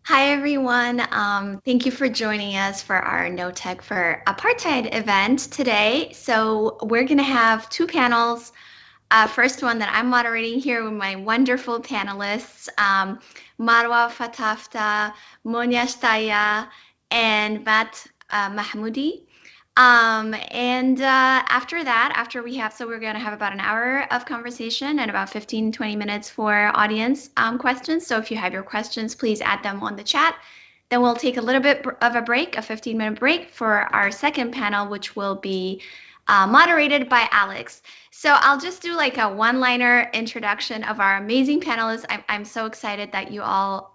Hi, everyone. Thank you for joining us for our No Tech for Apartheid event today. So we're going to have two panels. First one that I'm moderating here with my wonderful panelists, Marwa Fatafta, Monia Shtaya, and Matt Mahmoudi. After that, we're going to have about an hour of conversation and about 15-20 minutes for audience questions. So if you have your questions, please add them on the chat. Then we'll take a little bit of a break, a 15-minute break for our second panel, which will be moderated by Alex. So I'll just do like a one-liner introduction of our amazing panelists. I'm so excited that you all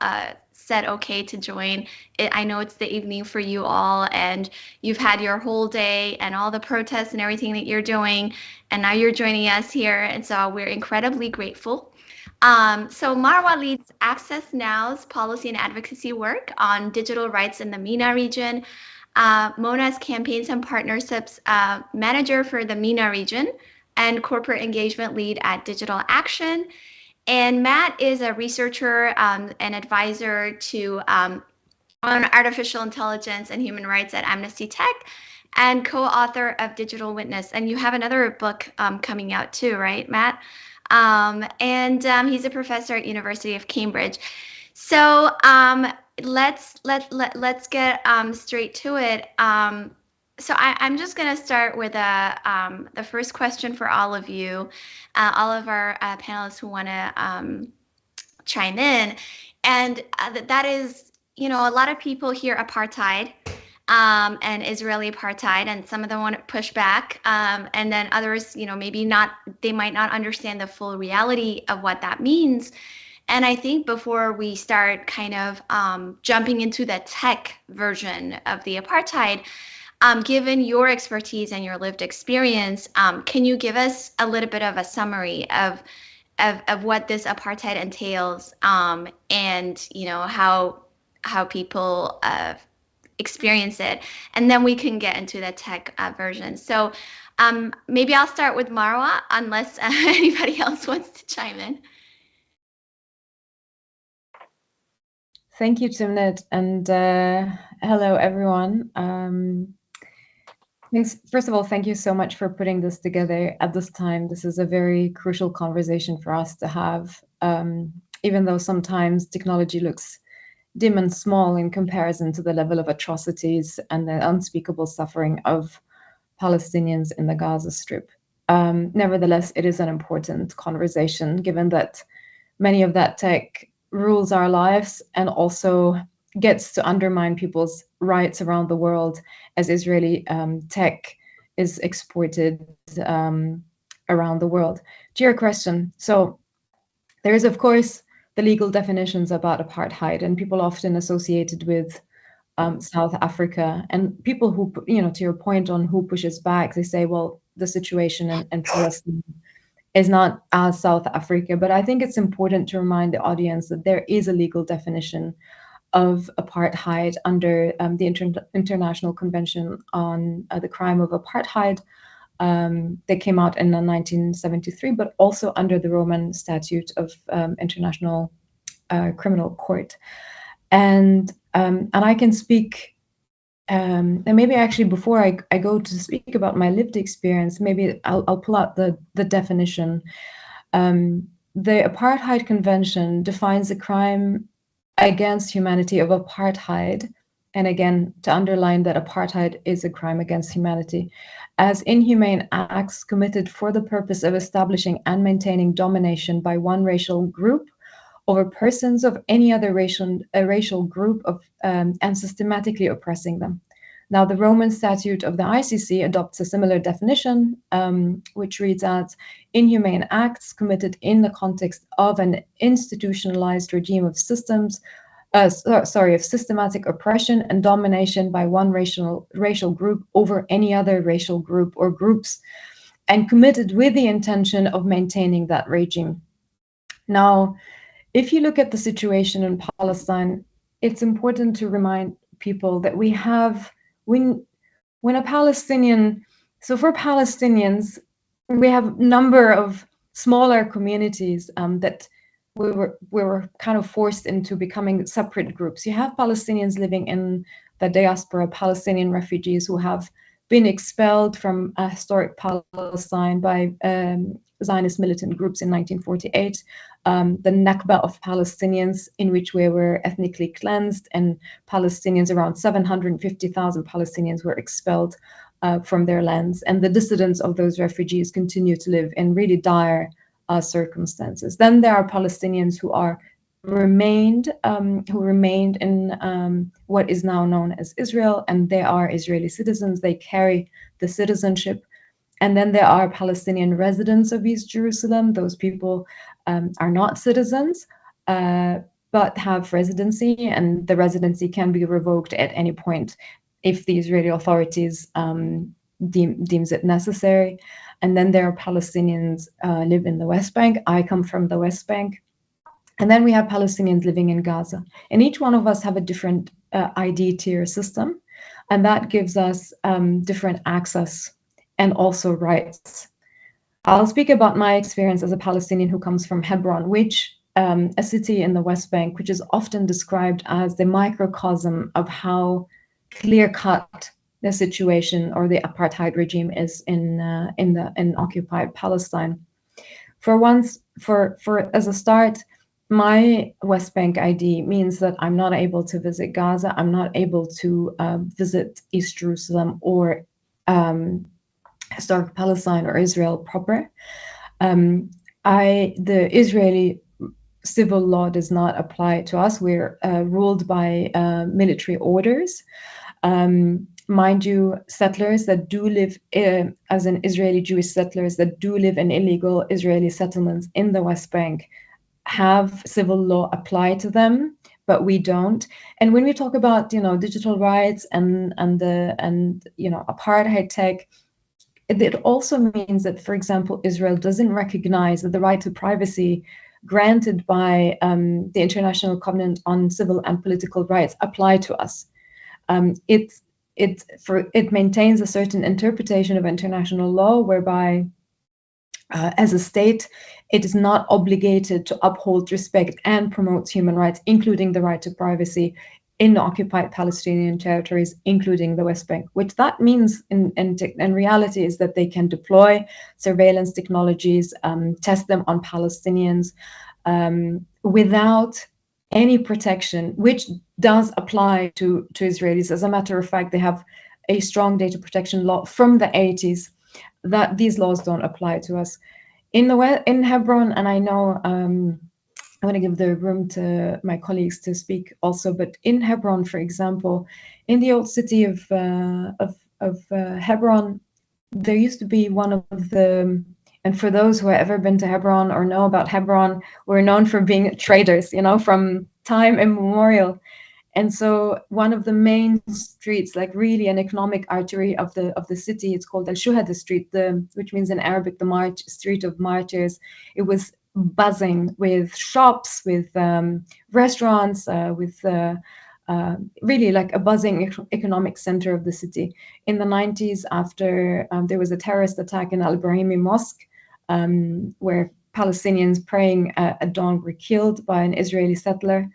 said okay to join. I know it's the evening for you all, and you've had your whole day and all the protests and everything that you're doing, and now you're joining us here, and so we're incredibly grateful. So Marwa leads Access Now's policy and advocacy work on digital rights in the MENA region. Mona's campaigns and partnerships manager for the MENA region and corporate engagement lead at Digital Action. And Matt is a researcher and advisor to on artificial intelligence and human rights at Amnesty Tech and co-author of Digital Witness. And you have another book coming out too, right, Matt? He's a professor at University of Cambridge. So let's get straight to it. I'm just going to start with the first question for all of you, all of our panelists who want to chime in. And that is, a lot of people hear apartheid and Israeli apartheid, and some of them want to push back. And then others, maybe not, they might not understand the full reality of what that means. And I think before we start kind of jumping into the tech version of the apartheid, given your expertise and your lived experience, can you give us a little bit of a summary of what this apartheid entails, and how people experience it, and then we can get into the tech version. So maybe I'll start with Marwa, unless anybody else wants to chime in. Thank you, Timnit, and hello, everyone. First of all, thank you so much for putting this together at this time. This is a very crucial conversation for us to have, even though sometimes technology looks dim and small in comparison to the level of atrocities and the unspeakable suffering of Palestinians in the Gaza Strip. Nevertheless, it is an important conversation, given that many of that tech rules our lives and also gets to undermine people's rights around the world as Israeli tech is exported around the world. To your question, so there is, of course, the legal definitions about apartheid, and people often associated with South Africa, and people who, to your point on who pushes back, they say, well, the situation in Palestine is not as South Africa, but I think it's important to remind the audience that there is a legal definition of apartheid under the International Convention on the Crime of Apartheid that came out in 1973, but also under the Roman Statute of International Criminal Court. And I can speak, and maybe actually before I go to speak about my lived experience, maybe I'll pull out the definition. The Apartheid Convention defines the crime against humanity of apartheid, and again, to underline that apartheid is a crime against humanity, as inhumane acts committed for the purpose of establishing and maintaining domination by one racial group over persons of any other racial group and systematically oppressing them. Now, the Roman Statute of the ICC adopts a similar definition, which reads as inhumane acts committed in the context of an institutionalized regime of systematic oppression and domination by one racial group over any other racial group or groups, and committed with the intention of maintaining that regime. Now, if you look at the situation in Palestine, it's important to remind people that we have, when a Palestinian, so for Palestinians, we have a number of smaller communities that we were kind of forced into becoming separate groups. You have Palestinians living in the diaspora, Palestinian refugees who have been expelled from historic Palestine by Zionist militant groups in 1948, the Nakba of Palestinians, in which we were ethnically cleansed, and Palestinians, around 750,000 Palestinians were expelled from their lands, and the dissidents of those refugees continue to live in really dire circumstances. Then there are Palestinians who remained in what is now known as Israel, and they are Israeli citizens. They carry the citizenship. And then there are Palestinian residents of East Jerusalem. Those people are not citizens, but have residency, and the residency can be revoked at any point if the Israeli authorities deems it necessary. And then there are Palestinians live in the West Bank. I come from the West Bank. And then we have Palestinians living in Gaza. And each one of us have a different ID tier system. And that gives us different access and also rights. I'll speak about my experience as a Palestinian who comes from Hebron, which a city in the West Bank, which is often described as the microcosm of how clear-cut the situation or the apartheid regime is in occupied Palestine. As a start, my West Bank ID means that I'm not able to visit Gaza. I'm not able to visit East Jerusalem or historic Palestine or Israel proper. The Israeli civil law does not apply to us. We're ruled by military orders. Mind you, settlers that do live, as in Israeli Jewish settlers that do live in illegal Israeli settlements in the West Bank, have civil law apply to them, but we don't. And when we talk about digital rights and apartheid tech, it also means that, for example, Israel doesn't recognize that the right to privacy granted by the International Covenant on Civil and Political Rights apply to us. It maintains a certain interpretation of international law whereby, as a state, it is not obligated to uphold, respect, and promote human rights, including the right to privacy in occupied Palestinian territories, including the West Bank. Which that means in reality is that they can deploy surveillance technologies, test them on Palestinians without any protection, which does apply to Israelis. As a matter of fact, they have a strong data protection law from the 80s that these laws don't apply to us. In Hebron, and I know I want to give the room to my colleagues to speak also, but in Hebron, for example, in the old city of Hebron, there used to be one of the, and for those who have ever been to Hebron or know about Hebron, we're known for being traders, from time immemorial. And so one of the main streets, like really an economic artery of the city, it's called Al-Shuhada Street, which means in Arabic, the street of martyrs. It was buzzing with shops, with restaurants, with really like a buzzing economic center of the city. In the 90s, after there was a terrorist attack in Al-Ibrahimi Mosque, where Palestinians praying at dawn were killed by an Israeli settler,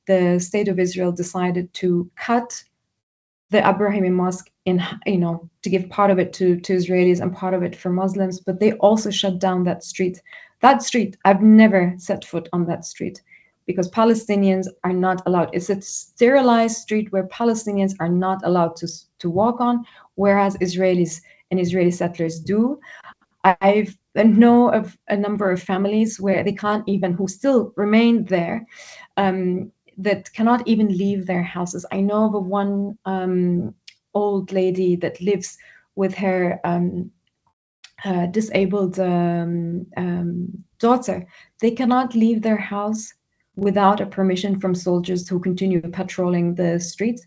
the state of Israel decided to cut the Ibrahimi Mosque to give part of it to Israelis and part of it for Muslims, but they also shut down that street. That street, I've never set foot on that street because Palestinians are not allowed. It's a sterilized street where Palestinians are not allowed to walk on, whereas Israelis and Israeli settlers do. I know of a number of families where they can't even, who still remain there, that cannot even leave their houses. I know of one old lady that lives with her disabled daughter. They cannot leave their house without a permission from soldiers who continue patrolling the streets,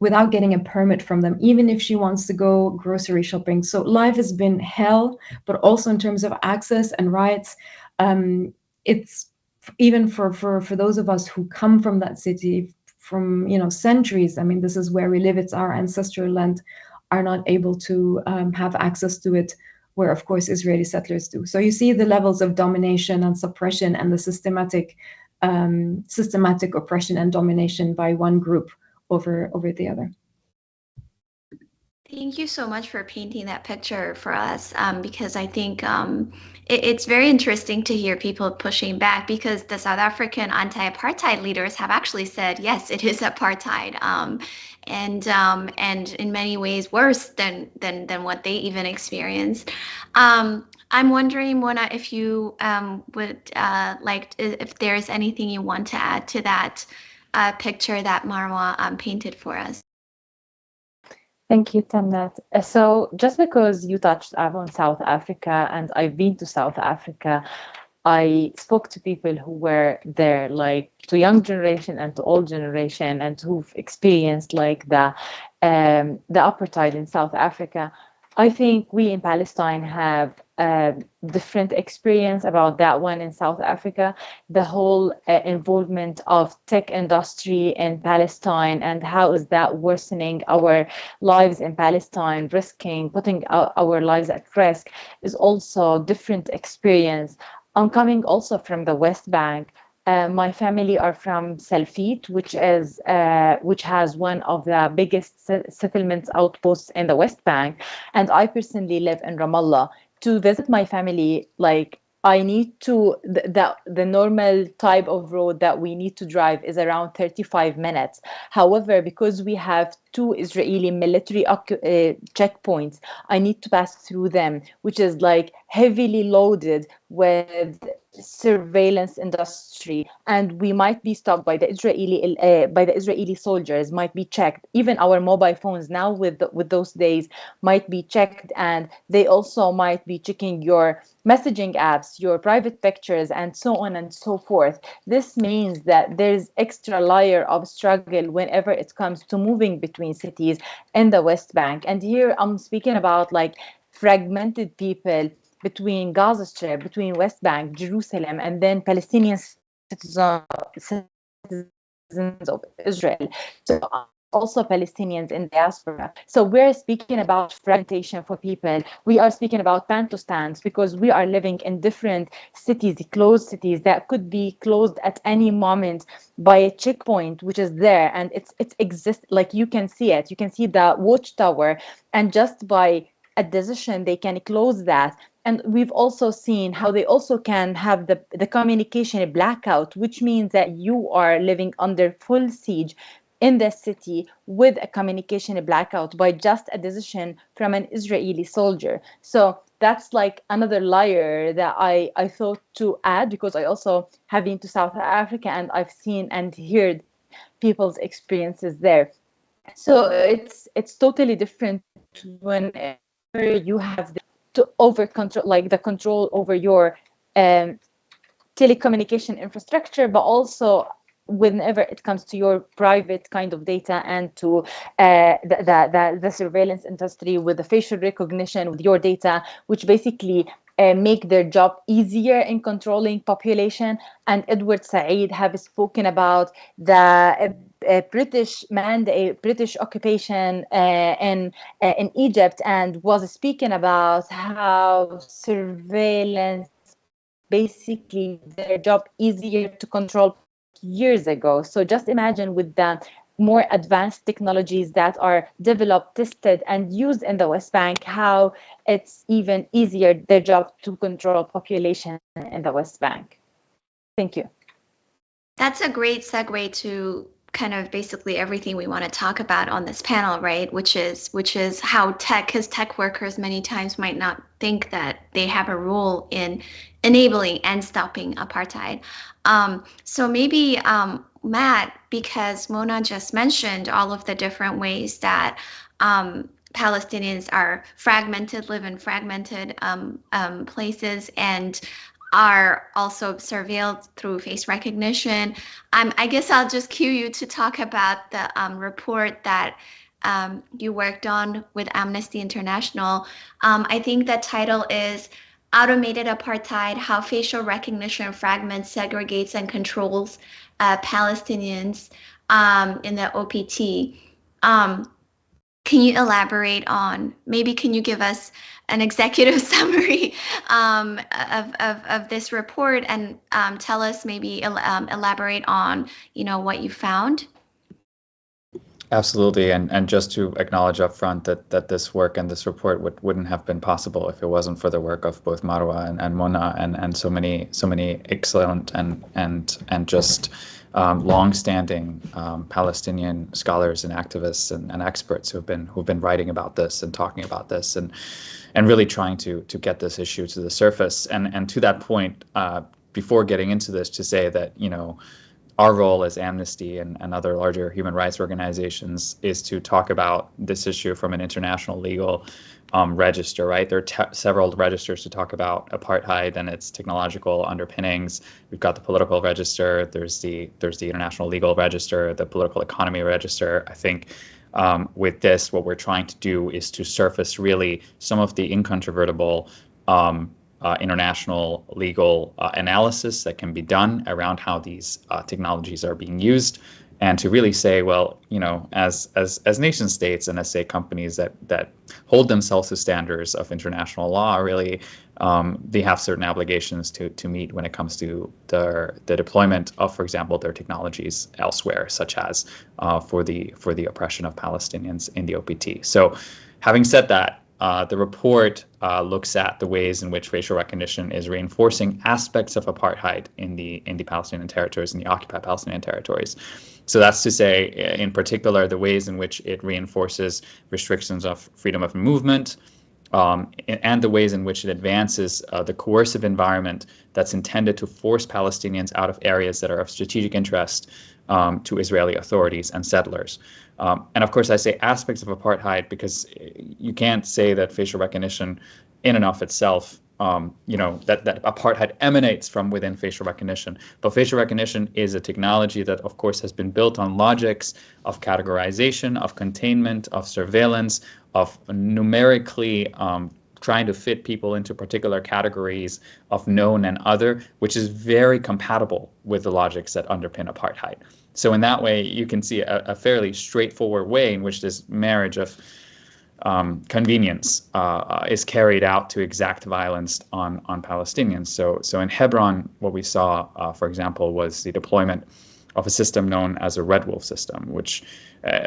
without getting a permit from them, even if she wants to go grocery shopping. So life has been hell, but also in terms of access and rights, it's even for those of us who come from that city from centuries. I mean, this is where we live. It's our ancestral land. Are not able to have access to it where, of course, Israeli settlers do. So you see the levels of domination and suppression and the systematic oppression and domination by one group over the other. Thank you so much for painting that picture for us, because I think it's very interesting to hear people pushing back, because the South African anti-apartheid leaders have actually said, yes, it is apartheid, and in many ways worse than what they even experienced. I'm wondering, Mona, if you would like, if there's anything you want to add to that picture that Marwa painted for us. Thank you, Timnit. So just because you touched on South Africa, and I've been to South Africa, I spoke to people who were there, like to young generation and to old generation, and who've experienced like the apartheid in South Africa. I think we in Palestine have a different experience about that one in South Africa. The whole involvement of tech industry in Palestine, and how is that worsening our lives in Palestine, putting our lives at risk, is also different experience. I'm coming also from the West Bank. My family are from Salfit, which has one of the biggest settlements outposts in the West Bank, and I personally live in Ramallah. To visit my family, like I need to the normal type of road that we need to drive is around 35 minutes. However, because we have two Israeli military checkpoints, I need to pass through them, which is like heavily loaded with surveillance industry, and we might be stopped by the Israeli soldiers, might be checked. Even our mobile phones now with those days might be checked, and they also might be checking your messaging apps, your private pictures, and so on and so forth. This means that there's extra layer of struggle whenever it comes to moving between cities in the West Bank. And here I'm speaking about like fragmented people between Gaza Strip, between West Bank, Jerusalem, and then Palestinian citizens of Israel. So also Palestinians in diaspora. So we're speaking about fragmentation for people. We are speaking about Pantostans because we are living in different cities, closed cities that could be closed at any moment by a checkpoint, which is there, and it exists. Like you can see it. You can see the watchtower, and just by a decision they can close that. And we've also seen how they also can have the communication blackout, which means that you are living under full siege in the city with a communication blackout by just a decision from an Israeli soldier. So that's like another layer that I thought to add, because I also have been to South Africa and I've seen and heard people's experiences there. So it's totally different whenever you have to over control, like the control over your telecommunication infrastructure, but also whenever it comes to your private kind of data, and to the surveillance industry with the facial recognition with your data, which basically make their job easier in controlling population. And Edward Said have spoken about the British occupation in Egypt, and was speaking about how surveillance basically their job easier to control years ago. So just imagine with the more advanced technologies that are developed, tested, and used in the West Bank, how it's even easier their job to control population in the West Bank. Thank you. That's a great segue to kind of basically everything we want to talk about on this panel, right? Which is how because tech workers many times might not think that they have a role in enabling and stopping apartheid. So maybe Matt, because Mona just mentioned all of the different ways that Palestinians are fragmented, live in fragmented places, and are also surveilled through face recognition. I guess I'll just cue you to talk about the report that you worked on with Amnesty International. I think the title is Automated Apartheid, How Facial Recognition Fragments, Segregates, and Controls Palestinians in the OPT. Can you elaborate on, maybe can you give us an executive summary of this report and tell us, maybe elaborate on, what you found? Absolutely, and just to acknowledge up front that this work and this report wouldn't have been possible if it wasn't for the work of both Marwa and Mona and so many excellent and just long-standing Palestinian scholars and activists and experts who've been writing about this and talking about this and really trying to get this issue to the surface. And to that point, before getting into this, to say that our role as Amnesty and other larger human rights organizations is to talk about this issue from an international legal register, right? There are several registers to talk about apartheid and its technological underpinnings. We've got the political register, there's the international legal register, the political economy register. I think with this, what we're trying to do is to surface really some of the incontrovertible international legal analysis that can be done around how these technologies are being used, and to really say, well, as nation states and as, say, companies that hold themselves to standards of international law, really they have certain obligations to meet when it comes to the deployment of, for example, their technologies elsewhere, such as for the oppression of Palestinians in the OPT. So, having said that, the report looks at the ways in which facial recognition is reinforcing aspects of apartheid in the Palestinian territories, in the occupied Palestinian territories. So that's to say, in particular, the ways in which it reinforces restrictions of freedom of movement, and the ways in which it advances the coercive environment that's intended to force Palestinians out of areas that are of strategic interest to Israeli authorities and settlers. And of course, I say aspects of apartheid because you can't say that facial recognition in and of itself, that apartheid emanates from within facial recognition. But facial recognition is a technology that, of course, has been built on logics of categorization, of containment, of surveillance, of numerically trying to fit people into particular categories of known and other, which is very compatible with the logics that underpin apartheid. So in that way, you can see a fairly straightforward way in which this marriage of convenience is carried out to exact violence on Palestinians. So in Hebron, what we saw, for example, was the deployment of a system known as a Red Wolf system, which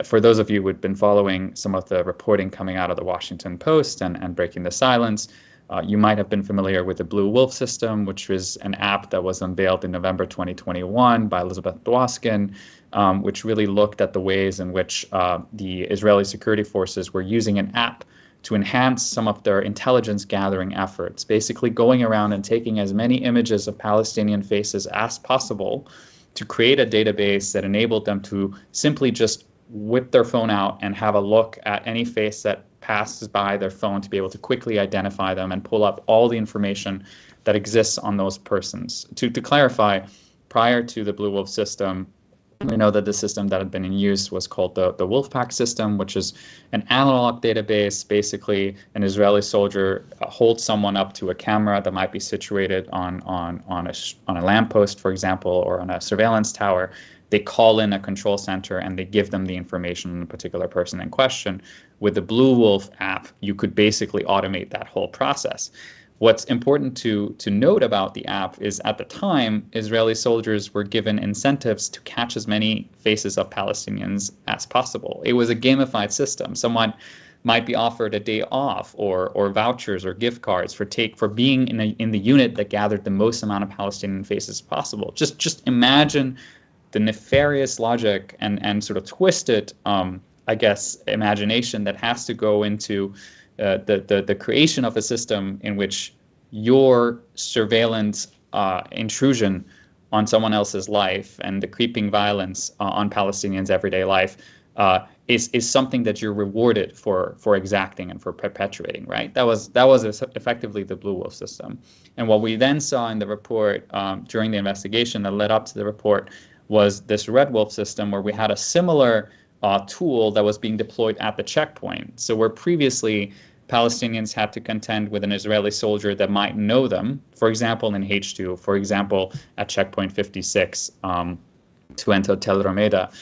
for those of you who had been following some of the reporting coming out of the Washington Post and breaking the silence, you might have been familiar with the Blue Wolf system, which was an app that was unveiled in November 2021 by Elizabeth Dwoskin, which really looked at the ways in which the Israeli security forces were using an app to enhance some of their intelligence gathering efforts, basically going around and taking as many images of Palestinian faces as possible to create a database that enabled them to simply just whip their phone out and have a look at any face that passes by their phone to be able to quickly identify them and pull up all the information that exists on those persons. To clarify, prior to the Blue Wolf system, we know that the system that had been in use was called the Wolfpack system, which is an analog database. Basically, an Israeli soldier holds someone up to a camera that might be situated on a lamppost, for example, or on a surveillance tower. They call in a control center and they give them the information on a particular person in question. With the Blue Wolf app, you could basically automate that whole process. What's important to note about the app is at the time, Israeli soldiers were given incentives to catch as many faces of Palestinians as possible. It was a gamified system. Someone might be offered a day off or vouchers or gift cards for being in the unit that gathered the most amount of Palestinian faces possible. Just imagine the nefarious logic and sort of twisted, imagination that has to go into the creation of a system in which your surveillance intrusion on someone else's life and the creeping violence on Palestinians' everyday life is something that you're rewarded for exacting and for perpetuating, right? That was effectively the Blue Wolf system. And what we then saw in the report during the investigation that led up to the report was this Red Wolf system, where we had a similar tool that was being deployed at the checkpoint. So where previously Palestinians had to contend with an Israeli soldier that might know them, for example, in H2, for example, at checkpoint 56 to enter Tel Rameda,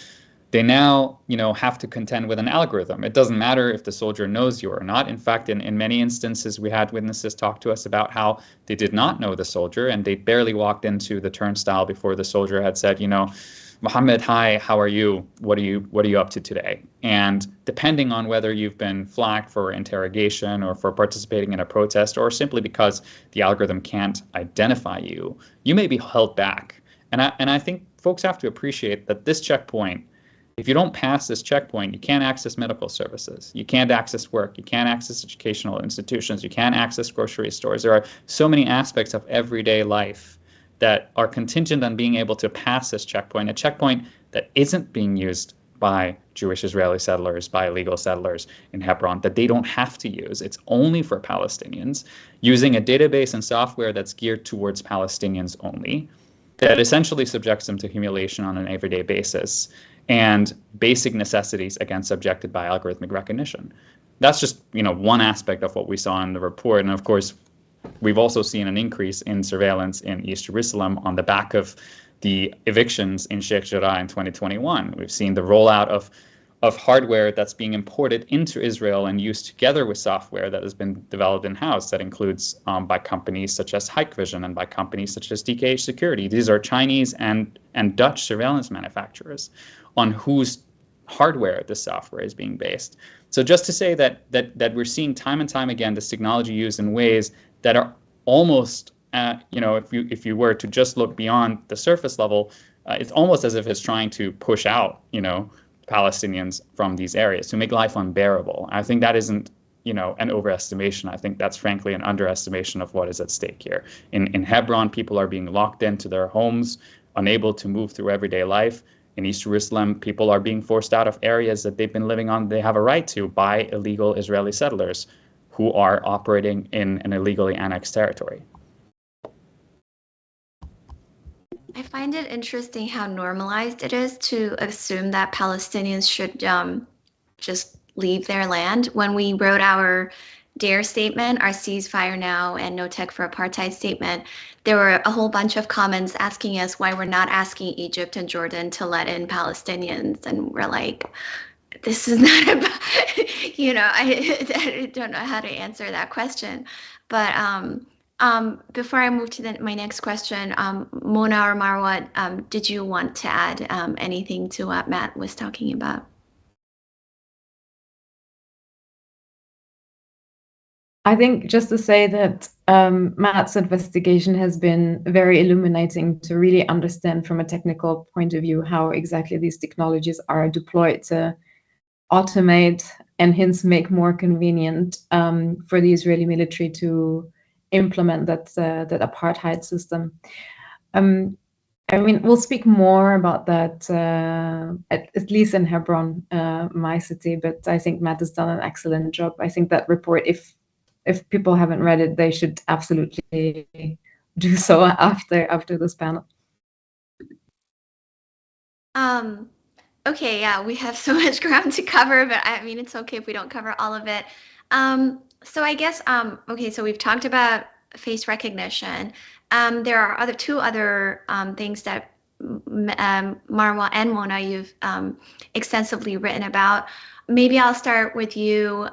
they now, have to contend with an algorithm. It doesn't matter if the soldier knows you or not. In fact, in many instances, we had witnesses talk to us about how they did not know the soldier and they barely walked into the turnstile before the soldier had said, Mohammed, hi, how are you? What are you up to today? And depending on whether you've been flagged for interrogation or for participating in a protest or simply because the algorithm can't identify you, you may be held back. And I think folks have to appreciate that this checkpoint, if you don't pass this checkpoint, you can't access medical services, you can't access work, you can't access educational institutions, you can't access grocery stores. There are so many aspects of everyday life that are contingent on being able to pass this checkpoint, a checkpoint that isn't being used by Jewish Israeli settlers, by illegal settlers in Hebron, that they don't have to use. It's only for Palestinians, using a database and software that's geared towards Palestinians only, that essentially subjects them to humiliation on an everyday basis and basic necessities again subjected by algorithmic recognition. That's just one aspect of what we saw in the report. And of course, we've also seen an increase in surveillance in East Jerusalem on the back of the evictions in Sheikh Jarrah in 2021. We've seen the rollout of hardware that's being imported into Israel and used together with software that has been developed in-house that includes by companies such as Hikvision and by companies such as DKH Security. These are Chinese and Dutch surveillance manufacturers on whose hardware this software is being based. So just to say that we're seeing time and time again this technology used in ways that are almost, if you were to just look beyond the surface level, it's almost as if it's trying to push out, Palestinians from these areas to make life unbearable. I think that isn't, an overestimation. I think that's frankly an underestimation of what is at stake here. In Hebron, people are being locked into their homes, unable to move through everyday life. In East Jerusalem, people are being forced out of areas that they've been living on, they have a right to, by illegal Israeli settlers who are operating in an illegally annexed territory. I find it interesting how normalized it is to assume that Palestinians should just leave their land. When we wrote our DARE statement, our ceasefire now and no tech for apartheid statement, there were a whole bunch of comments asking us why we're not asking Egypt and Jordan to let in Palestinians. And we're like, this is not about, I don't know how to answer that question. But before I move to my next question, Mona or Marwa, did you want to add anything to what Matt was talking about? I think just to say that Matt's investigation has been very illuminating to really understand from a technical point of view how exactly these technologies are deployed to automate and hence make more convenient for the Israeli military to implement that apartheid system. We'll speak more about that at least in Hebron, my city, but I think Matt has done an excellent job. I think that report, if people haven't read it, they should absolutely do so after this panel. Okay, yeah, we have so much ground to cover, but it's okay if we don't cover all of it. So I guess, okay, so we've talked about face recognition. There are two other things that Marwa and Mona, you've extensively written about. Maybe I'll start with you,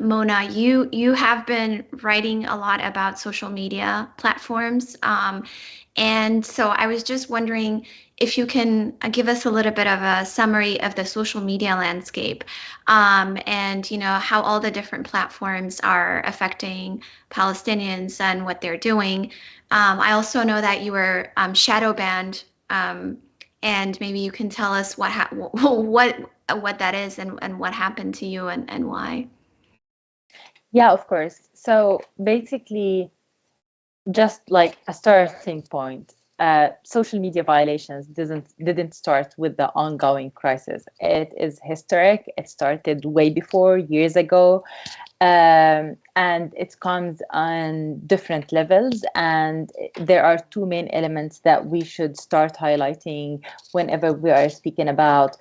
Mona. You have been writing a lot about social media platforms, and so I was just wondering if you can give us a little bit of a summary of the social media landscape, and how all the different platforms are affecting Palestinians and what they're doing. I also know that you were shadow banned, and maybe you can tell us what that is and what happened to you and why. Yeah, of course. So basically, just like a starting point, social media violations didn't start with the ongoing crisis. It is historic. It started way before, years ago, and it comes on different levels. And there are two main elements that we should start highlighting whenever we are speaking about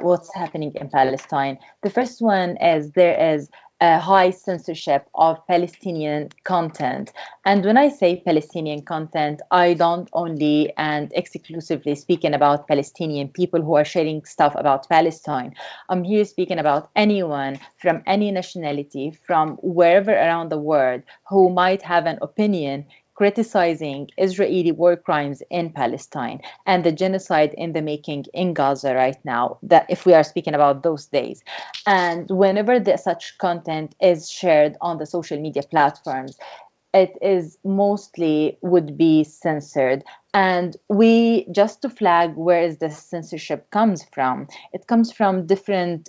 what's happening in Palestine. The first one is there is high censorship of Palestinian content. And when I say Palestinian content, I don't only and exclusively speaking about Palestinian people who are sharing stuff about Palestine. I'm here speaking about anyone from any nationality, from wherever around the world, who might have an opinion criticizing Israeli war crimes in Palestine and the genocide in the making in Gaza right now, that if we are speaking about those days. And whenever such content is shared on the social media platforms, it is mostly would be censored. And we just to flag where is the censorship comes from. It comes from different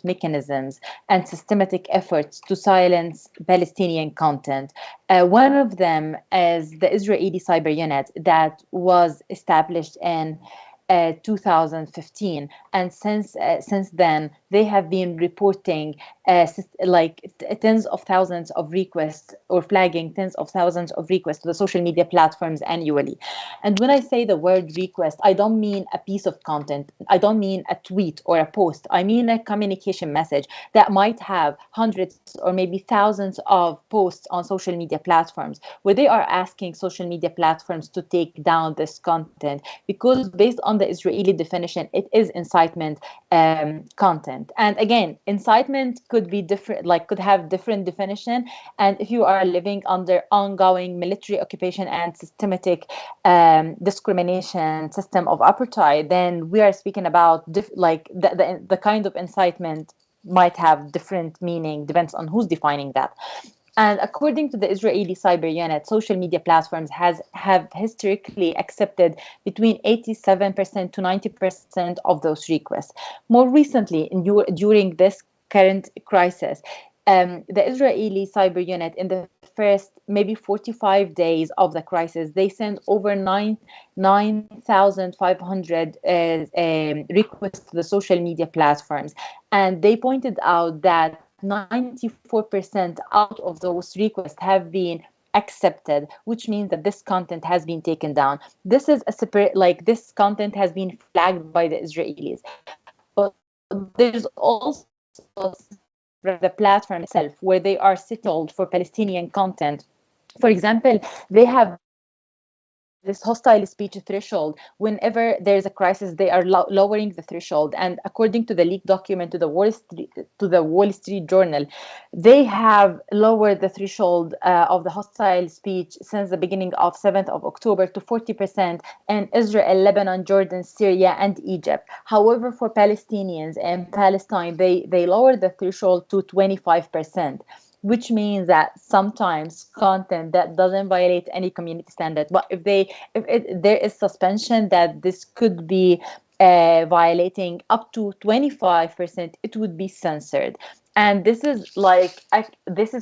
mechanisms and systematic efforts to silence Palestinian content. One of them is the Israeli cyber unit that was established in 2015, and since then they have been reporting tens of thousands of requests, or flagging tens of thousands of requests to the social media platforms annually. And when I say the word request, I don't mean a piece of content, I don't mean a tweet or a post, I mean a communication message that might have hundreds or maybe thousands of posts on social media platforms, where they are asking social media platforms to take down this content, because based on the Israeli definition, it is incitement content. And again, incitement could be different, like could have different definition. And if you are living under ongoing military occupation and systematic discrimination system of apartheid, then we are speaking about the kind of incitement might have different meaning, depends on who's defining that. And according to the Israeli cyber unit, social media platforms have historically accepted between 87% to 90% of those requests. More recently, during this current crisis, the Israeli cyber unit, in the first maybe 45 days of the crisis, they sent over 9,500 requests to the social media platforms. And they pointed out that 94% out of those requests have been accepted, which means that this content has been taken down. This is a separate, like this content has been flagged by the Israelis. But there's also the platform itself, where they are settled for Palestinian content. For example, they have this hostile speech threshold. Whenever there's a crisis, they are lowering the threshold. And according to the leaked document to the Wall Street Journal, they have lowered the threshold of the hostile speech since the beginning of 7th of October to 40% in Israel, Lebanon, Jordan, Syria, and Egypt. However, for Palestinians in Palestine, they lowered the threshold to 25%. Which means that sometimes content that doesn't violate any community standard, but if there is suspension that this could be violating up to 25%, it would be censored. And this is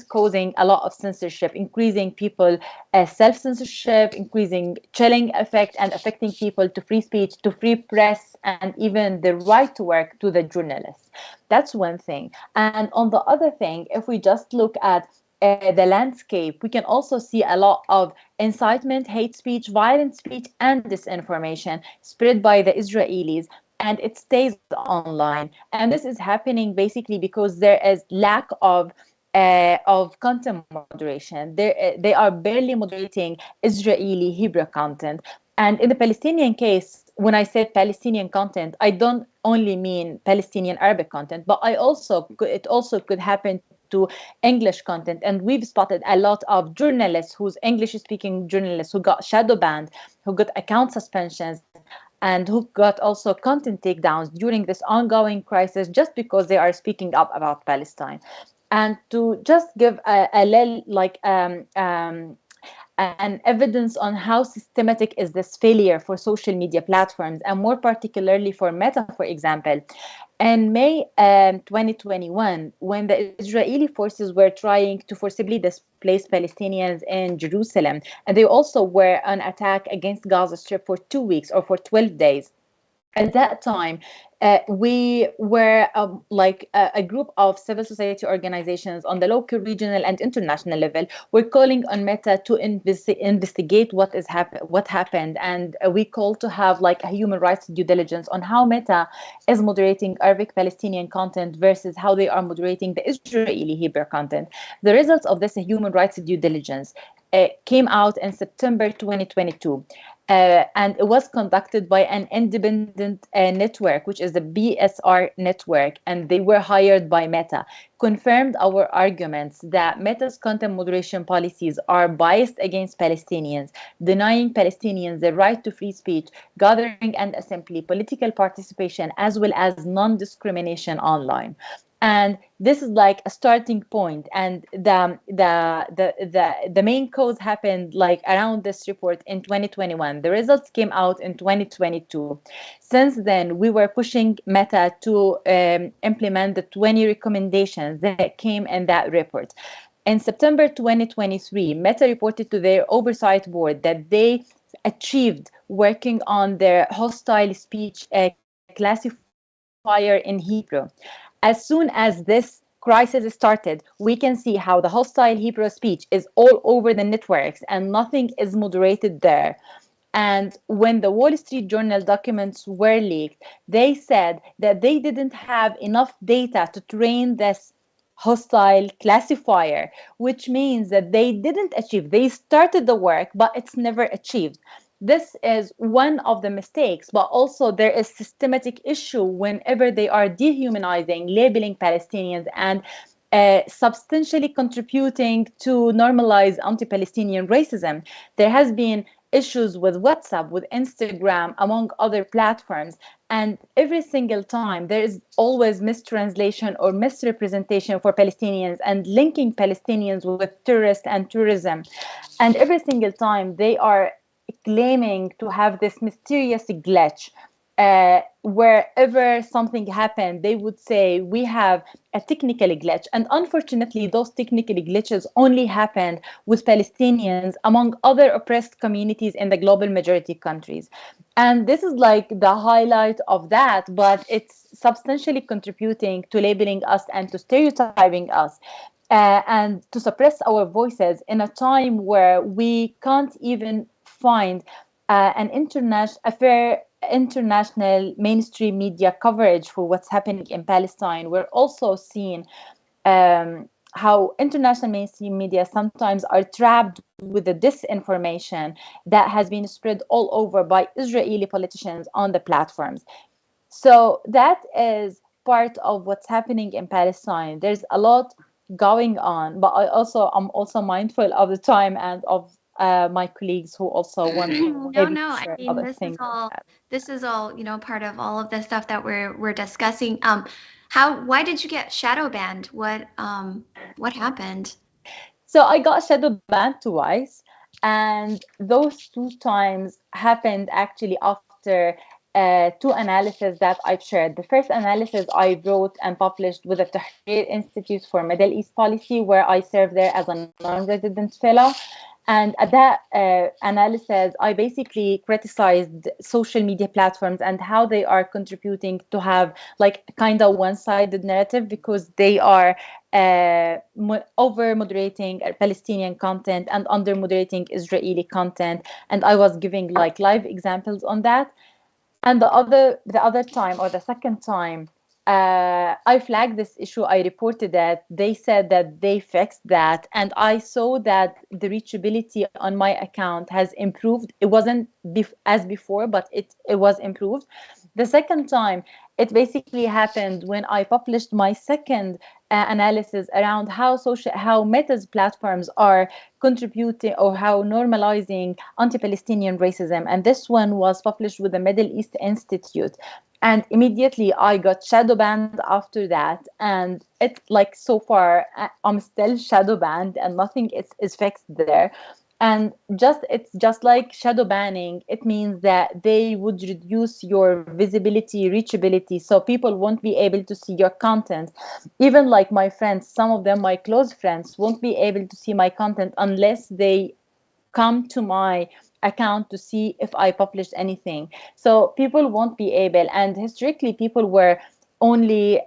causing a lot of censorship, increasing people self-censorship, increasing chilling effect, and affecting people to free speech, to free press, and even the right to work to the journalists. That's one thing. And on the other thing, if we just look at the landscape, we can also see a lot of incitement, hate speech, violent speech, and disinformation spread by the Israelis, and it stays online. And this is happening basically because there is lack of content moderation. They are barely moderating Israeli Hebrew content. And in the Palestinian case, when I say Palestinian content, I don't only mean Palestinian Arabic content, but it also could happen to English content. And we've spotted a lot of journalists, who's English-speaking journalists, who got shadow banned, who got account suspensions, and who got also content takedowns during this ongoing crisis, just because they are speaking up about Palestine. And to just give an evidence on how systematic is this failure for social media platforms, and more particularly for Meta, for example. In May 2021, when the Israeli forces were trying to forcibly displace Palestinians in Jerusalem, and they also were on attack against Gaza Strip for 2 weeks or for 12 days, At that time, we were like a group of civil society organizations on the local, regional, and international level. We're calling on Meta to investigate what happened, and we call to have like a human rights due diligence on how Meta is moderating Arabic Palestinian content versus how they are moderating the Israeli Hebrew content. The results of this human rights due diligence came out in September 2022. And it was conducted by an independent network, which is the BSR network, and they were hired by Meta, confirmed our arguments that Meta's content moderation policies are biased against Palestinians, denying Palestinians the right to free speech, gathering and assembly, political participation, as well as non-discrimination online. And this is like a starting point, and the main cause happened like around this report in 2021. The results came out in 2022. Since then, we were pushing Meta to implement the 20 recommendations that came in that report. In September 2023, Meta reported to their oversight board that they achieved working on their hostile speech classifier in Hebrew. As soon as this crisis started, we can see how the hostile Hebrew speech is all over the networks and nothing is moderated there. And when the Wall Street Journal documents were leaked, they said that they didn't have enough data to train this hostile classifier, which means that they didn't achieve. They started the work, but it's never achieved. This is one of the mistakes, but also there is systematic issue whenever they are dehumanizing, labeling Palestinians, and substantially contributing to normalize anti-Palestinian racism. There has been issues with WhatsApp, with Instagram, among other platforms. And every single time there is always mistranslation or misrepresentation for Palestinians and linking Palestinians with terrorists and tourism. And every single time they are claiming to have this mysterious glitch. Wherever something happened, they would say we have a technical glitch. And unfortunately, those technical glitches only happened with Palestinians among other oppressed communities in the global majority countries. And this is like the highlight of that, but it's substantially contributing to labeling us and to stereotyping us. And to suppress our voices in a time where we can't even find a fair international mainstream media coverage for what's happening in Palestine. We're also seeing how international mainstream media sometimes are trapped with the disinformation that has been spread all over by Israeli politicians on the platforms. So that is part of what's happening in Palestine. There's a lot going on, but I'm also mindful of the time and of my colleagues who also want to No. I mean, this is all, part of all of the stuff that we're discussing. Why did you get shadow banned? What happened? So I got shadow banned twice, and those two times happened actually after two analyses that I've shared. The first analysis I wrote and published with the Tahrir Institute for Middle East Policy, where I served there as a non-resident fellow. And at that analysis, I basically criticized social media platforms and how they are contributing to have like kind of one-sided narrative, because they are over moderating Palestinian content and under moderating Israeli content. And I was giving like live examples on that. And the other time, or the second time, I flagged this issue. I reported that. They said that they fixed that, and I saw that the reachability on my account has improved. It wasn't as before, but it was improved. The second time, it basically happened when I published my second analysis around how Meta's platforms are contributing or how normalizing anti-Palestinian racism, and this one was published with the Middle East Institute. And immediately I got shadow banned after that. And it's like so far I'm still shadow banned and nothing is fixed there. And it's just like shadow banning. It means that they would reduce your visibility, reachability, so people won't be able to see your content. Even like my friends, some of them, my close friends, won't be able to see my content unless they come to my account to see if I published anything. So people won't be able, and historically people were only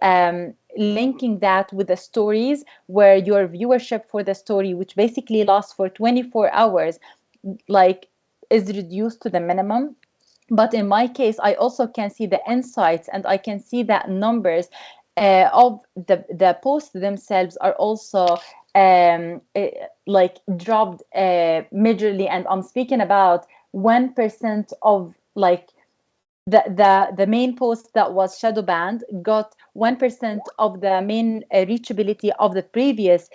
linking that with the stories, where your viewership for the story, which basically lasts for 24 hours, like is reduced to the minimum. But in my case, I also can see the insights, and I can see that numbers of the posts themselves are also like dropped majorly. And I'm speaking about 1% of like the main post that was shadow banned got 1% of the main reachability of the previous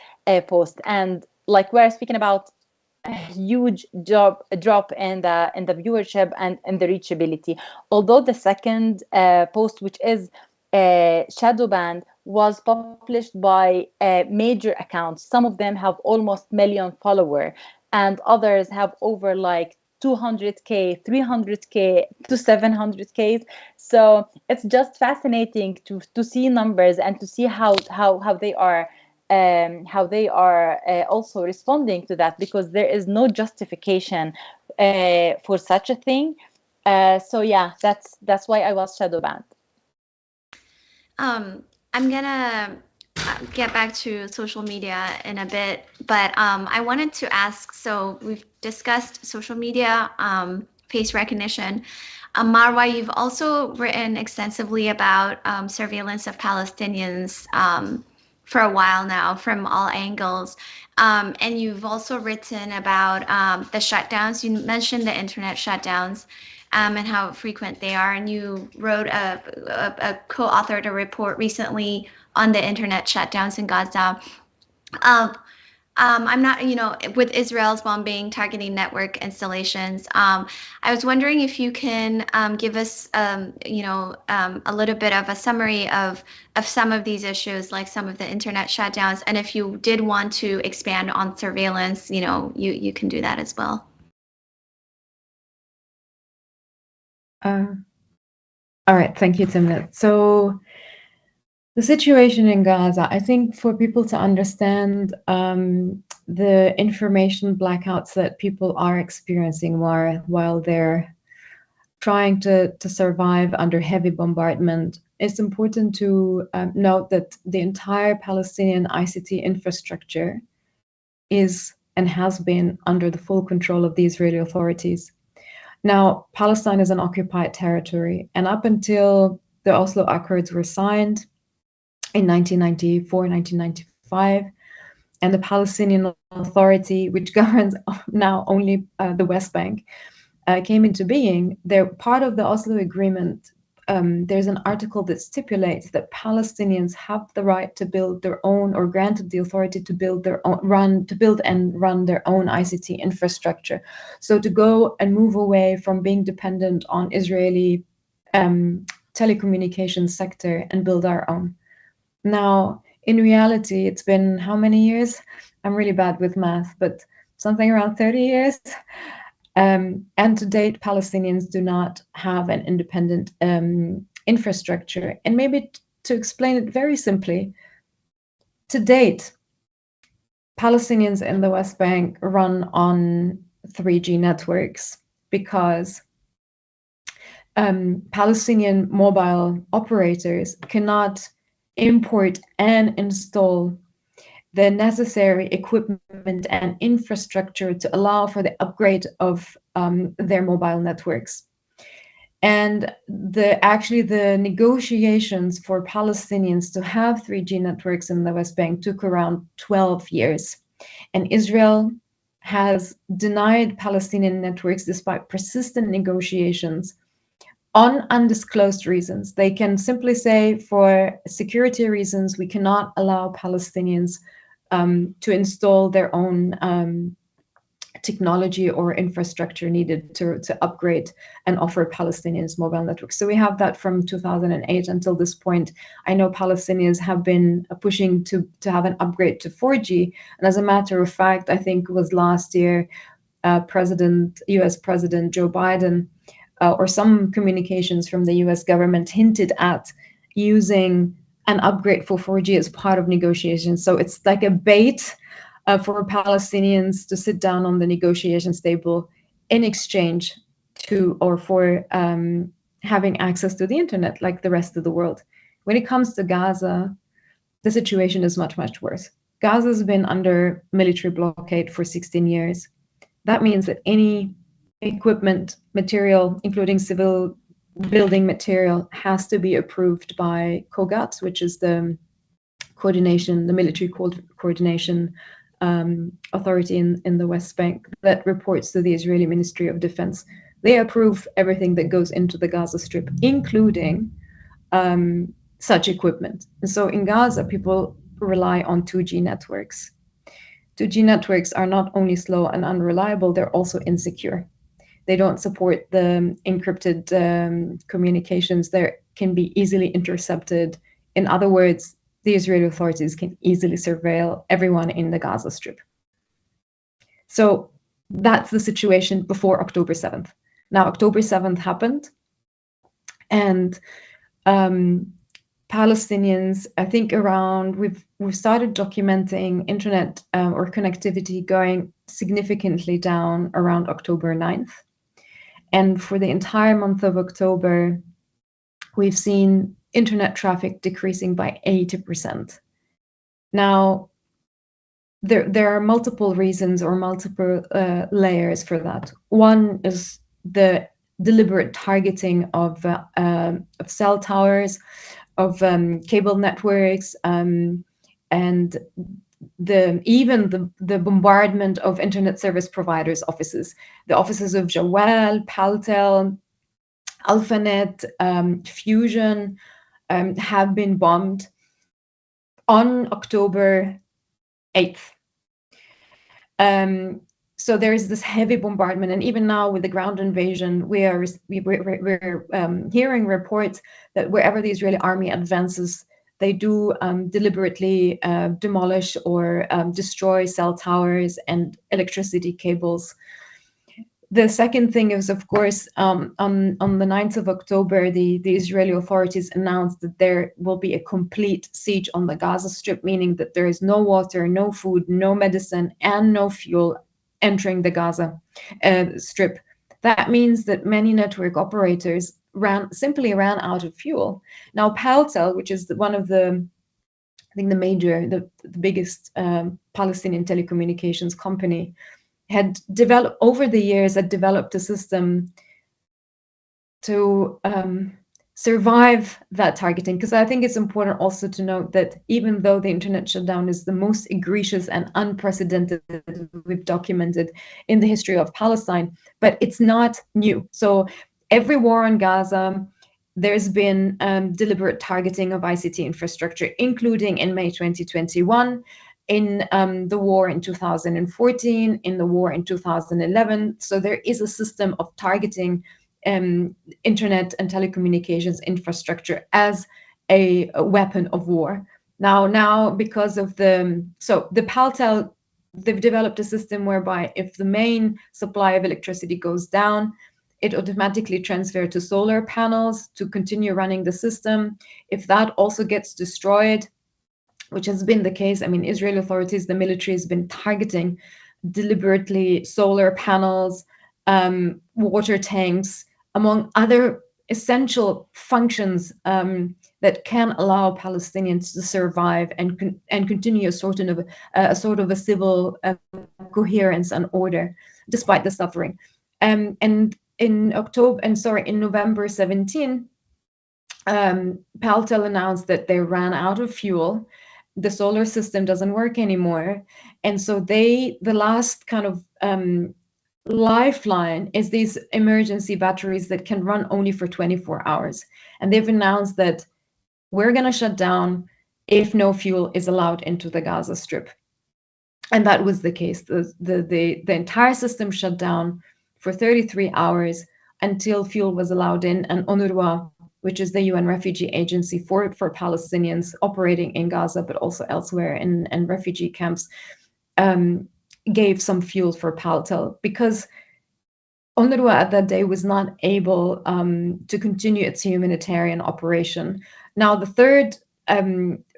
post. And like we're speaking about a huge drop in the viewership and in the reachability. Although the second post, which is shadow banned, was published by major accounts. Some of them have almost million followers, and others have over like 200k, 300k to 700k. So it's just fascinating to see numbers and to see how they are also responding to that, because there is no justification for such a thing. So yeah, that's why I was shadow banned. I'm gonna get back to social media in a bit, but I wanted to ask, so we've discussed social media, face recognition. Marwa, you've also written extensively about surveillance of Palestinians for a while now from all angles. And you've also written about the shutdowns. You mentioned the internet shutdowns and how frequent they are. And you wrote co-authored a report recently on the internet shutdowns in Gaza. I'm not, with Israel's bombing targeting network installations. I was wondering if you can give us, a little bit of a summary of some of these issues, like some of the internet shutdowns, and if you did want to expand on surveillance, you can do that as well. All right, thank you, Timnit. So the situation in Gaza, I think for people to understand the information blackouts that people are experiencing while they're trying to survive under heavy bombardment, it's important to note that the entire Palestinian ICT infrastructure is and has been under the full control of the Israeli authorities. Now, Palestine is an occupied territory, and up until the Oslo Accords were signed in 1994, 1995, and the Palestinian Authority, which governs now only the West Bank, came into being, they're part of the Oslo Agreement. There's an article that stipulates that Palestinians have the right to build their own, or granted the authority to build and run their own ICT infrastructure. So to go and move away from being dependent on Israeli telecommunications sector and build our own. Now, in reality, it's been how many years? I'm really bad with math, but something around 30 years. And to date, Palestinians do not have an independent infrastructure. And maybe to explain it very simply, to date, Palestinians in the West Bank run on 3G networks because Palestinian mobile operators cannot import and install the necessary equipment and infrastructure to allow for the upgrade of their mobile networks. And the negotiations for Palestinians to have 3G networks in the West Bank took around 12 years. And Israel has denied Palestinian networks despite persistent negotiations on undisclosed reasons. They can simply say, for security reasons, we cannot allow Palestinians to install their own technology or infrastructure needed to upgrade and offer Palestinians mobile networks. So we have that from 2008 until this point. I know Palestinians have been pushing to have an upgrade to 4G. And as a matter of fact, I think it was last year, US President Joe Biden, or some communications from the US government hinted at using an upgrade for 4G as part of negotiations. So it's like a bait for Palestinians to sit down on the negotiations table in exchange to or for having access to the internet like the rest of the world. When it comes to Gaza, the situation is much, much worse. Gaza has been under military blockade for 16 years. That means that any equipment, material, including civil building material, has to be approved by COGAT, which is the military coordination authority in the West Bank that reports to the Israeli Ministry of Defense. They approve everything that goes into the Gaza Strip, including such equipment. And so in Gaza, people rely on 2G networks. 2G networks are not only slow and unreliable, they're also insecure. They don't support the encrypted communications that can be easily intercepted. In other words, the Israeli authorities can easily surveil everyone in the Gaza Strip. So that's the situation before October 7th. Now, October 7th happened, and Palestinians, I think we've started documenting internet or connectivity going significantly down around October 9th. And for the entire month of October, we've seen internet traffic decreasing by 80%. Now, there are multiple reasons or multiple layers for that. One is the deliberate targeting of cell towers, of cable networks, and even the bombardment of internet service providers' offices. The offices of Jawal, Paltel, Alphanet, Fusion have been bombed on October 8th. So there is this heavy bombardment, and even now with the ground invasion, we're hearing reports that wherever the Israeli army advances, they do deliberately demolish or destroy cell towers and electricity cables. The second thing is, of course, on the 9th of October, the Israeli authorities announced that there will be a complete siege on the Gaza Strip, meaning that there is no water, no food, no medicine, and no fuel entering the Gaza Strip. That means that many network operators simply ran out of fuel. Now, Paltel, which is one of the biggest Palestinian telecommunications company, had developed over the years a system to survive that targeting, because I think it's important also to note that even though the internet shutdown is the most egregious and unprecedented we've documented in the history of Palestine, but it's not new. So every war on Gaza, there's been deliberate targeting of ICT infrastructure, including in May 2021, in the war in 2014, in the war in 2011. So there is a system of targeting internet and telecommunications infrastructure as a weapon of war. Now because of the Paltel, they've developed a system whereby if the main supply of electricity goes down, it automatically transfers to solar panels to continue running the system. If that also gets destroyed, which has been the case, I mean, Israeli authorities, the military has been targeting deliberately solar panels, water tanks, among other essential functions that can allow Palestinians to survive and continue a sort of a civil coherence and order despite the suffering. And in November 17, Paltel announced that they ran out of fuel. The solar system doesn't work anymore, and so the last kind of lifeline is these emergency batteries that can run only for 24 hours. And they've announced that we're going to shut down if no fuel is allowed into the Gaza Strip. And that was the case. The entire system shut down for 33 hours until fuel was allowed in, and UNRWA, which is the UN refugee agency for Palestinians operating in Gaza, but also elsewhere in refugee camps, gave some fuel for Paltel, because UNRWA at that day was not able to continue its humanitarian operation. Now, the third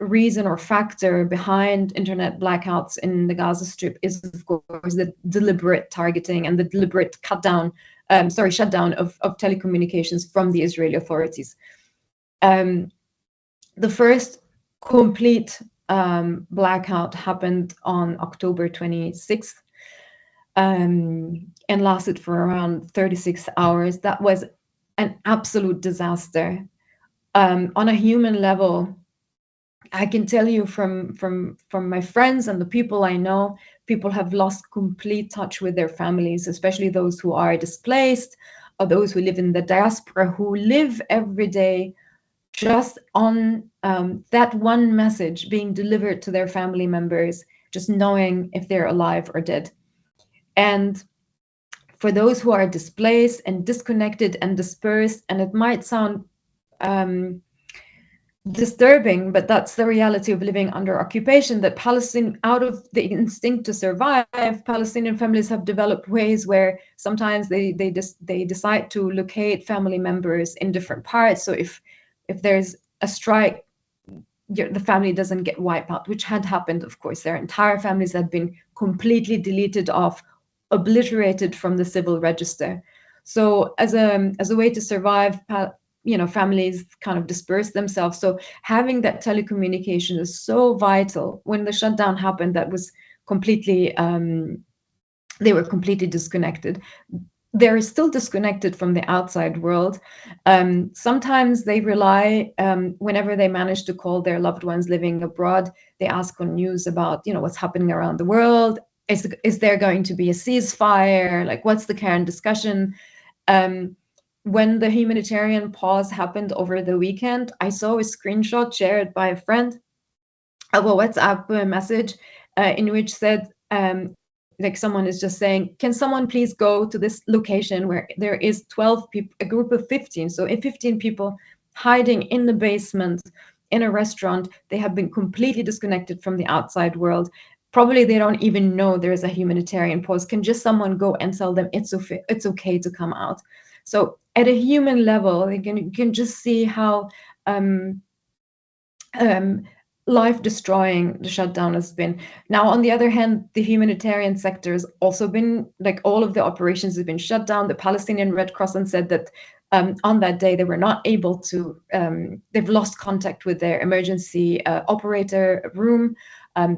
reason or factor behind internet blackouts in the Gaza Strip is, of course, the deliberate targeting and the deliberate shutdown of telecommunications from the Israeli authorities. The first complete blackout happened on October 26th and lasted for around 36 hours. That was an absolute disaster. On a human level, I can tell you from my friends and the people I know, people have lost complete touch with their families, especially those who are displaced or those who live in the diaspora, who live every day just on that one message being delivered to their family members, just knowing if they're alive or dead. And for those who are displaced and disconnected and dispersed, and it might sound disturbing, but that's the reality of living under occupation, that Palestine, out of the instinct to survive, Palestinian families have developed ways where sometimes they decide to locate family members in different parts. So if there's a strike, the family doesn't get wiped out, which had happened, of course. Their entire families had been completely deleted off, obliterated from the civil register. So as a way to survive, families kind of disperse themselves. So having that telecommunication is so vital. When the shutdown happened, that was completely, they were completely disconnected. They're still disconnected from the outside world. Sometimes they rely, whenever they manage to call their loved ones living abroad, they ask on news about, what's happening around the world. Is there going to be a ceasefire? Like, what's the current discussion? When the humanitarian pause happened over the weekend, I saw a screenshot shared by a friend of a WhatsApp message in which said, like someone is just saying, can someone please go to this location where there is 12 people, a group of 15, so 15 people hiding in the basement in a restaurant. They have been completely disconnected from the outside world. Probably they don't even know there is a humanitarian pause. Can just someone go and tell them it's okay to come out? So at a human level, you can just see how life-destroying the shutdown has been. Now, on the other hand, the humanitarian sector has also been, like, all of the operations have been shut down. The Palestinian Red Cross said that on that day they were not able to, they've lost contact with their emergency operator room.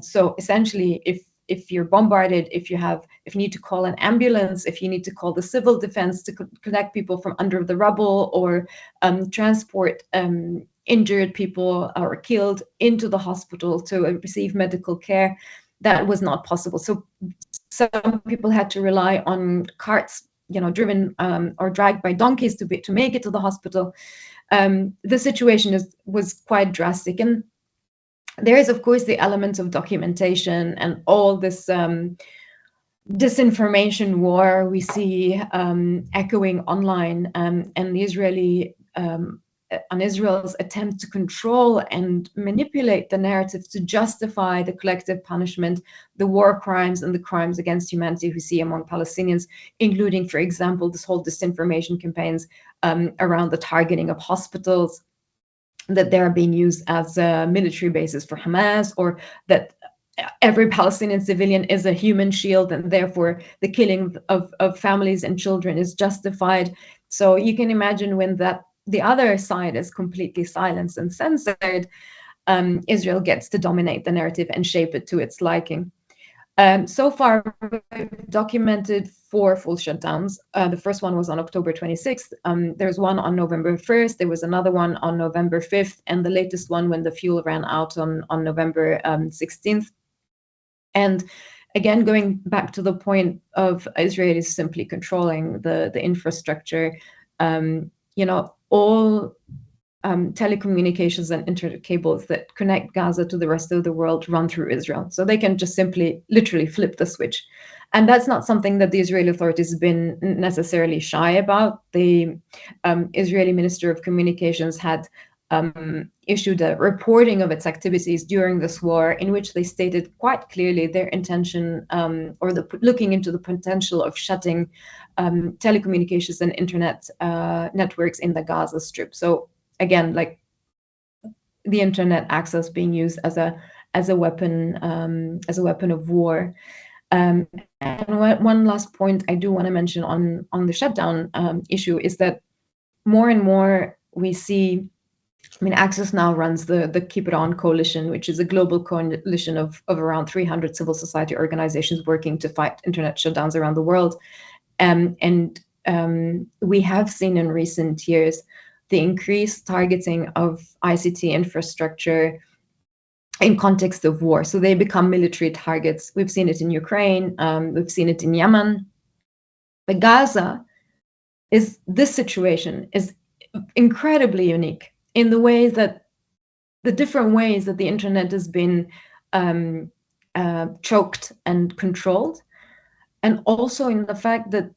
So essentially, if you're bombarded, if you need to call an ambulance, if you need to call the civil defense to connect people from under the rubble or transport injured people or killed into the hospital to receive medical care, that was not possible. So some people had to rely on carts, driven or dragged by donkeys to make it to the hospital. The situation was quite drastic, and there is, of course, the element of documentation and all this disinformation war we see echoing online, and the Israel's attempt to control and manipulate the narrative to justify the collective punishment, the war crimes and the crimes against humanity we see among Palestinians, including, for example, this whole disinformation campaigns around the targeting of hospitals, that they are being used as military bases for Hamas, or that every Palestinian civilian is a human shield and therefore the killing of families and children is justified. So you can imagine when the other side is completely silenced and censored, Israel gets to dominate the narrative and shape it to its liking. So far, we've documented 4 full shutdowns. The first one was on October 26th. There's one on November 1st. There was another one on November 5th, and the latest one when the fuel ran out on November 16th. And again, going back to the point of Israelis simply controlling the infrastructure, all telecommunications and internet cables that connect Gaza to the rest of the world run through Israel. So they can just simply, literally flip the switch. And that's not something that the Israeli authorities have been necessarily shy about. The Israeli Minister of Communications had issued a reporting of its activities during this war, in which they stated quite clearly their intention looking into the potential of shutting telecommunications and internet networks in the Gaza Strip. So again, like, the internet access being used as a weapon of war. And one last point I do want to mention on the shutdown issue is that more and more we see. I mean, Access now runs the Keep It On Coalition, which is a global coalition of around 300 civil society organizations working to fight internet shutdowns around the world. And we have seen in recent years the increased targeting of ICT infrastructure in context of war. So they become military targets. We've seen it in Ukraine. We've seen it in Yemen. But Gaza this situation is incredibly unique in the ways that the different ways that the internet has been choked and controlled, and also in the fact that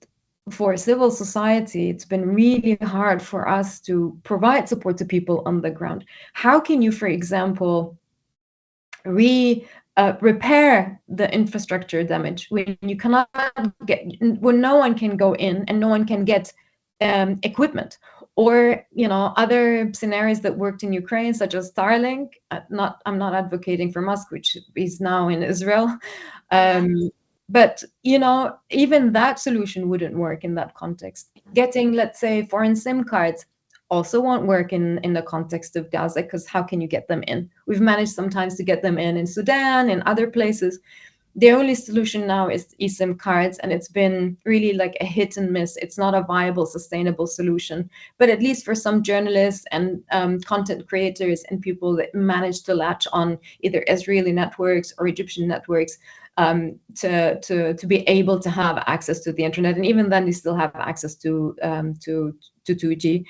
for civil society, it's been really hard for us to provide support to people on the ground. How can you, for example, repair the infrastructure damage when you cannot when no one can go in and no one can get equipment? Or other scenarios that worked in Ukraine, such as Starlink. I'm not advocating for Musk, which is now in Israel, but even that solution wouldn't work in that context. Getting, let's say, foreign SIM cards also won't work in the context of Gaza, because how can you get them in? We've managed sometimes to get them in Sudan and other places. The only solution now is eSIM cards, and it's been really like a hit and miss. It's not a viable, sustainable solution. But at least for some journalists and content creators and people that manage to latch on either Israeli networks or Egyptian networks to be able to have access to the internet, and even then they still have access to 2G.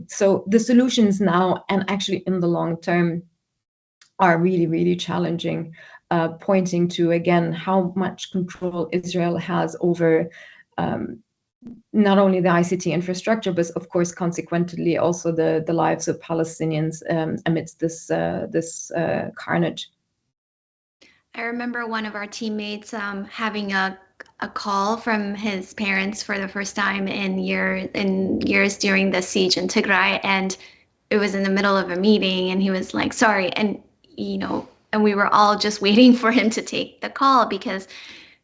So the solutions now and actually in the long term are really, really challenging. Pointing to, again, how much control Israel has over not only the ICT infrastructure, but of course, consequently, also the lives of Palestinians amidst this carnage. I remember one of our teammates having a call from his parents for the first time in years during the siege in Tigray, and it was in the middle of a meeting, and he was like, "Sorry," and and we were all just waiting for him to take the call, because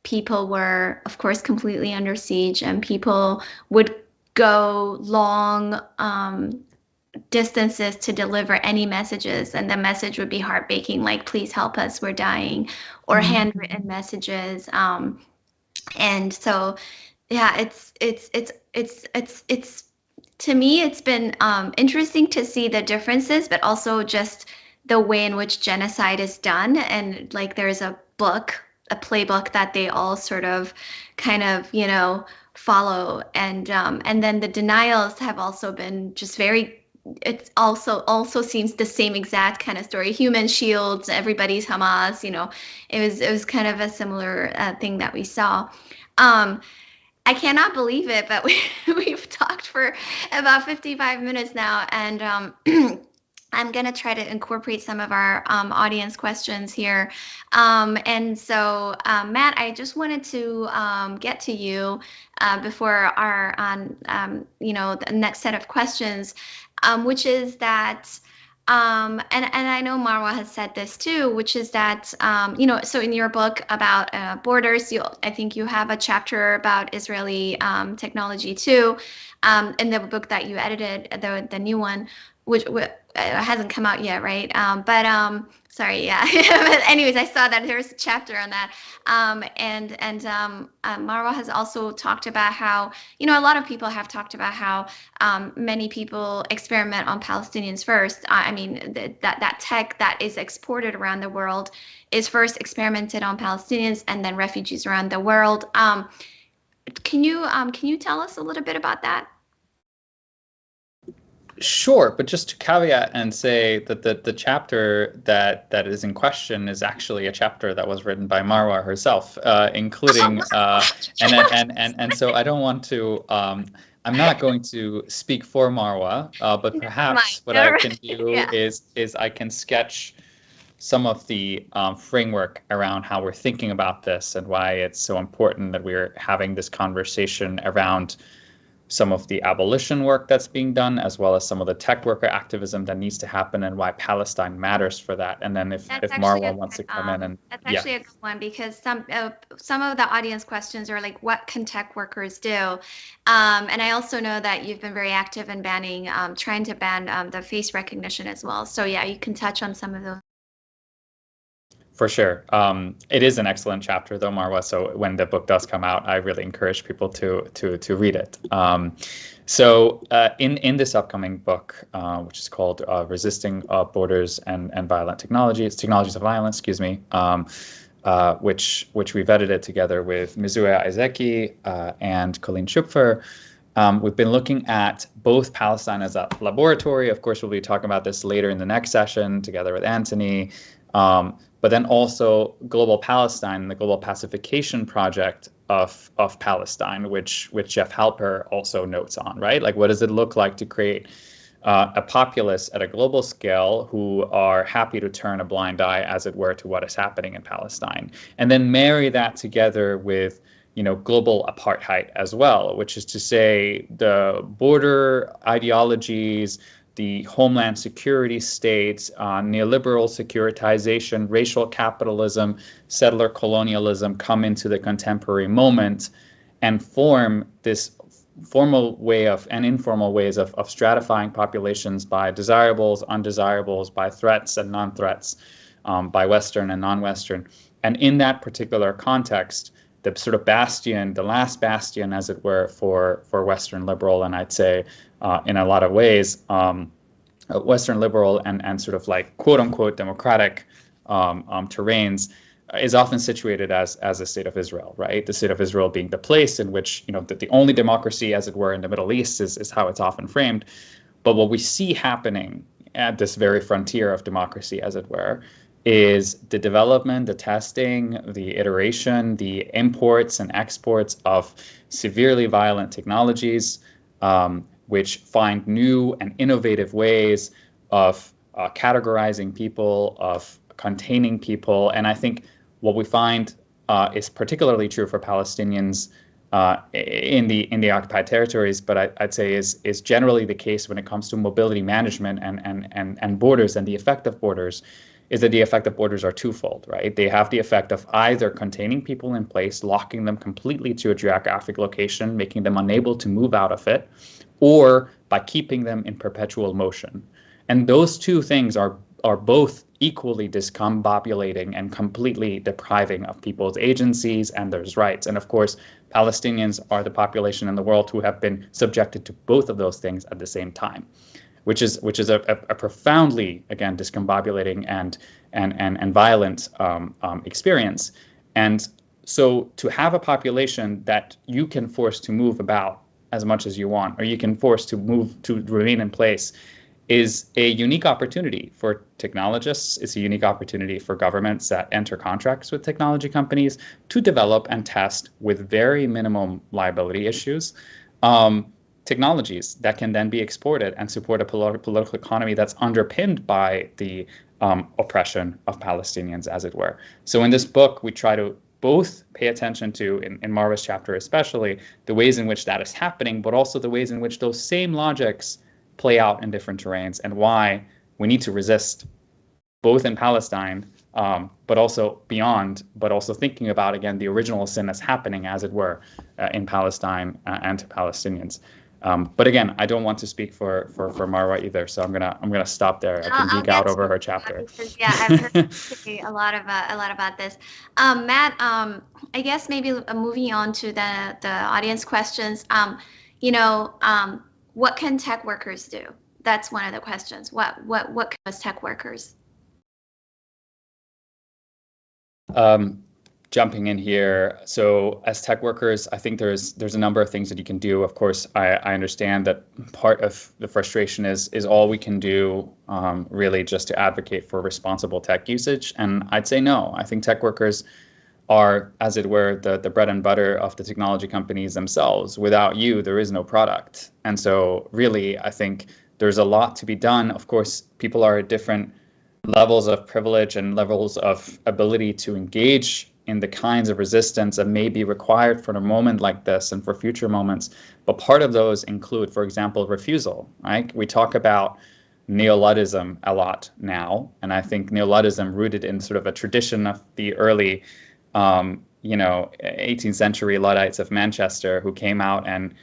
people were, of course, completely under siege, and people would go long distances to deliver any messages, and the message would be heartbreaking, like, "Please help us, we're dying," or handwritten messages. And so, yeah, it's to me, it's been interesting to see the differences, but also just the way in which genocide is done. And like, there's a playbook that they all sort of kind of, follow. And then the denials have also been just it also seems the same exact kind of story. Human shields, everybody's Hamas, it was kind of a similar thing that we saw. I cannot believe it, but we've talked for about 55 minutes now, and I'm going to try to incorporate some of our audience questions here. And so, Matt, I just wanted to get to you before our the next set of questions, which is that, and I know Marwa has said this too, which is that, so in your book about borders, I think you have a chapter about Israeli technology too, in the book that you edited, the new one, which hasn't come out yet, right? Sorry, yeah. But anyways, I saw that there's a chapter on that. And Marwa has also talked about how, a lot of people have talked about how many people experiment on Palestinians first. I mean, that tech that is exported around the world is first experimented on Palestinians and then refugees around the world. Can you tell us a little bit about that? Sure, but just to caveat and say that the chapter that is in question is actually a chapter that was written by Marwa herself, including and so I don't want to. I'm not going to speak for Marwa, but perhaps what I can do is I can sketch some of the framework around how we're thinking about this and why it's so important that we're having this conversation around some of the abolition work that's being done, as well as some of the tech worker activism that needs to happen, and why Palestine matters for that. And then if Marwa wants to come in and that's actually a good one, because some of the audience questions are like, what can tech workers do? And I also know that you've been very active in banning, trying to ban the face recognition as well. So yeah, you can touch on some of those. For sure. It is an excellent chapter, though, Marwa. So when the book does come out, I really encourage people to read it. So in this upcoming book, which is called Resisting Borders and Violent Technologies of Violence, excuse me, which we've edited together with Mizuya Izeki and Colleen Schupfer. We've been looking at both Palestine as a laboratory. Of course, we'll be talking about this later in the next session together with Antony. But then also Global Palestine, the Global Pacification Project of Palestine, which Jeff Halper also notes on, right? Like, what does it look like to create a populace at a global scale who are happy to turn a blind eye, as it were, to what is happening in Palestine, and then marry that together with, global apartheid as well, which is to say the border ideologies, the homeland security states, neoliberal securitization, racial capitalism, settler colonialism come into the contemporary moment and form this formal way of and informal ways of stratifying populations by desirables, undesirables, by threats and non-threats, by Western and non-Western. And in that particular context, the sort of bastion, the last bastion, as it were, for Western liberal, and I'd say in a lot of ways, Western liberal and sort of like quote unquote democratic terrains is often situated as a state of Israel, right? The state of Israel being the place in which, that the only democracy, as it were, in the Middle East is how it's often framed. But what we see happening at this very frontier of democracy, as it were, is the development, the testing, the iteration, the imports and exports of severely violent technologies, which find new and innovative ways of categorizing people, of containing people. And I think what we find is particularly true for Palestinians in the occupied territories, but I'd say is generally the case when it comes to mobility management and borders, and the effect of borders is that the effect of borders are twofold, right? They have the effect of either containing people in place, locking them completely to a geographic location, making them unable to move out of it, or by keeping them in perpetual motion. And those two things are both equally discombobulating and completely depriving of people's agencies and their rights. And of course, Palestinians are the population in the world who have been subjected to both of those things at the same time, which is a profoundly, again, discombobulating and violent experience. And so to have a population that you can force to move about as much as you want, or you can force to move to remain in place, is a unique opportunity for technologists. It's a unique opportunity for governments that enter contracts with technology companies to develop and test with very minimum liability issues technologies that can then be exported and support a political economy that's underpinned by the oppression of Palestinians, as it were. So in this book, we try to both pay attention to, in Marwa's chapter especially, the ways in which that is happening, but also the ways in which those same logics play out in different terrains, and why we need to resist both in Palestine, but also beyond, but also thinking about, again, the original sin that's happening, as it were, in Palestine and to Palestinians. But again, I don't want to speak for Marwa either, so I'm gonna stop there. I can geek out over her chapter. Because, yeah, I've heard say a lot about this. Matt, I guess maybe moving on to the audience questions. What can tech workers do? That's one of the questions. What can tech workers? Jumping in here, so as tech workers, I think there's a number of things that you can do. Of course, I understand that part of the frustration is all we can do really just to advocate for responsible tech usage. And I'd say no. I think tech workers are, as it were, the bread and butter of the technology companies themselves. Without you, there is no product. And so really, I think there's a lot to be done. Of course, people are at different levels of privilege and levels of ability to engage in the kinds of resistance that may be required for a moment like this and for future moments. But part of those include, for example, refusal, right? We talk about neo-Luddism a lot now, and I think neo-Luddism rooted in sort of a tradition of the early 18th century Luddites of Manchester who came out and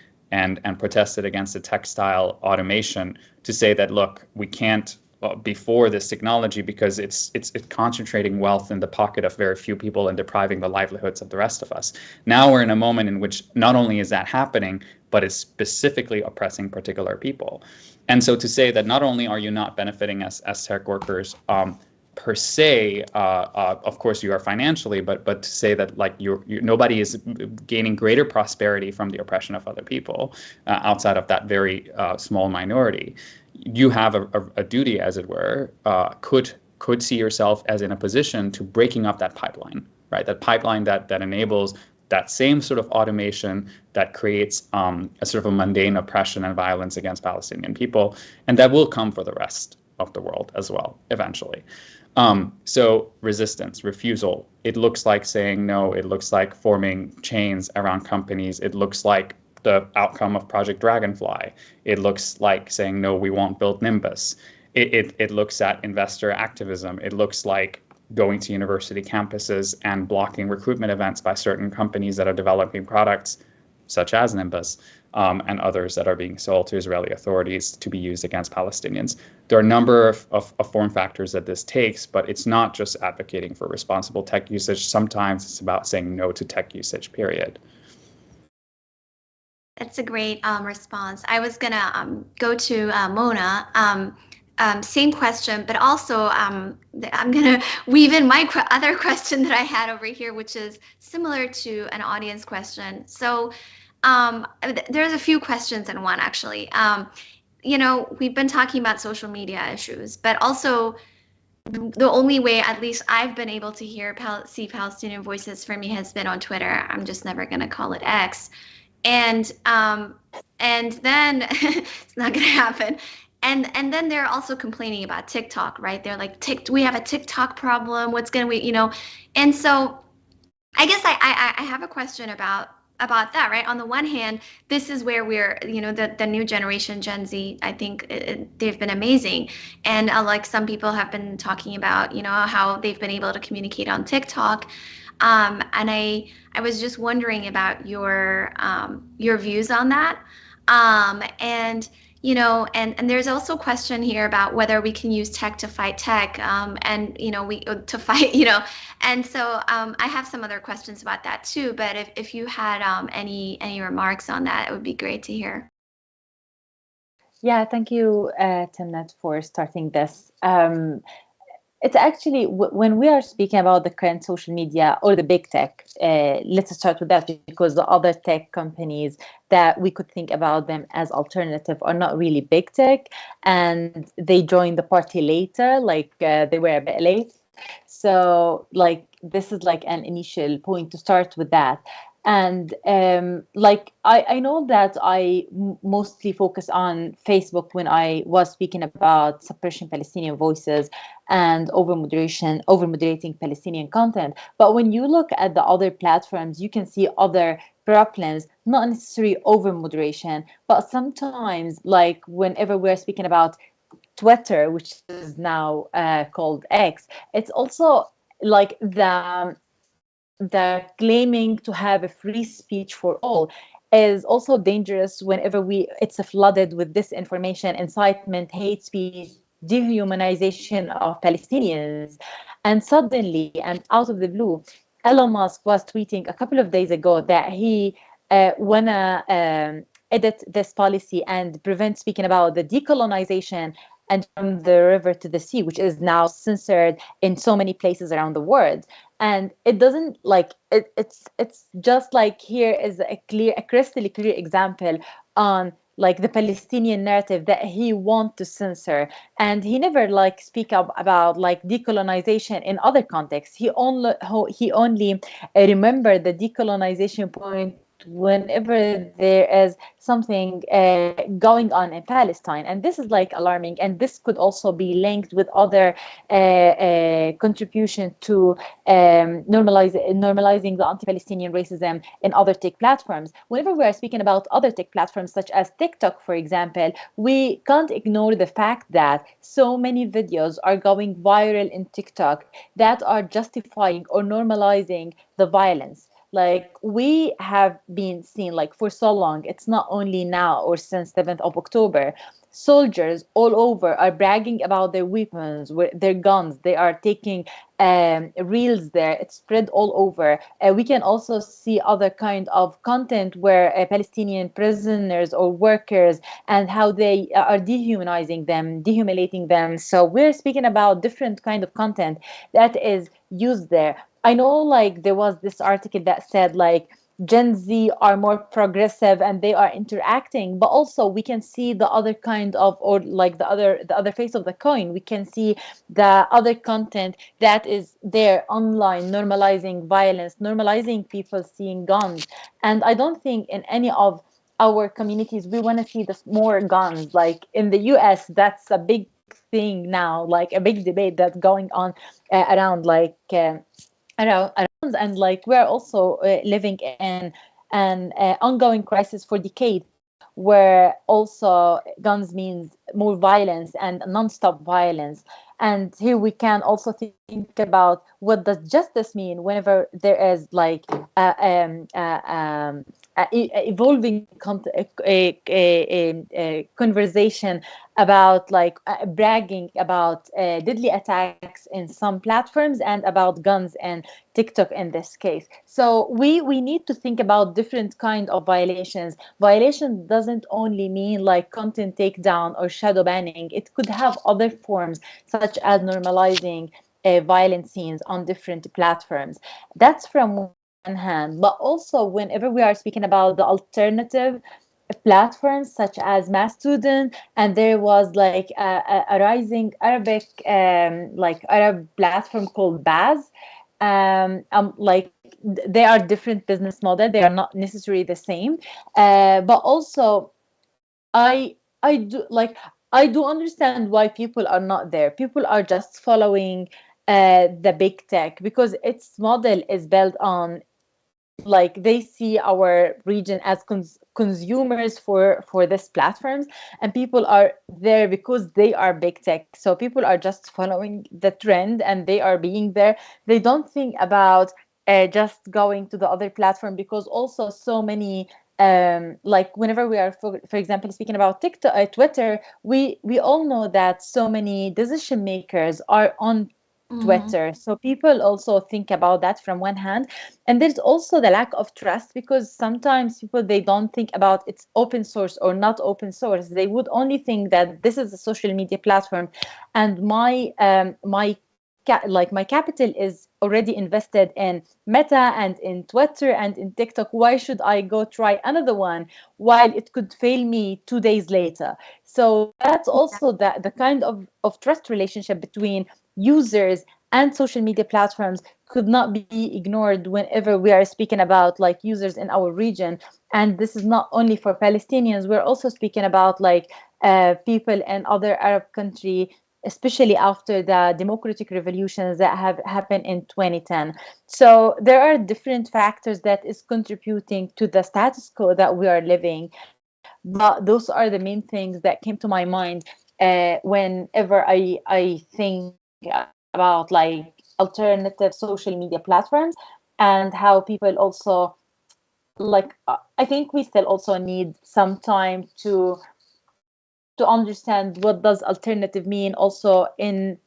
protested against the textile automation to say that, look, we can't before this technology because it's concentrating wealth in the pocket of very few people and depriving the livelihoods of the rest of us. Now we're in a moment in which not only is that happening, but it's specifically oppressing particular people. And so to say that not only are you not benefiting as tech workers per se, of course you are financially, but to say that like nobody is gaining greater prosperity from the oppression of other people outside of that very small minority. You have a duty, as it were, could see yourself as in a position to breaking up that pipeline, right? That pipeline that enables that same sort of automation that creates a sort of a mundane oppression and violence against Palestinian people, and that will come for the rest of the world as well, eventually. So resistance, refusal, it looks like saying no, it looks like forming chains around companies, it looks like the outcome of Project Dragonfly. It looks like saying, no, we won't build Nimbus. It looks at investor activism. It looks like going to university campuses and blocking recruitment events by certain companies that are developing products such as Nimbus and others that are being sold to Israeli authorities to be used against Palestinians. There are a number of form factors that this takes, but it's not just advocating for responsible tech usage. Sometimes it's about saying no to tech usage, period. That's a great response. I was gonna go to Mona. Same question, but also I'm gonna weave in my other question that I had over here, which is similar to an audience question. So there's a few questions in one, actually. We've been talking about social media issues, but also the only way, at least I've been able to see Palestinian voices for me has been on Twitter. I'm just never gonna call it X. And then it's not going to happen. And then they're also complaining about TikTok, right? They're like, we have a TikTok problem. What's going to, And so I guess I have a question about that, right? On the one hand, this is where we're, the new generation, Gen Z, I think they've been amazing. And like some people have been talking about, how they've been able to communicate on TikTok. And I was just wondering about your views on that. And there's also a question here about whether we can use tech to fight tech, and to fight, and so I have some other questions about that too. But if you had any remarks on that, it would be great to hear. Yeah, thank you, Timnit, for starting this. It's actually, when we are speaking about the current social media or the big tech, let's start with that, because the other tech companies that we could think about them as alternative are not really big tech, and they joined the party later, like they were a bit late. So like this is like an initial point to start with that. And I know that I mostly focus on Facebook when I was speaking about suppression Palestinian voices and over-moderating Palestinian content. But when you look at the other platforms, you can see other problems, not necessarily over-moderation, but sometimes like whenever we're speaking about Twitter, which is now called X, it's also like the claiming to have a free speech for all is also dangerous whenever it's flooded with disinformation, incitement, hate speech, dehumanization of Palestinians. And suddenly, and out of the blue, Elon Musk was tweeting a couple of days ago that he wanna edit this policy and prevent speaking about the decolonization and from the river to the sea, which is now censored in so many places around the world. And it doesn't like it's just like here is a crystal clear example on like the Palestinian narrative that he wants to censor, and he never like speak up about like decolonization in other contexts. He only remembered the decolonization point whenever there is something going on in Palestine. And this is like alarming. And this could also be linked with other contribution to normalizing the anti-Palestinian racism in other tech platforms. Whenever we are speaking about other tech platforms, such as TikTok, for example, we can't ignore the fact that so many videos are going viral in TikTok that are justifying or normalizing the violence. Like we have been seeing like for so long, it's not only now or since 7th of October, soldiers all over are bragging about their weapons, their guns. They are taking reels there. It's spread all over. We can also see other kind of content where Palestinian prisoners or workers and how they are dehumanizing them, dehumiliating them. So we're speaking about different kind of content that is used there. I know like there was this article that said like Gen Z are more progressive and they are interacting, but also we can see the other kind of, or like the other face of the coin. We can see the other content that is there online, normalizing violence, normalizing people seeing guns. And I don't think in any of our communities we want to see this more guns. Like in the US, that's a big thing now, like a big debate that's going on around like around and like we're also living in an ongoing crisis for decades where also guns means more violence and non-stop violence. And here we can also think about what does justice mean whenever there is like evolving a conversation about like bragging about deadly attacks in some platforms and about guns and TikTok in this case. So we need to think about different kind of violations. Violation doesn't only mean like content takedown or shadow banning. It could have other forms such as normalizing violent scenes on different platforms. That's from one hand, but also whenever we are speaking about the alternative platforms such as Mass Student, and there was like a rising Arabic like Arab platform called Baz. Like they are different business model. They are not necessarily the same, but also I do like I do understand why people are not there. People are just following the big tech because its model is built on like they see our region as consumers for this platforms, and people are there because they are big tech. So people are just following the trend and they are being there. They don't think about just going to the other platform because also so many like whenever we are for example speaking about TikTok, Twitter, we all know that so many decision makers are on Twitter. So people also think about that from one hand. And there's also the lack of trust because sometimes people they don't think about it's open source or not open source. They would only think that this is a social media platform and my capital is already invested in Meta and in Twitter and in TikTok. Why should I go try another one while it could fail me 2 days later? So that's also the kind of trust relationship between users and social media platforms could not be ignored whenever we are speaking about like users in our region. And this is not only for Palestinians, we're also speaking about like people in other Arab countries, especially after the democratic revolutions that have happened in 2010. So there are different factors that is contributing to the status quo that we are living. But those are the main things that came to my mind whenever I think about like alternative social media platforms and how people also like I think we still also need some time to understand what does alternative mean also in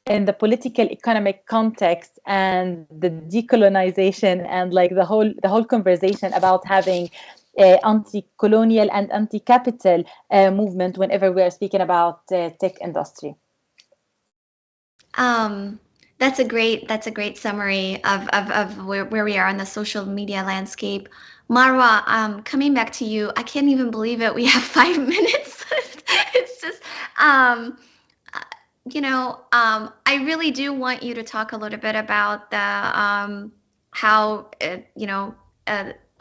the political economic context and the decolonization and like the whole conversation about having anti-colonial and anti-capital movement whenever we are speaking about tech industry. Um, that's a great summary of where we are on the social media landscape. Marwa, coming back to you, I can't even believe it. We have 5 minutes. It's just, I really do want you to talk a little bit about the how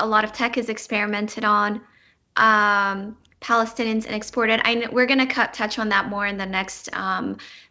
a lot of tech is experimented on Palestinians and exported. We're going to touch on that more in the next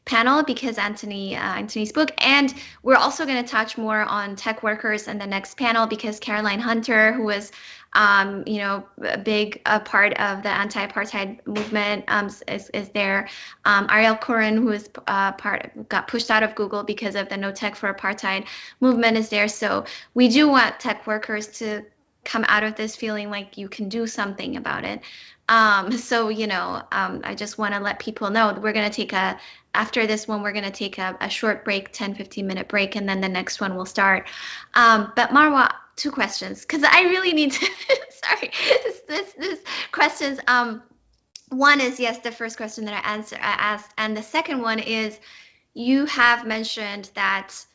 panel because Antony spoke, and we're also going to touch more on tech workers in the next panel because Caroline Hunter, who was a big part of the anti-apartheid movement, is there. Ariel Koren, who is got pushed out of Google because of the No Tech for Apartheid movement, is there. So we do want tech workers to come out of this feeling like you can do something about it. I just want to let people know that we're going to take after this one, we're going to take a short break, 10-15-minute break, and then the next one will start. But Marwa, 2 questions, because I really need to, sorry, this questions. One is, yes, the first question that I asked, and the second one is, you have mentioned that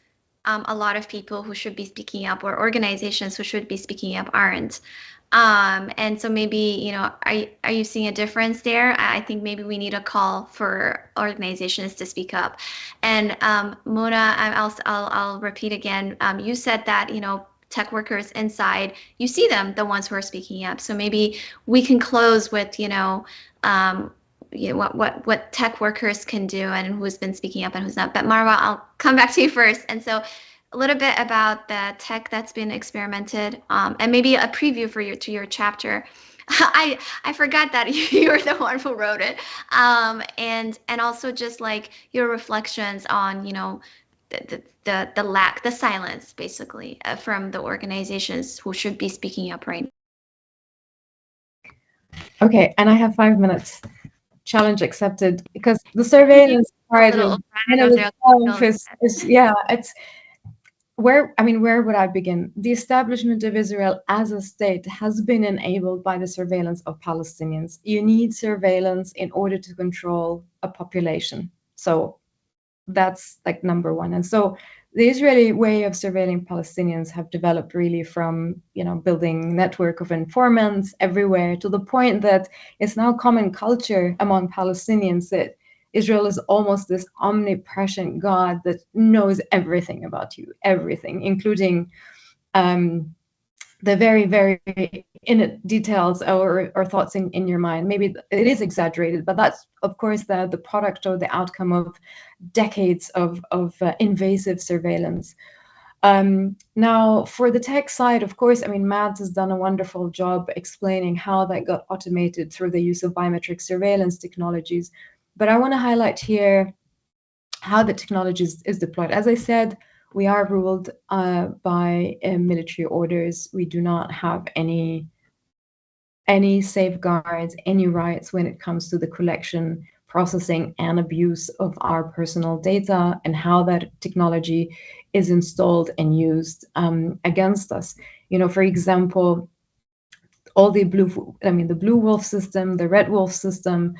a lot of people who should be speaking up or organizations who should be speaking up aren't. And so maybe, are you seeing a difference there? I think maybe we need a call for organizations to speak up. And Mona, I'll repeat again. You said that, tech workers inside, you see them, the ones who are speaking up. So maybe we can close with, what tech workers can do and who's been speaking up and who's not. But Marwa, I'll come back to you first. And so a little bit about the tech that's been experimented, and maybe a preview to your chapter. I forgot that you were the one who wrote it, and also just like your reflections on the silence basically from the organizations who should be speaking up right now. Okay, and I have 5 minutes. Challenge accepted, because the surveillance part it's where would I begin? The establishment of Israel as a state has been enabled by the surveillance of Palestinians. You need surveillance in order to control a population. So that's like number one. And so the Israeli way of surveilling Palestinians have developed really from, building network of informants everywhere, to the point that it's now common culture among Palestinians that Israel is almost this omnipresent God that knows everything about you, everything, including the very, very innate details or thoughts in your mind. Maybe it is exaggerated, but that's, of course, the product or the outcome of decades of invasive surveillance. Now, for the tech side, of course, Matt has done a wonderful job explaining how that got automated through the use of biometric surveillance technologies. But I want to highlight here how the technology is deployed. As I said, we are ruled by military orders. We do not have any safeguards, any rights when it comes to the collection, processing, and abuse of our personal data and how that technology is installed and used against us. For example, all the blue wolf system, the red wolf system,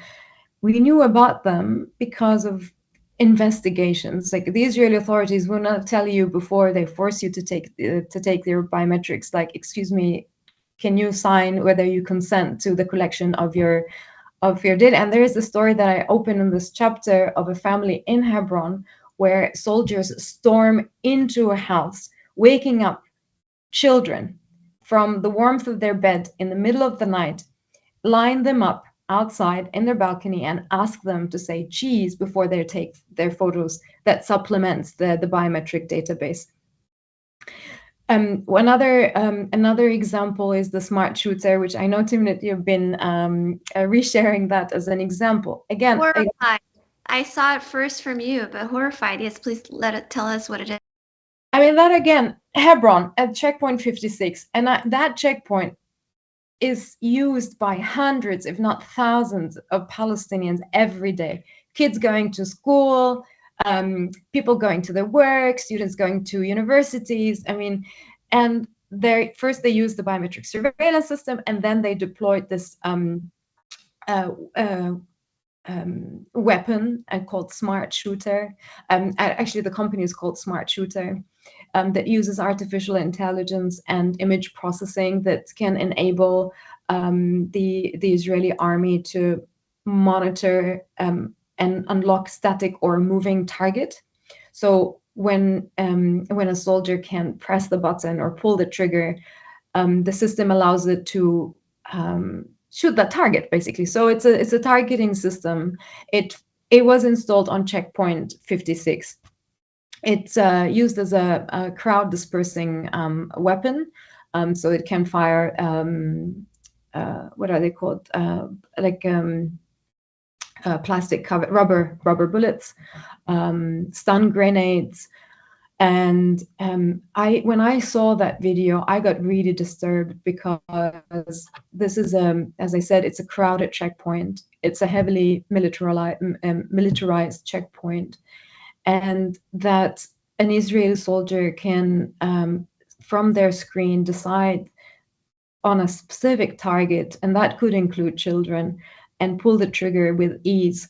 we knew about them because of investigations. Like, the Israeli authorities will not tell you before they force you to take their biometrics, like, excuse me, can you sign whether you consent to the collection of your data? And there is a story that I open in this chapter of a family in Hebron where soldiers storm into a house, waking up children from the warmth of their bed in the middle of the night, line them up outside in their balcony and ask them to say cheese before they take their photos. That supplements the biometric database. Another example is the smart shooter, which I know, Timnit, you've been resharing that as an example. Again, horrified. I saw it first from you, but horrified. Yes, please tell us what it is. That again, Hebron at checkpoint 56, and that checkpoint is used by hundreds, if not thousands, of Palestinians every day. Kids going to school, people going to their work, students going to universities. And they use the biometric surveillance system, and then they deployed this weapon called Smart Shooter. Actually, the company is called Smart Shooter. That uses artificial intelligence and image processing that can enable the Israeli army to monitor and unlock static or moving target. So when a soldier can press the button or pull the trigger, the system allows it to shoot that target, basically. So it's a targeting system. It was installed on checkpoint 56. It's used as a crowd dispersing weapon, so it can fire what are they called? Plastic cover, rubber bullets, stun grenades. And when I saw that video, I got really disturbed because this is, as I said, it's a crowded checkpoint. It's a heavily militarized checkpoint, and that an Israeli soldier can, from their screen, decide on a specific target, and that could include children, and pull the trigger with ease.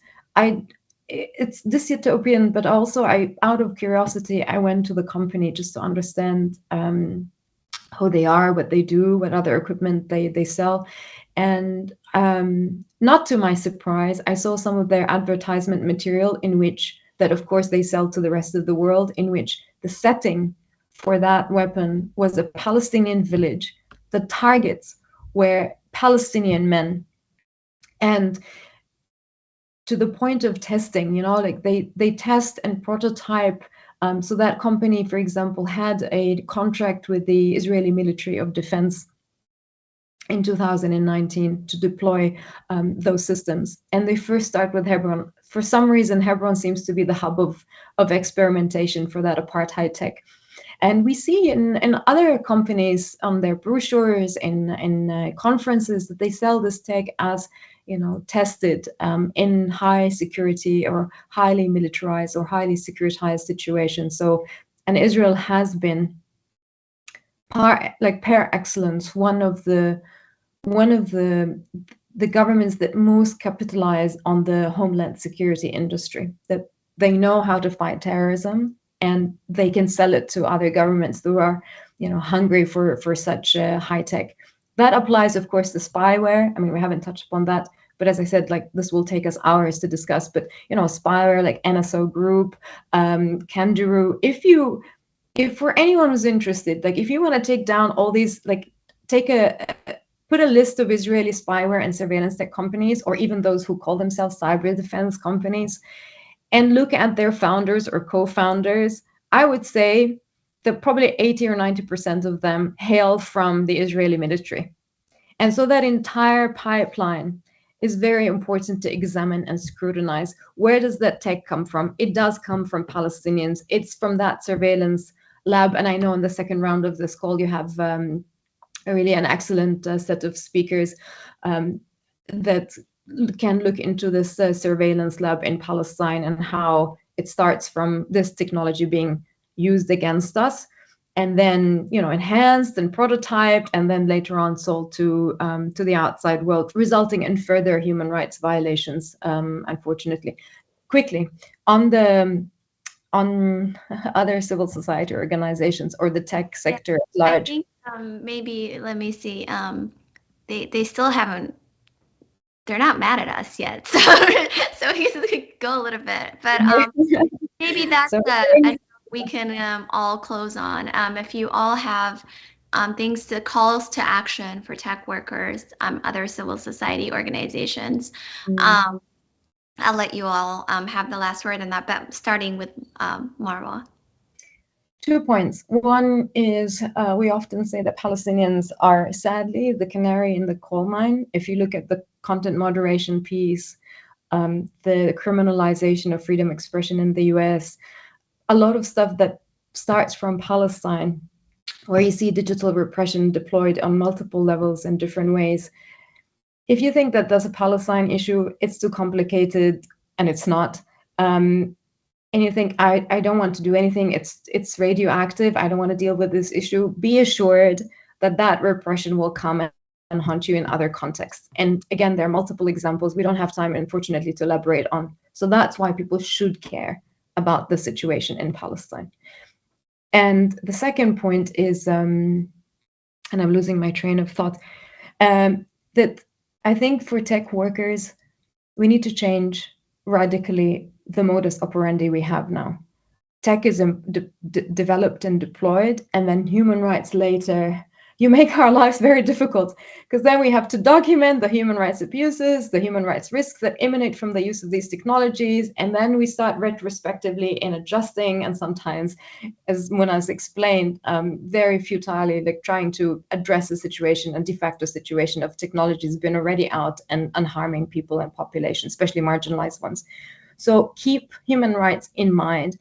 It's dystopian, but also out of curiosity, I went to the company just to understand who they are, what they do, what other equipment they sell. And not to my surprise, I saw some of their advertisement material in which that, of course, they sell to the rest of the world, in which the setting for that weapon was a Palestinian village. The targets were Palestinian men. And to the point of testing, like they test and prototype. So that company, for example, had a contract with the Israeli Military of Defense in 2019 to deploy those systems. And they first start with Hebron. For some reason, Hebron seems to be the hub of experimentation for that apartheid tech. And we see in other companies on their brochures, in conferences, that they sell this tech as, tested in high security or highly militarized or highly securitized situations. So, and Israel has been par excellence one of the governments that most capitalize on the homeland security industry, that they know how to fight terrorism, and they can sell it to other governments who are, hungry for such high tech. That applies, of course, to spyware. I mean, we haven't touched upon that, but as I said, this will take us hours to discuss. But spyware like NSO Group, Kangaroo. If for anyone who's interested, if you want to take down all these, put a list of Israeli spyware and surveillance tech companies, or even those who call themselves cyber defense companies, and look at their founders or co-founders, I would say that probably 80 or 90% of them hail from the Israeli military. And so that entire pipeline is very important to examine and scrutinize. Where does that tech come from? It does come from Palestinians. It's from that surveillance lab. And I know in the second round of this call, you have really an excellent set of speakers that can look into this surveillance lab in Palestine and how it starts from this technology being used against us, and then enhanced and prototyped, and then later on sold to the outside world, resulting in further human rights violations. Unfortunately, quickly on other civil society organizations or the tech sector at large. I think maybe, let me see. They still haven't. They're not mad at us yet, so we can go a little bit, but maybe that's we can all close on. If you all have calls to action for tech workers, other civil society organizations, I'll let you all have the last word on that, but starting with Marwa. 2 points. One is we often say that Palestinians are sadly the canary in the coal mine. If you look at the content moderation piece, the criminalization of freedom of expression in the US, a lot of stuff that starts from Palestine, where you see digital repression deployed on multiple levels in different ways. If you think that that's a Palestine issue, it's too complicated, and it's not. And you think, I don't want to do anything, it's radioactive, I don't want to deal with this issue, be assured that repression will come and haunt you in other contexts. And again, there are multiple examples we don't have time, unfortunately, to elaborate on. So that's why people should care about the situation in Palestine. And the second point is, and I'm losing my train of thought, that I think for tech workers, we need to change radically the modus operandi we have now. Tech is developed and deployed, and then human rights later you make our lives very difficult, because then we have to document the human rights abuses, the human rights risks that emanate from the use of these technologies, and then we start retrospectively in adjusting, and sometimes, as Muna's explained, very futilely, like trying to address a situation, a de facto situation of technologies been already out and harming people and populations, especially marginalized ones. So keep human rights in mind.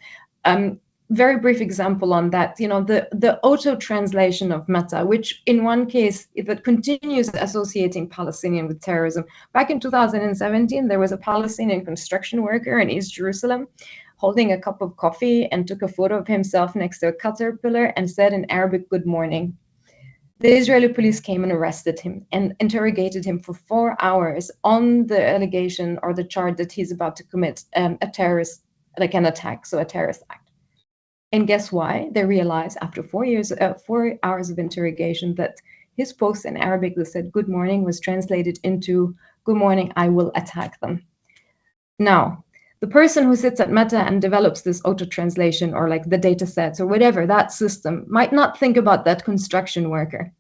Very brief example on that, the auto translation of Meta, which in one case that continues associating Palestinian with terrorism. Back in 2017, there was a Palestinian construction worker in East Jerusalem holding a cup of coffee and took a photo of himself next to a caterpillar and said in Arabic, "Good morning." The Israeli police came and arrested him and interrogated him for 4 hours on the allegation or the charge that he's about to commit a terrorist, like an attack, so a terrorist act. And guess why? They realized after 4 hours of interrogation that his post in Arabic that said "Good morning" was translated into "Good morning, I will attack them." Now, the person who sits at Meta and develops this auto translation or like the data sets or whatever, that system might not think about that construction worker.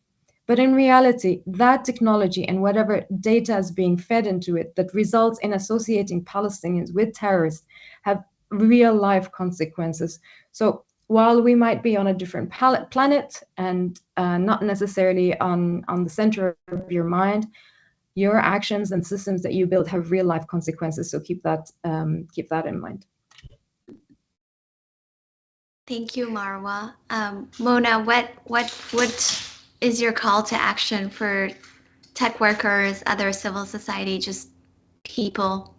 But in reality, that technology and whatever data is being fed into it that results in associating Palestinians with terrorists have real life consequences. So while we might be on a different planet and not necessarily on the center of your mind, your actions and systems that you build have real life consequences. So keep that in mind. Thank you, Marwa. Mona, what is your call to action for tech workers, other civil society, just people?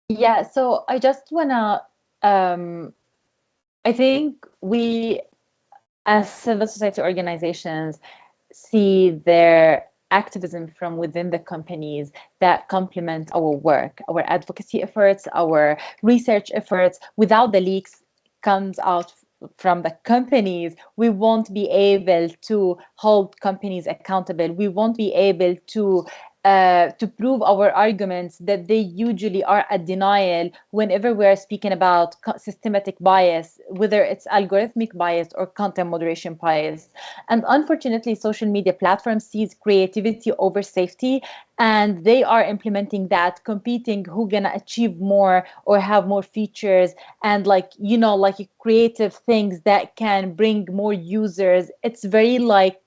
Yeah, so I just wanna, I think we, as civil society organizations, see their activism from within the companies that complement our work, our advocacy efforts, our research efforts. Without the leaks comes out from the companies, we won't be able to hold companies accountable. We won't be able to prove our arguments that they usually are at denial whenever we're speaking about systematic bias, whether it's algorithmic bias or content moderation bias. And unfortunately, social media platforms sees creativity over safety, and they are implementing that, competing who gonna achieve more or have more features and like creative things that can bring more users. It's very like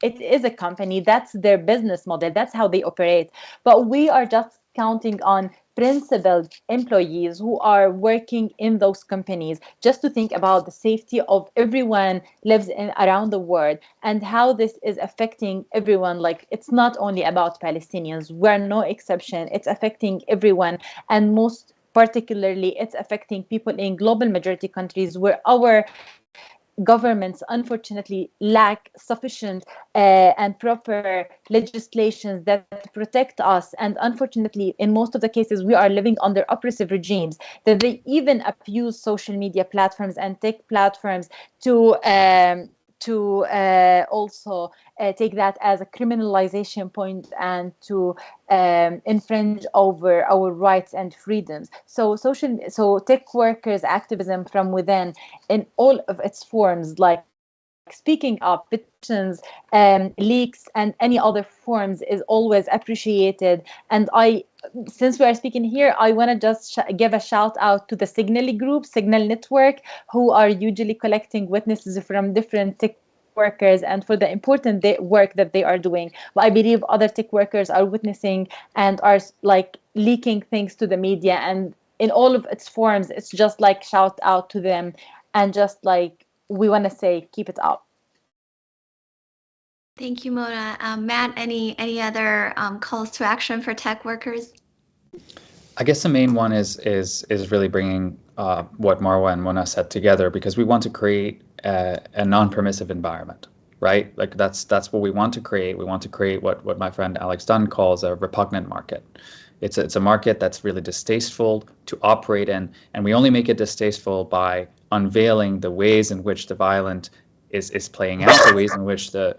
it is a company, that's their business model, that's how they operate. But we are just counting on principled employees who are working in those companies just to think about the safety of everyone lives in around the world and how this is affecting everyone. Like, it's not only about Palestinians, we're no exception, it's affecting everyone, and most particularly it's affecting people in global majority countries where our governments unfortunately lack sufficient and proper legislations that protect us. And unfortunately, in most of the cases, we are living under oppressive regimes that they even abuse social media platforms and tech platforms to also take that as a criminalization point and to infringe over our rights and freedoms. So tech workers' activism from within in all of its forms, like speaking up, petitions, leaks, and any other forms, is always appreciated. And since we are speaking here, I want to just give a shout out to the Signal group, Signal Network, who are usually collecting witnesses from different tech workers and for the important work that they are doing. But I believe other tech workers are witnessing and are like leaking things to the media, and in all of its forms, it's just like shout out to them, and just like we want to say, keep it up. Thank you, Mona. Matt, any other calls to action for tech workers? I guess the main one is really bringing what Marwa and Mona said together, because we want to create a non-permissive environment, right? Like that's what we want to create. We want to create what my friend Alex Dunn calls a repugnant market. It's a market that's really distasteful to operate in, and we only make it distasteful by unveiling the ways in which the violent is playing out, the ways in which the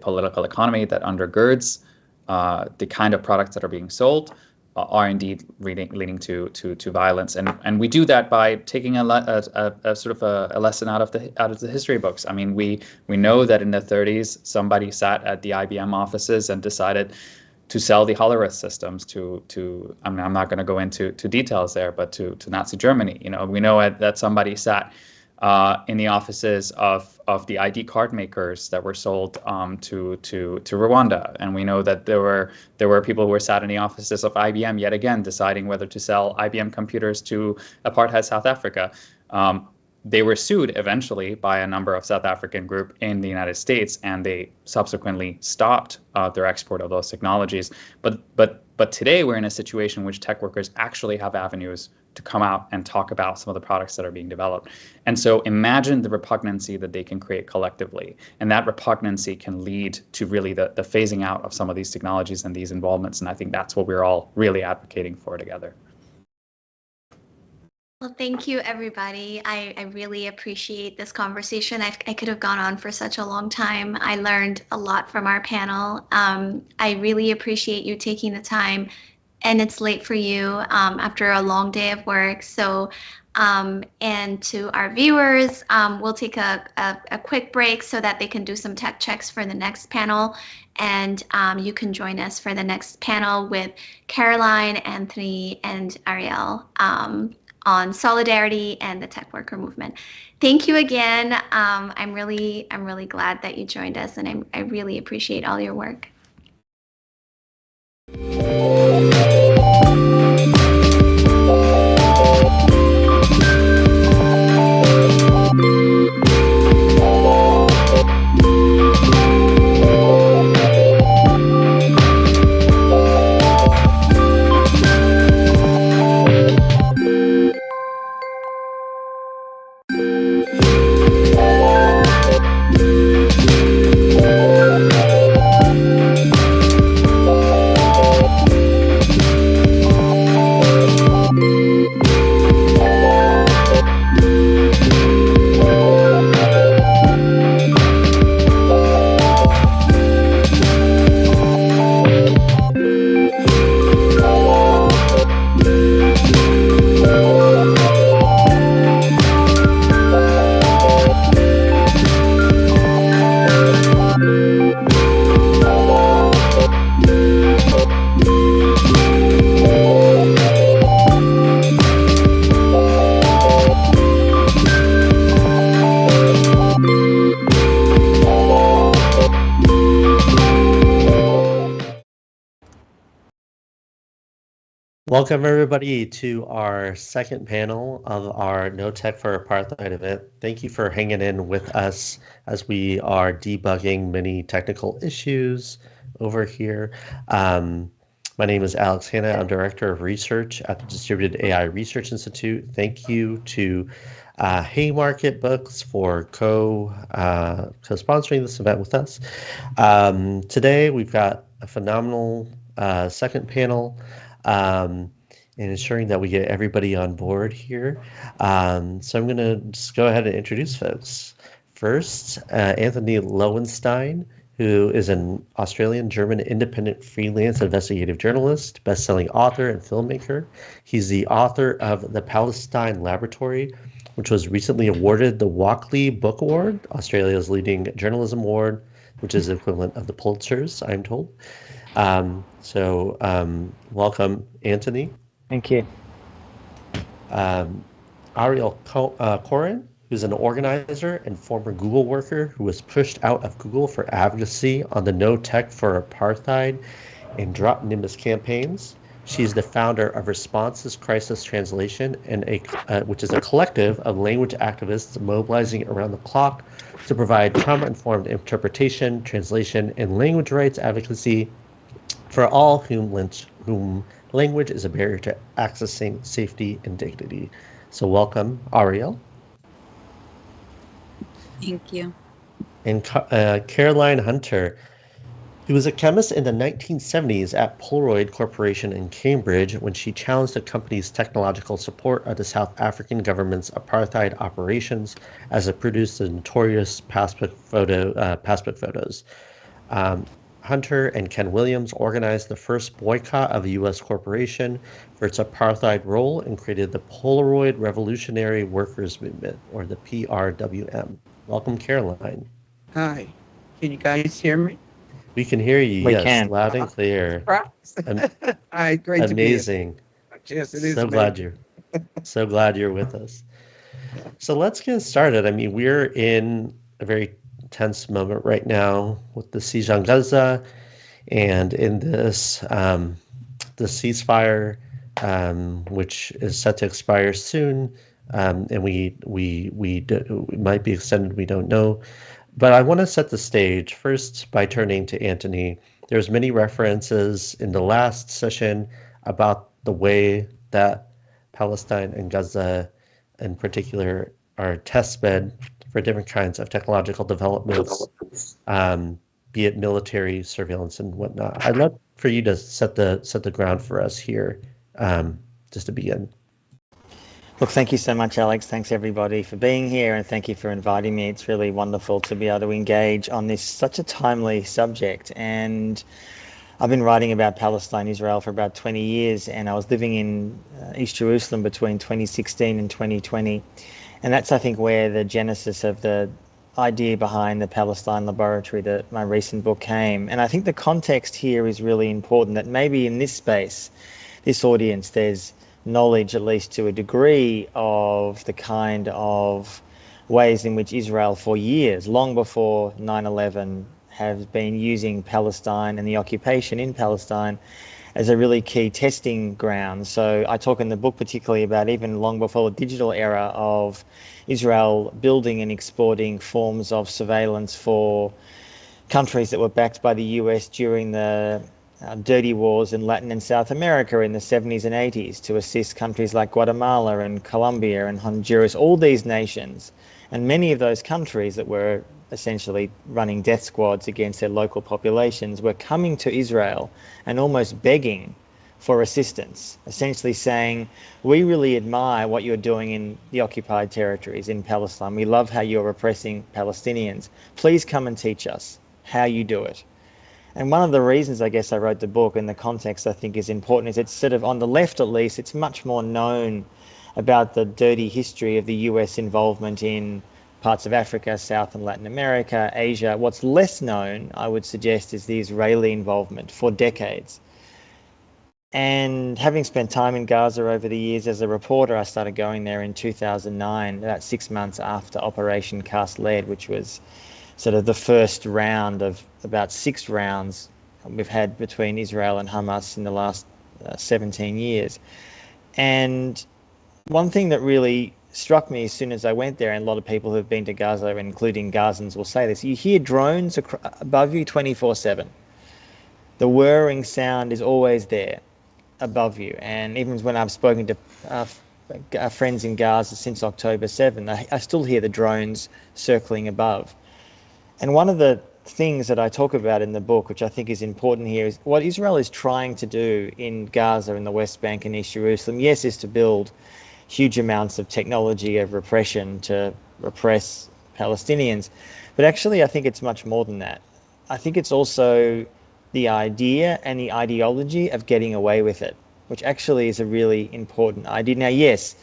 political economy that undergirds the kind of products that are being sold are indeed leading to violence, and we do that by taking a sort of a lesson out of the history books. I mean, we know that in the 30s somebody sat at the IBM offices and decided to sell the Hollerith systems to I mean, I'm not going to go into details there, but to Nazi Germany. You know, we know that somebody sat in the offices of the ID card makers that were sold to Rwanda, and we know that there were people who were sat in the offices of IBM yet again deciding whether to sell IBM computers to apartheid South Africa. They were sued eventually by a number of South African group in the United States, and they subsequently stopped their export of those technologies. But today we're in a situation in which tech workers actually have avenues to come out and talk about some of the products that are being developed. And so imagine the repugnancy that they can create collectively. And that repugnancy can lead to really the phasing out of some of these technologies and these involvements. And I think that's what we're all really advocating for together. Well, thank you, everybody. I really appreciate this conversation. I could have gone on for such a long time. I learned a lot from our panel. I really appreciate you taking the time, and it's late for you after a long day of work. So, and to our viewers, we'll take a quick break so that they can do some tech checks for the next panel. And you can join us for the next panel with Caroline, Anthony, and Ariel on solidarity and the tech worker movement. Thank you again. I'm really glad that you joined us, and I really appreciate all your work. Welcome everybody to our second panel of our No Tech for Apartheid event. Thank you for hanging in with us as we are debugging many technical issues over here. My name is Alex Hanna. I'm Director of Research at the Distributed AI Research Institute. Thank you to Haymarket Books for co-sponsoring this event with us. Today we've got a phenomenal second panel. And ensuring that we get everybody on board here. So I'm going to just go ahead and introduce folks. First, Anthony Loewenstein, who is an Australian-German independent freelance investigative journalist, best-selling author, and filmmaker. He's the author of The Palestine Laboratory, which was recently awarded the Walkley Book Award, Australia's leading journalism award, which is the equivalent of the Pulitzers, I'm told. Welcome, Antony. Thank you. Ariel Koren, who's an organizer and former Google worker who was pushed out of Google for advocacy on the No Tech for Apartheid and Drop Nimbus campaigns. She's the founder of Responses Crisis Translation, which is a collective of language activists mobilizing around the clock to provide trauma-informed interpretation, translation, and language rights advocacy for all whom language is a barrier to accessing safety and dignity. So welcome, Ariel. Thank you. And Caroline Hunter, who was a chemist in the 1970s at Polaroid Corporation in Cambridge when she challenged the company's technological support of the South African government's apartheid operations as it produced the notorious passbook photos. Hunter and Ken Williams organized the first boycott of a U.S. corporation for its apartheid role and created the Polaroid Revolutionary Workers Movement, or the PRWM. Welcome, Caroline. Hi. Can you guys hear me? We can hear you, We yes, can. loud and clear. Hi, great to be here. Amazing. Yes, it is So glad you're with us. So let's get started. I mean, we're in a very tense moment right now with the siege on Gaza, and in this the ceasefire, which is set to expire soon, and it might be extended. We don't know, but I want to set the stage first by turning to Antony. There's many references in the last session about the way that Palestine and Gaza, in particular, are testbed for different kinds of technological developments, be it military surveillance and whatnot. I'd love for you to set the ground for us here, just to begin. Look, thank you so much, Alex. Thanks everybody for being here, and thank you for inviting me. It's really wonderful to be able to engage on this such a timely subject. And I've been writing about Palestine, Israel for about 20 years, and I was living in East Jerusalem between 2016 and 2020. And that's, I think, where the genesis of the idea behind the Palestine Laboratory, my recent book, came. And I think the context here is really important, that maybe in this space, this audience, there's knowledge, at least to a degree, of the kind of ways in which Israel for years, long before 9/11, has been using Palestine and the occupation in Palestine as a really key testing ground. So I talk in the book particularly about even long before the digital era of Israel building and exporting forms of surveillance for countries that were backed by the US during the dirty wars in Latin and South America in the 70s and 80s to assist countries like Guatemala and Colombia and Honduras, all these nations. And many of those countries that were essentially running death squads against their local populations were coming to Israel and almost begging for assistance, essentially saying, we really admire what you're doing in the occupied territories in Palestine. We love how you're repressing Palestinians. Please come and teach us how you do it. And one of the reasons, I guess, I wrote the book, and the context I think is important, is it's sort of, on the left at least, it's much more known about the dirty history of the US involvement in parts of Africa, South and Latin America, Asia. What's less known, I would suggest, is the Israeli involvement for decades. And having spent time in Gaza over the years as a reporter, I started going there in 2009, about 6 months after Operation Cast Lead, which was sort of the first round of about 6 rounds we've had between Israel and Hamas in the last 17 years. And one thing that really struck me as soon as I went there, and a lot of people who have been to Gaza, including Gazans, will say this, you hear drones above you 24/7. The whirring sound is always there above you. And even when I've spoken to friends in Gaza since October 7, I still hear the drones circling above. And one of the things that I talk about in the book, which I think is important here, is what Israel is trying to do in Gaza, in the West Bank and East Jerusalem, yes, is to build huge amounts of technology of repression to repress Palestinians. But actually, I think it's much more than that. I think it's also the idea and the ideology of getting away with it, which actually is a really important idea. Now, yes,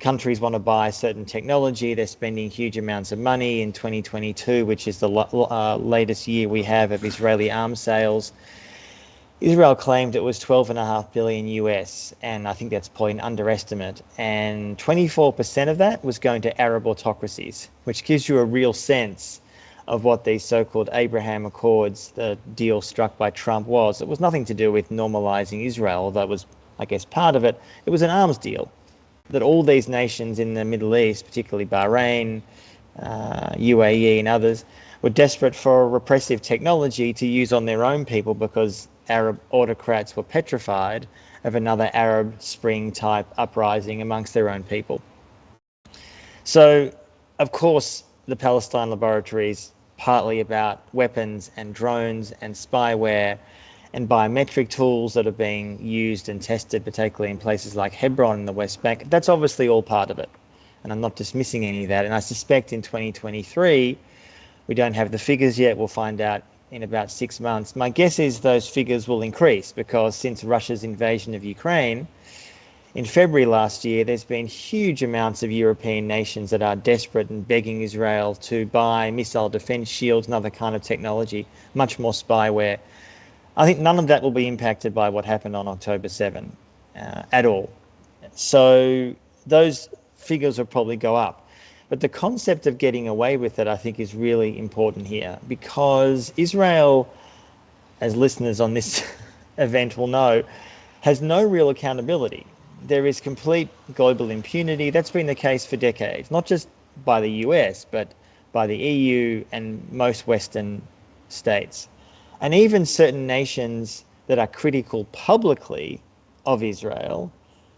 countries want to buy certain technology. They're spending huge amounts of money in 2022, which is the latest year we have of Israeli arms sales. Israel claimed it was 12.5 billion US, and I think that's probably an underestimate. And 24% of that was going to Arab autocracies, which gives you a real sense of what these so-called Abraham Accords, the deal struck by Trump, was. It was nothing to do with normalizing Israel, although it was, I guess, part of it. It was an arms deal that all these nations in the Middle East, particularly Bahrain, UAE and others, were desperate for repressive technology to use on their own people because Arab autocrats were petrified of another Arab Spring type uprising amongst their own people. So, of course, the Palestine Laboratory is partly about weapons and drones and spyware and biometric tools that are being used and tested, particularly in places like Hebron in the West Bank. That's obviously all part of it, and I'm not dismissing any of that. And I suspect in 2023, we don't have the figures yet. We'll find out in about 6 months, my guess is those figures will increase, because since Russia's invasion of Ukraine in February last year, there's been huge amounts of European nations that are desperate and begging Israel to buy missile defense shields and other kind of technology, much more spyware. I think none of that will be impacted by what happened on October 7 at all. So those figures will probably go up. But the concept of getting away with it, I think, is really important here, because Israel, as listeners on this event will know, has no real accountability. There is complete global impunity. That's been the case for decades, not just by the US, but by the EU and most Western states. And even certain nations that are critical publicly of Israel,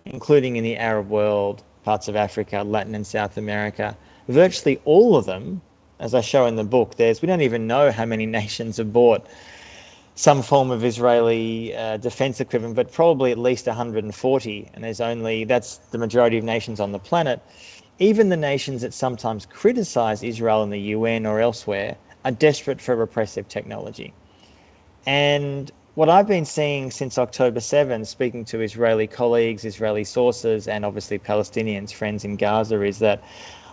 including in the Arab world, parts of Africa, Latin and South America, virtually all of them, as I show in the book, we don't even know how many nations have bought some form of Israeli defense equipment, but probably at least 140, and that's the majority of nations on the planet. Even the nations that sometimes criticize Israel in the UN or elsewhere are desperate for repressive technology. And what I've been seeing since October 7, speaking to Israeli colleagues, Israeli sources, and obviously Palestinians, friends in Gaza, is that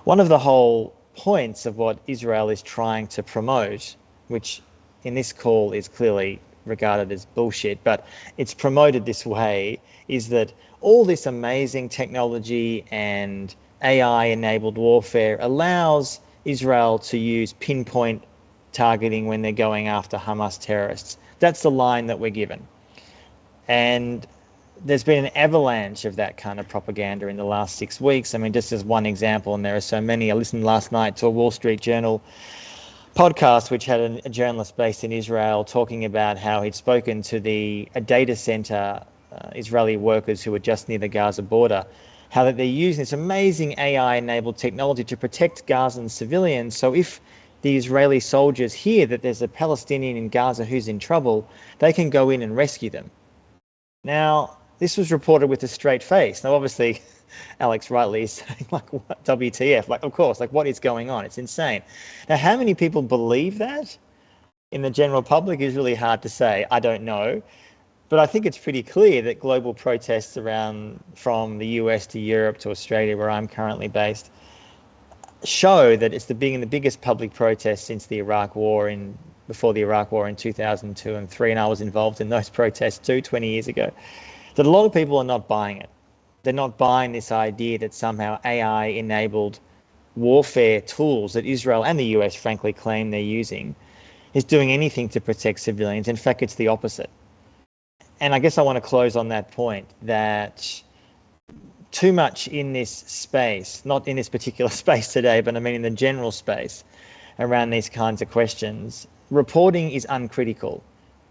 one of the whole points of what Israel is trying to promote, which in this call is clearly regarded as bullshit, but it's promoted this way, is that all this amazing technology and AI-enabled warfare allows Israel to use pinpoint targeting when they're going after Hamas terrorists. That's the line that we're given. And there's been an avalanche of that kind of propaganda in the last 6 weeks. I mean, just as one example, and there are so many. I listened last night to a Wall Street Journal podcast which had a journalist based in Israel talking about how he'd spoken to a data center Israeli workers who were just near the Gaza border, how that they're using this amazing AI-enabled technology to protect Gazan civilians. So if the Israeli soldiers hear that there's a Palestinian in Gaza who's in trouble, they can go in and rescue them. Now, this was reported with a straight face. Now, obviously, Alex rightly is saying, like, what, WTF? Like, of course, like, what is going on? It's insane. Now, how many people believe that in the general public is really hard to say. I don't know. But I think it's pretty clear that global protests around from the US to Europe to Australia, where I'm currently based, show that it's the biggest public protest since the Iraq War before the Iraq War in 2002 and 3, and I was involved in those protests too 20 years ago, that a lot of people are not buying it. They're not buying this idea that somehow AI-enabled warfare tools that Israel and the US frankly claim they're using is doing anything to protect civilians. In fact, it's the opposite. And I guess I want to close on that point, that too much in this space, not in this particular space today, but I mean in the general space around these kinds of questions, reporting is uncritical.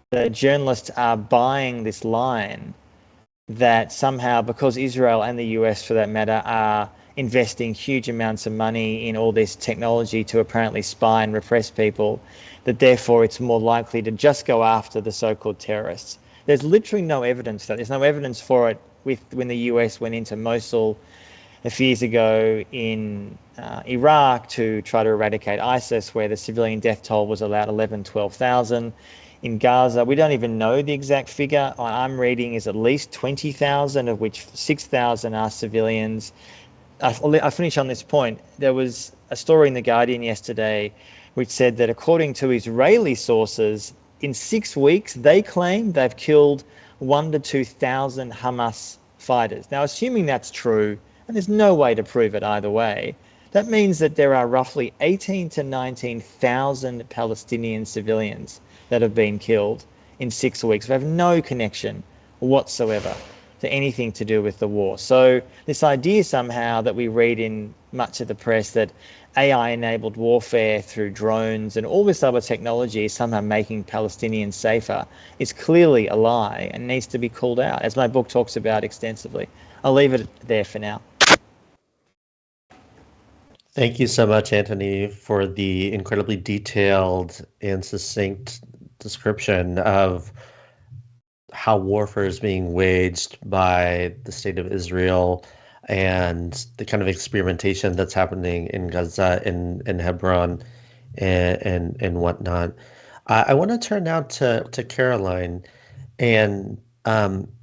The journalists are buying this line that somehow, because Israel and the US for that matter are investing huge amounts of money in all this technology to apparently spy and repress people, that therefore it's more likely to just go after the so-called terrorists. There's literally no evidence for that. There's no evidence for it when the US went into Mosul a few years ago in Iraq to try to eradicate ISIS, where the civilian death toll was about 11,000, 12,000. In Gaza, we don't even know the exact figure. I'm reading is at least 20,000, of which 6,000 are civilians. I finish on this point. There was a story in The Guardian yesterday which said that according to Israeli sources, in 6 weeks, they claim they've killed 1,000 to 2,000 Hamas fighters. Now, assuming that's true, and there's no way to prove it either way, that means that there are roughly 18,000 to 19,000 Palestinian civilians that have been killed in 6 weeks. We have no connection whatsoever to anything to do with the war. So this idea somehow that we read in much of the press that AI-enabled warfare through drones and all this other technology is somehow making Palestinians safer is clearly a lie and needs to be called out, as my book talks about extensively. I'll leave it there for now. Thank you so much, Antony, for the incredibly detailed and succinct description of how warfare is being waged by the state of Israel and the kind of experimentation that's happening in Gaza, in Hebron, and whatnot. I want to turn now to Caroline, and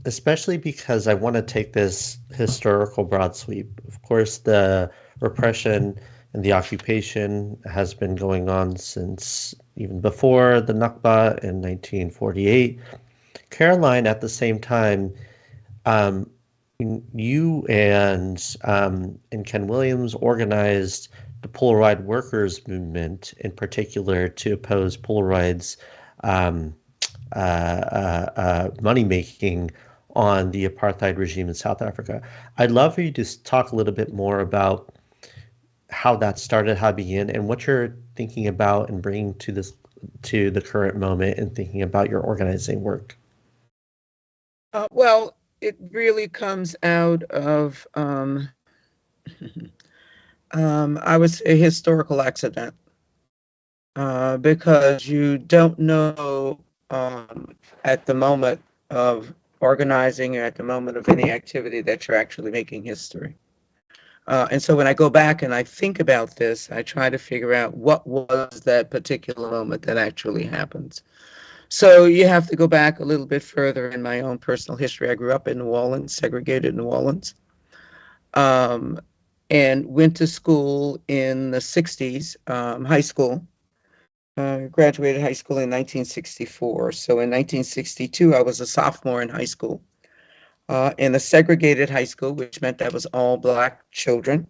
especially because I want to take this historical broad sweep. Of course, the repression and the occupation has been going on since even before the Nakba in 1948. Caroline, at the same time, um, you and Ken Williams organized the Polaroid workers movement, in particular to oppose Polaroid's um, money making on the apartheid regime in South Africa. I'd love for you to talk a little bit more about how that started, how it began, and what you're thinking about and bringing to the current moment and thinking about your organizing work. Well, it really comes out of, I would say, historical accident, because you don't know at the moment of organizing or at the moment of any activity that you're actually making history. And so when I go back and I think about this, I try to figure out what was that particular moment that actually happens. So you have to go back a little bit further in my own personal history. I grew up in New Orleans, segregated New Orleans, and went to school in the 60s, high school. Graduated high school in 1964. So in 1962, I was a sophomore in high school. In a segregated high school, which meant that was all Black children,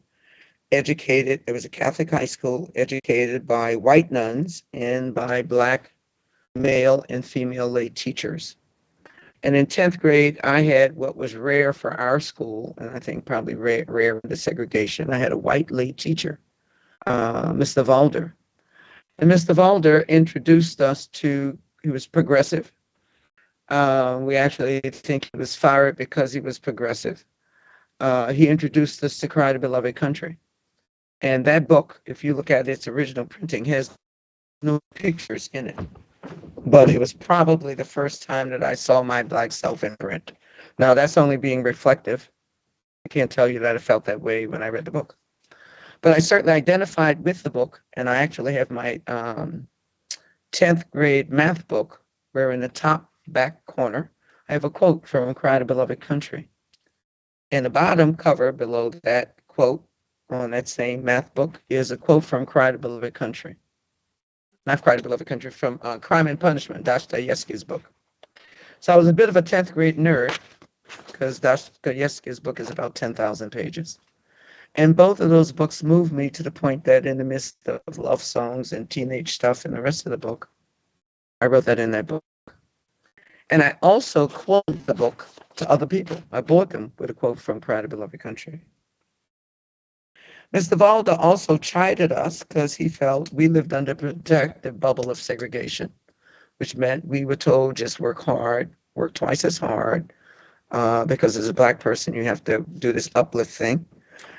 educated. It was a Catholic high school, educated by white nuns and by Black male and female lay teachers. And in 10th grade, I had what was rare for our school, and I think probably rare in the segregation. I had a white lay teacher, Mr. Valder. And Mr. Valder introduced us to, he was progressive. We actually think he was fired because he was progressive. He introduced us to Cry the Beloved Country. And that book, if you look at its original printing, has no pictures in it. But it was probably the first time that I saw my Black self in print. Now, that's only being reflective. I can't tell you that I felt that way when I read the book. But I certainly identified with the book, and I actually have my 10th grade math book, where in the top back corner, I have a quote from Cry the Beloved Country. And the bottom cover below that quote on that same math book is a quote from Cry the Beloved Country. Not Cry the Beloved Country, from Crime and Punishment, Dostoevsky's book. So I was a bit of a 10th grade nerd, because Dostoevsky's book is about 10,000 pages. And both of those books moved me to the point that in the midst of love songs and teenage stuff and the rest of the book, I wrote that in that book. And I also quoted the book to other people. I bought them with a quote from Cry the Beloved Country. Mr. Valder also chided us because he felt we lived under a protective bubble of segregation, which meant we were told just work hard, work twice as hard, because as a Black person, you have to do this uplift thing.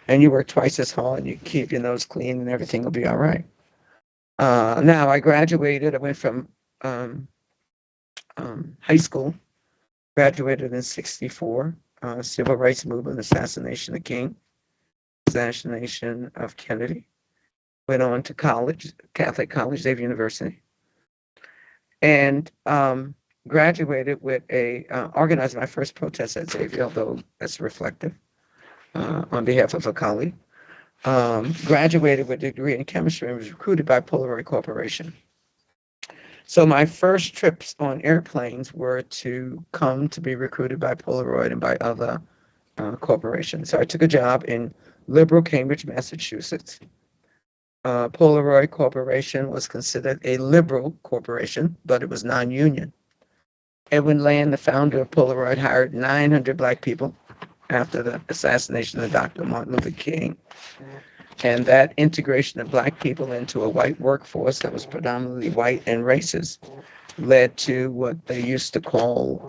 And you work twice as hard and you keep your nose clean and everything will be all right. Now, I graduated. I went from high school, graduated in 64, civil rights movement, assassination of King, assassination of Kennedy. Went on to college, Catholic College, Xavier University, and graduated with organized my first protest at Xavier, although that's reflective, on behalf of a colleague. Graduated with a degree in chemistry and was recruited by Polaroid Corporation. So my first trips on airplanes were to come to be recruited by Polaroid and by other corporations. So I took a job in liberal Cambridge, Massachusetts. Polaroid Corporation was considered a liberal corporation, but it was non-union. Edwin Land, the founder of Polaroid, hired 900 Black people after the assassination of Dr. Martin Luther King. And that integration of Black people into a white workforce that was predominantly white and racist led to what they used to call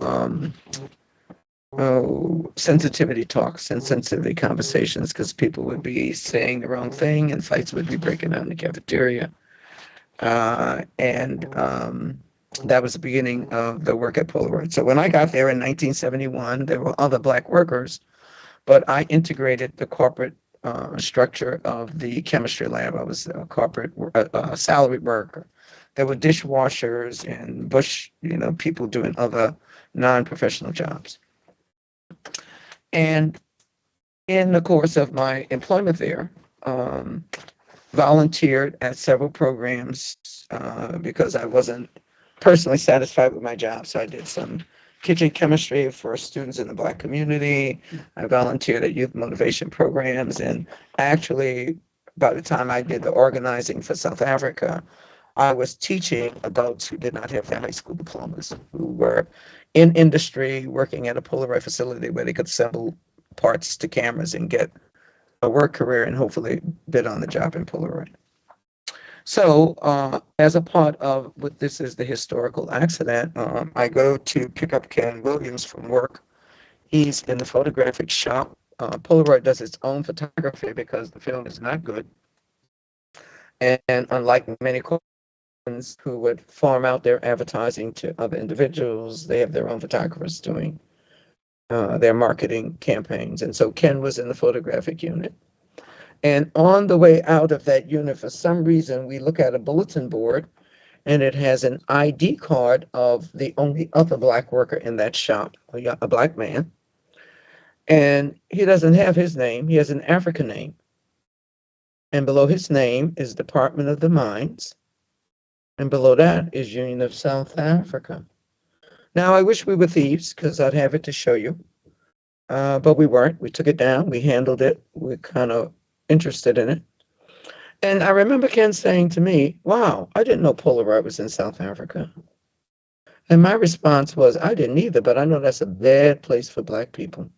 sensitivity talks and sensitivity conversations, because people would be saying the wrong thing and fights would be breaking out in the cafeteria. And that was the beginning of the work at Polaroid. So when I got there in 1971, there were other Black workers, but I integrated the corporate structure of the chemistry lab. I was a corporate salaried worker. There were dishwashers and bush, people doing other non-professional jobs. And in the course of my employment there, volunteered at several programs because I wasn't personally satisfied with my job. So I did some kitchen chemistry for students in the Black community. I volunteered at youth motivation programs. And actually, by the time I did the organizing for South Africa, I was teaching adults who did not have their high school diplomas, who were in industry working at a Polaroid facility where they could assemble parts to cameras and get a work career and hopefully bid on the job in Polaroid. So as a part of what this is the historical accident, I go to pick up Ken Williams from work. He's in the photographic shop. Polaroid does its own photography because the film is not good. And unlike many corporations who would farm out their advertising to other individuals, they have their own photographers doing their marketing campaigns. And so Ken was in the photographic unit. And on the way out of that unit, for some reason, we look at a bulletin board and it has an ID card of the only other Black worker in that shop, a Black man. And he doesn't have his name, he has an African name. And below his name is Department of the Mines. And below that is Union of South Africa. Now, I wish we were thieves because I'd have it to show you. But we weren't. We took it down. We handled it. We're kind of interested in it. And I remember Ken saying to me, wow, I didn't know Polaroid was in South Africa. And my response was, I didn't either, but I know that's a bad place for Black people.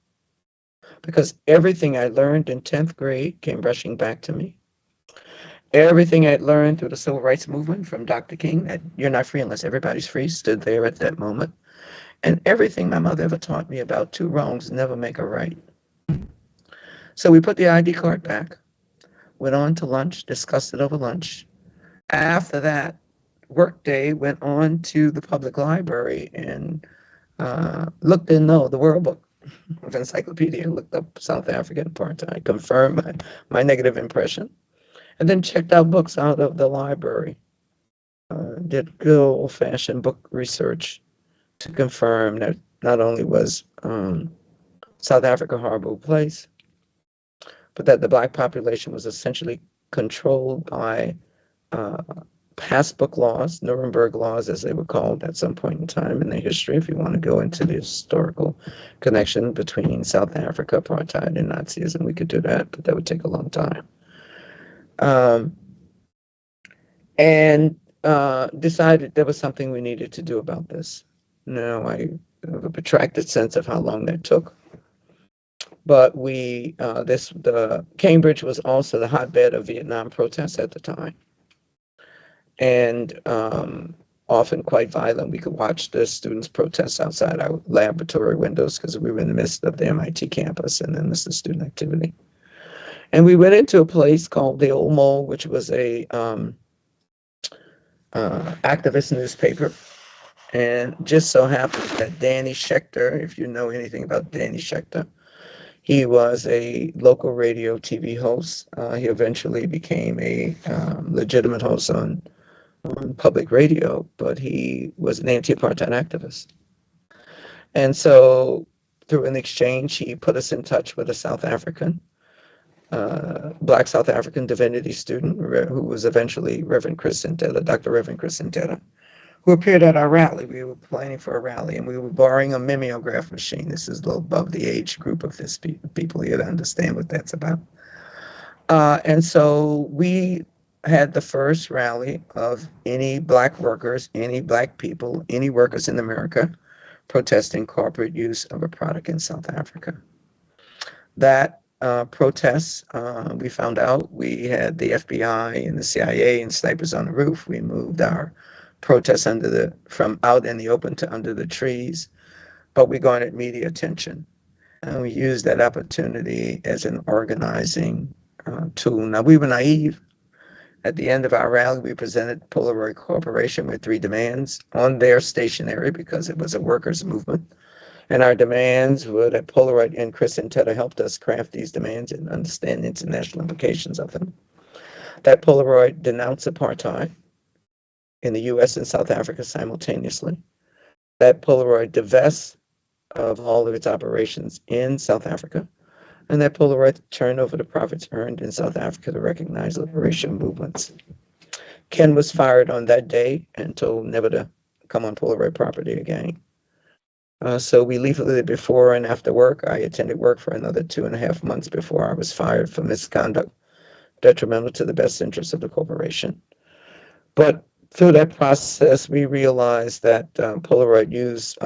Because everything I learned in 10th grade came rushing back to me. Everything I'd learned through the civil rights movement from Dr. King, that you're not free unless everybody's free, stood there at that moment. And everything my mother ever taught me about two wrongs never make a right. So we put the ID card back, went on to lunch, discussed it over lunch. After that workday, went on to the public library and looked in the World Book of Encyclopedia, looked up South African apartheid, confirmed my negative impression, and then checked out books out of the library. Did good old-fashioned book research to confirm that not only was South Africa a horrible place, but that the Black population was essentially controlled by passbook laws, Nuremberg laws, as they were called at some point in time in their history, if you want to go into the historical connection between South Africa, apartheid, and Nazism, we could do that, but that would take a long time. And decided there was something we needed to do about this. Now, I have a protracted sense of how long that took. But the Cambridge was also the hotbed of Vietnam protests at the time. And often quite violent. We could watch the students protest outside our laboratory windows because we were in the midst of the MIT campus and in the midst of student activity. And we went into a place called the Old Mole, which was a activist newspaper. And just so happened that Danny Schechter, if you know anything about Danny Schechter, he was a local radio TV host. He eventually became a legitimate host on public radio, but he was an anti-apartheid activist. And so through an exchange, he put us in touch with a South African, Black South African divinity student who was eventually Reverend Chris Sinteta, Dr. Reverend Chris Sinteta, who appeared at our rally. We were planning for a rally, and we were borrowing a mimeograph machine. This is a little above the age group of this people here to understand what that's about. And so we had the first rally of any Black workers, any Black people, any workers in America protesting corporate use of a product in South Africa. That protest, we found out we had the FBI and the CIA and snipers on the roof. We moved our protests from out in the open to under the trees, but we garnered media attention. And we used that opportunity as an organizing tool. Now, we were naive. At the end of our rally, we presented Polaroid Corporation with 3 demands on their stationery because it was a workers' movement. And our demands were that Polaroid and Chris Sinteta helped us craft these demands and understand the international implications of them. That Polaroid denounce apartheid, in the US and South Africa simultaneously. That Polaroid divests of all of its operations in South Africa, and that Polaroid turned over the profits earned in South Africa to recognize liberation movements. Ken was fired on that day and told never to come on Polaroid property again. So we leafleted before and after work. I attended work for another 2.5 months before I was fired for misconduct detrimental to the best interests of the corporation. But through that process, we realized that Polaroid used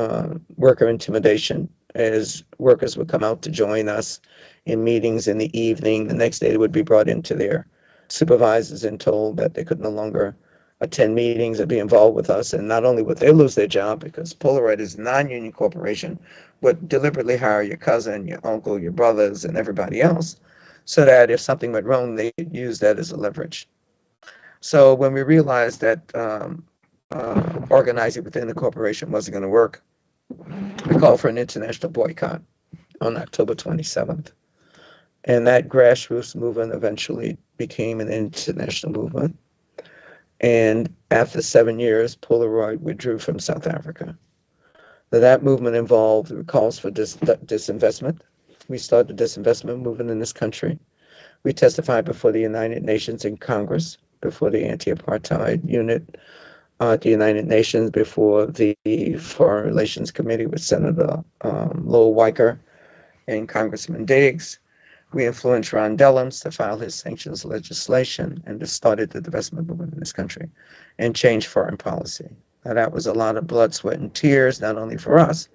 worker intimidation as workers would come out to join us in meetings in the evening. The next day, they would be brought into their supervisors and told that they could no longer attend meetings or be involved with us. And not only would they lose their job, because Polaroid is a non-union corporation, would deliberately hire your cousin, your uncle, your brothers, and everybody else, so that if something went wrong, they could use that as a leverage. So when we realized that organizing within the corporation wasn't going to work, we called for an international boycott on October 27th. And that grassroots movement eventually became an international movement. And after 7 years, Polaroid withdrew from South Africa. That movement involved calls for disinvestment. We started the disinvestment movement in this country. We testified before the United Nations in Congress, before the Anti-Apartheid Unit at the United Nations, before the Foreign Relations Committee with Senator Lowell Weicker and Congressman Diggs. We influenced Ron Dellums to file his sanctions legislation and to started the divestment movement in this country and changed foreign policy. Now, that was a lot of blood, sweat, and tears, not only for us,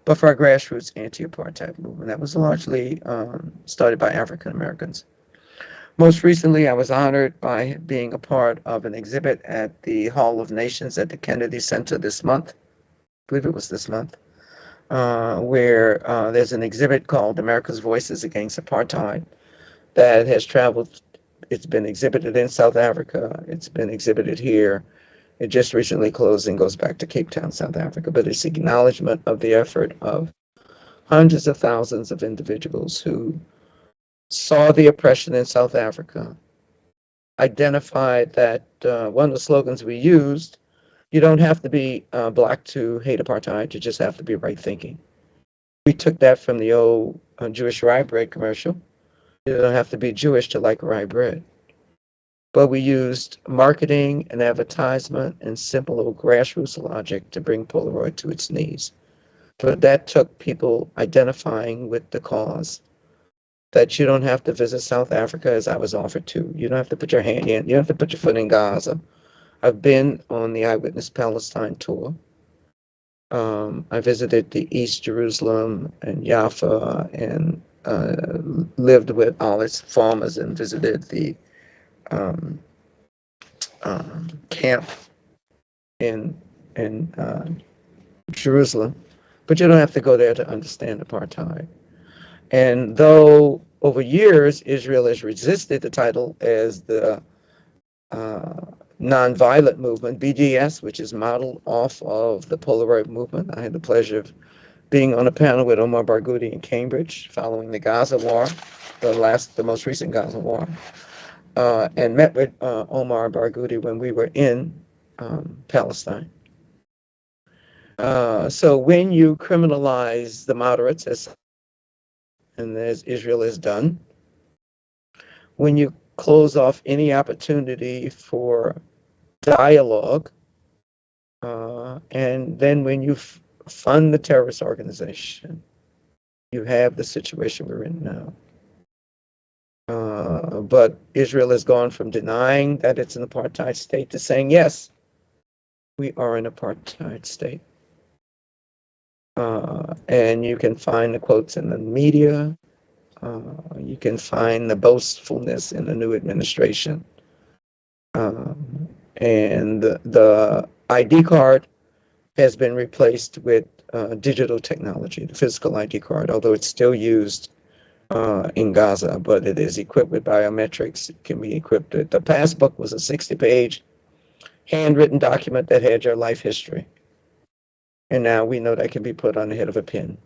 but for our grassroots anti-apartheid movement that was largely started by African Americans. Most recently, I was honored by being a part of an exhibit at the Hall of Nations at the Kennedy Center this month. I believe it was this month. Where there's an exhibit called America's Voices Against Apartheid that has traveled. It's been exhibited in South Africa. It's been exhibited here. It just recently closed and goes back to Cape Town, South Africa. But it's acknowledgement of the effort of hundreds of thousands of individuals who saw the oppression in South Africa, identified that one of the slogans we used, you don't have to be black to hate apartheid. You just have to be right thinking. We took that from the old Jewish rye bread commercial. You don't have to be Jewish to like rye bread. But we used marketing and advertisement and simple little grassroots logic to bring Polaroid to its knees. But that took people identifying with the cause. That you don't have to visit South Africa as I was offered to. You don't have to put your hand in. You don't have to put your foot in Gaza. I've been on the Eyewitness Palestine tour. I visited the East Jerusalem and Jaffa and lived with all its farmers and visited the camp in Jerusalem. But you don't have to go there to understand apartheid. And though over years Israel has resisted the title as the nonviolent movement, BDS, which is modeled off of the Polaroid movement. I had the pleasure of being on a panel with Omar Barghouti in Cambridge following the Gaza war, the most recent Gaza war, and met with Omar Barghouti when we were in Palestine. So when you criminalize the moderates, as Israel has done, when you close off any opportunity for dialogue, and then when you fund the terrorist organization, you have the situation we're in now. But Israel has gone from denying that it's an apartheid state to saying, yes, we are an apartheid state. And you can find the quotes in the media. You can find the boastfulness in the new administration. And the ID card has been replaced with digital technology, the physical ID card, although it's still used in Gaza, but it is equipped with biometrics. It can be equipped with, the passbook was a 60-page handwritten document that had your life history. And now we know that can be put on the head of a pin.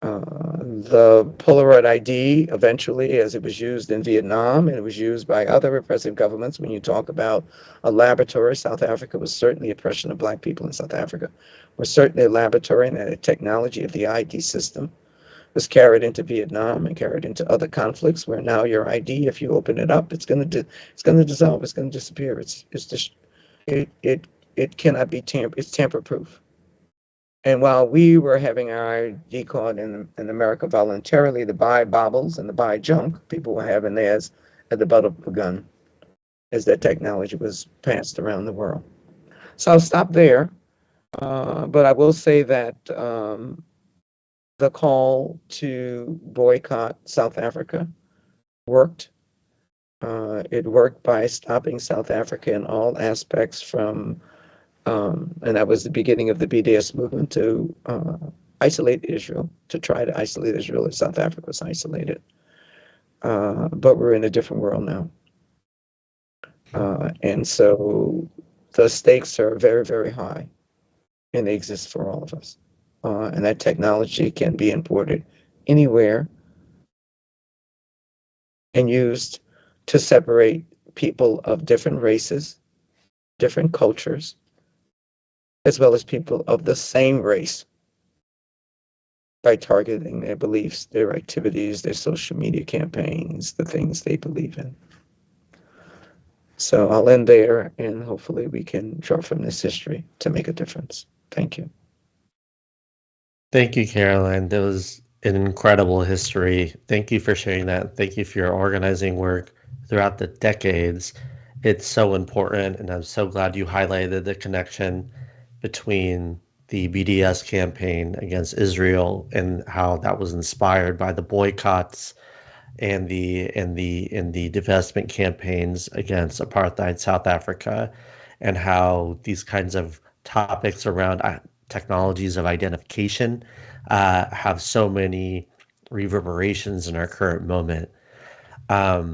The Polaroid ID eventually, as it was used in Vietnam and it was used by other repressive governments. When you talk about a laboratory, South Africa was certainly oppression of Black people in South Africa. Was certainly a laboratory, and the technology of the ID system was carried into Vietnam and carried into other conflicts, where now your ID, if you open it up, it's going to dissolve, it's going to disappear. It's just it cannot be tampered. It's tamper-proof. And while we were having our ID card in America voluntarily to buy baubles and to buy junk, people were having theirs at the butt of a gun as that technology was passed around the world. So I'll stop there. But I will say that the call to boycott South Africa worked. It worked by stopping South Africa in all aspects from and that was the beginning of the BDS movement to isolate Israel, to try to isolate Israel as South Africa was isolated. But we're in a different world now. And so the stakes are very, very high, and they exist for all of us. And that technology can be imported anywhere and used to separate people of different races, different cultures, as well as people of the same race, by targeting their beliefs, their activities, their social media campaigns, the things they believe in. So I'll end there, and hopefully we can draw from this history to make a difference. Thank you. Thank you, Caroline. That was an incredible history. Thank you for sharing that. Thank you for your organizing work throughout the decades. It's so important, and I'm so glad you highlighted the connection between the BDS campaign against Israel and how that was inspired by the boycotts and the divestment campaigns against apartheid South Africa, and how these kinds of topics around technologies of identification have so many reverberations in our current moment. I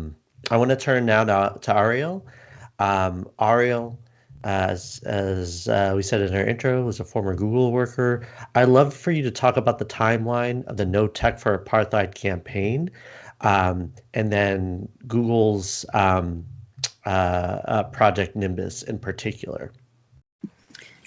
want to turn now to Ariel. Ariel, as we said in our intro, was a former Google worker. I'd love for you to talk about the timeline of the No Tech for Apartheid campaign, and then Google's Project Nimbus in particular.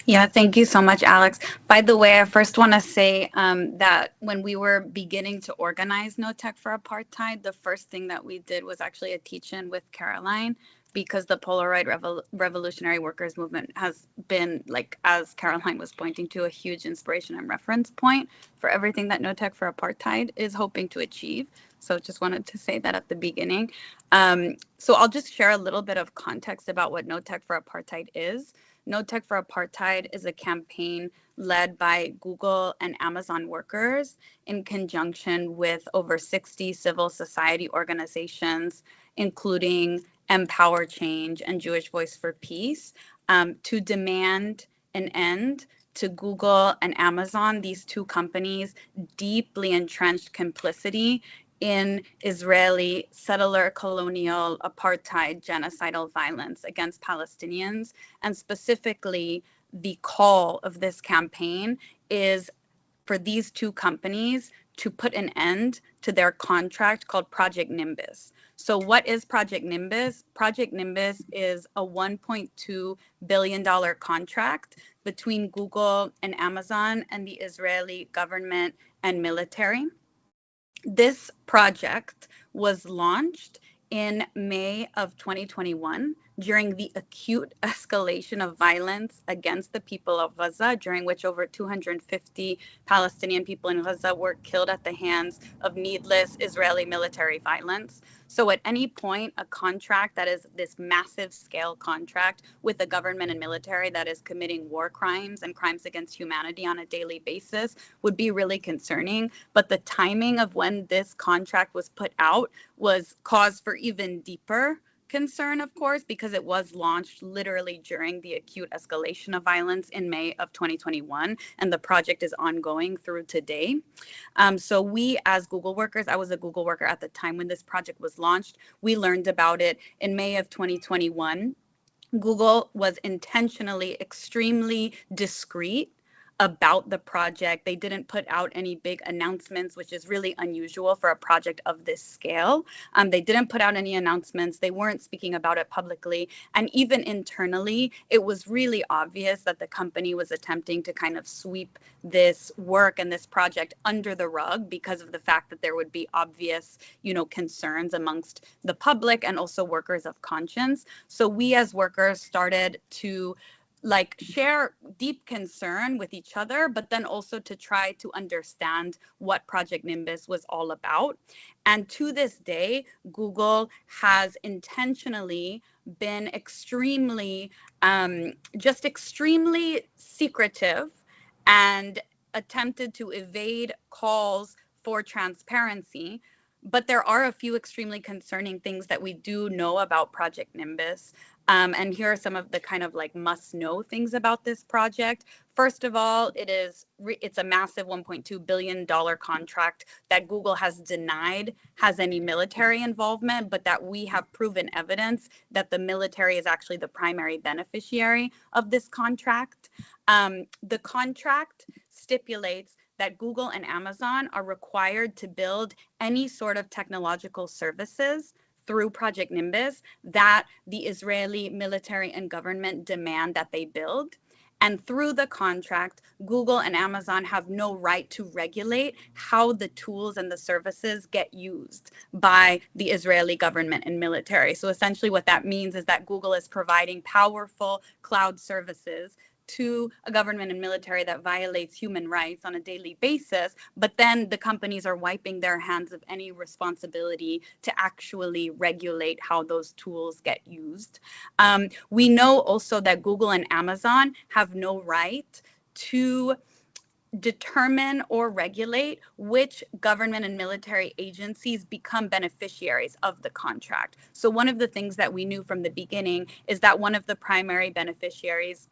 Yeah, thank you so much, Alex. By the way, I first want to say that when we were beginning to organize No Tech for Apartheid, the first thing that we did was actually a teach-in with Caroline, because the Polaroid revolutionary workers movement has been, like, as Caroline was pointing to, a huge inspiration and reference point for everything that No Tech for Apartheid is hoping to achieve. So just wanted to say that at the beginning. So I'll just share a little bit of context about what No Tech for Apartheid is. No Tech for Apartheid is a campaign led by Google and Amazon workers in conjunction with over 60 civil society organizations, including Empower Change and Jewish Voice for Peace, to demand an end to Google and Amazon, these two companies' deeply entrenched complicity in Israeli settler colonial apartheid genocidal violence against Palestinians. And specifically, the call of this campaign is for these two companies to put an end to their contract called Project Nimbus. So what is Project Nimbus? Project Nimbus is a $1.2 billion contract between Google and Amazon and the Israeli government and military. This project was launched in May of 2021 during the acute escalation of violence against the people of Gaza, during which over 250 Palestinian people in Gaza were killed at the hands of needless Israeli military violence. So at any point, a contract that is this massive scale contract with a government and military that is committing war crimes and crimes against humanity on a daily basis would be really concerning. But the timing of when this contract was put out was cause for even deeper concern, of course, because it was launched literally during the acute escalation of violence in May of 2021, and the project is ongoing through today. So we, as Google workers, I was a Google worker at the time when this project was launched, we learned about it in May of 2021. Google was intentionally extremely discreet about the project. They didn't put out any big announcements, which is really unusual for a project of this scale. They didn't put out any announcements. They weren't speaking about it publicly. And even internally, it was really obvious that the company was attempting to kind of sweep this work and this project under the rug because of the fact that there would be obvious, concerns amongst the public and also workers of conscience. So we as workers started to share deep concern with each other, but then also to try to understand what Project Nimbus was all about. And to this day, Google has intentionally been extremely secretive and attempted to evade calls for transparency. But there are a few extremely concerning things that we do know about Project Nimbus. And here are some of the kind of must-know things about this project. First of all, it's a massive $1.2 billion contract that Google has denied has any military involvement, but that we have proven evidence that the military is actually the primary beneficiary of this contract. The contract stipulates that Google and Amazon are required to build any sort of technological services through Project Nimbus that the Israeli military and government demand that they build. And through the contract, Google and Amazon have no right to regulate how the tools and the services get used by the Israeli government and military. So essentially what that means is that Google is providing powerful cloud services to a government and military that violates human rights on a daily basis, but then the companies are wiping their hands of any responsibility to actually regulate how those tools get used. We know also that Google and Amazon have no right to determine or regulate which government and military agencies become beneficiaries of the contract. So one of the things that we knew from the beginning is that one of the primary beneficiaries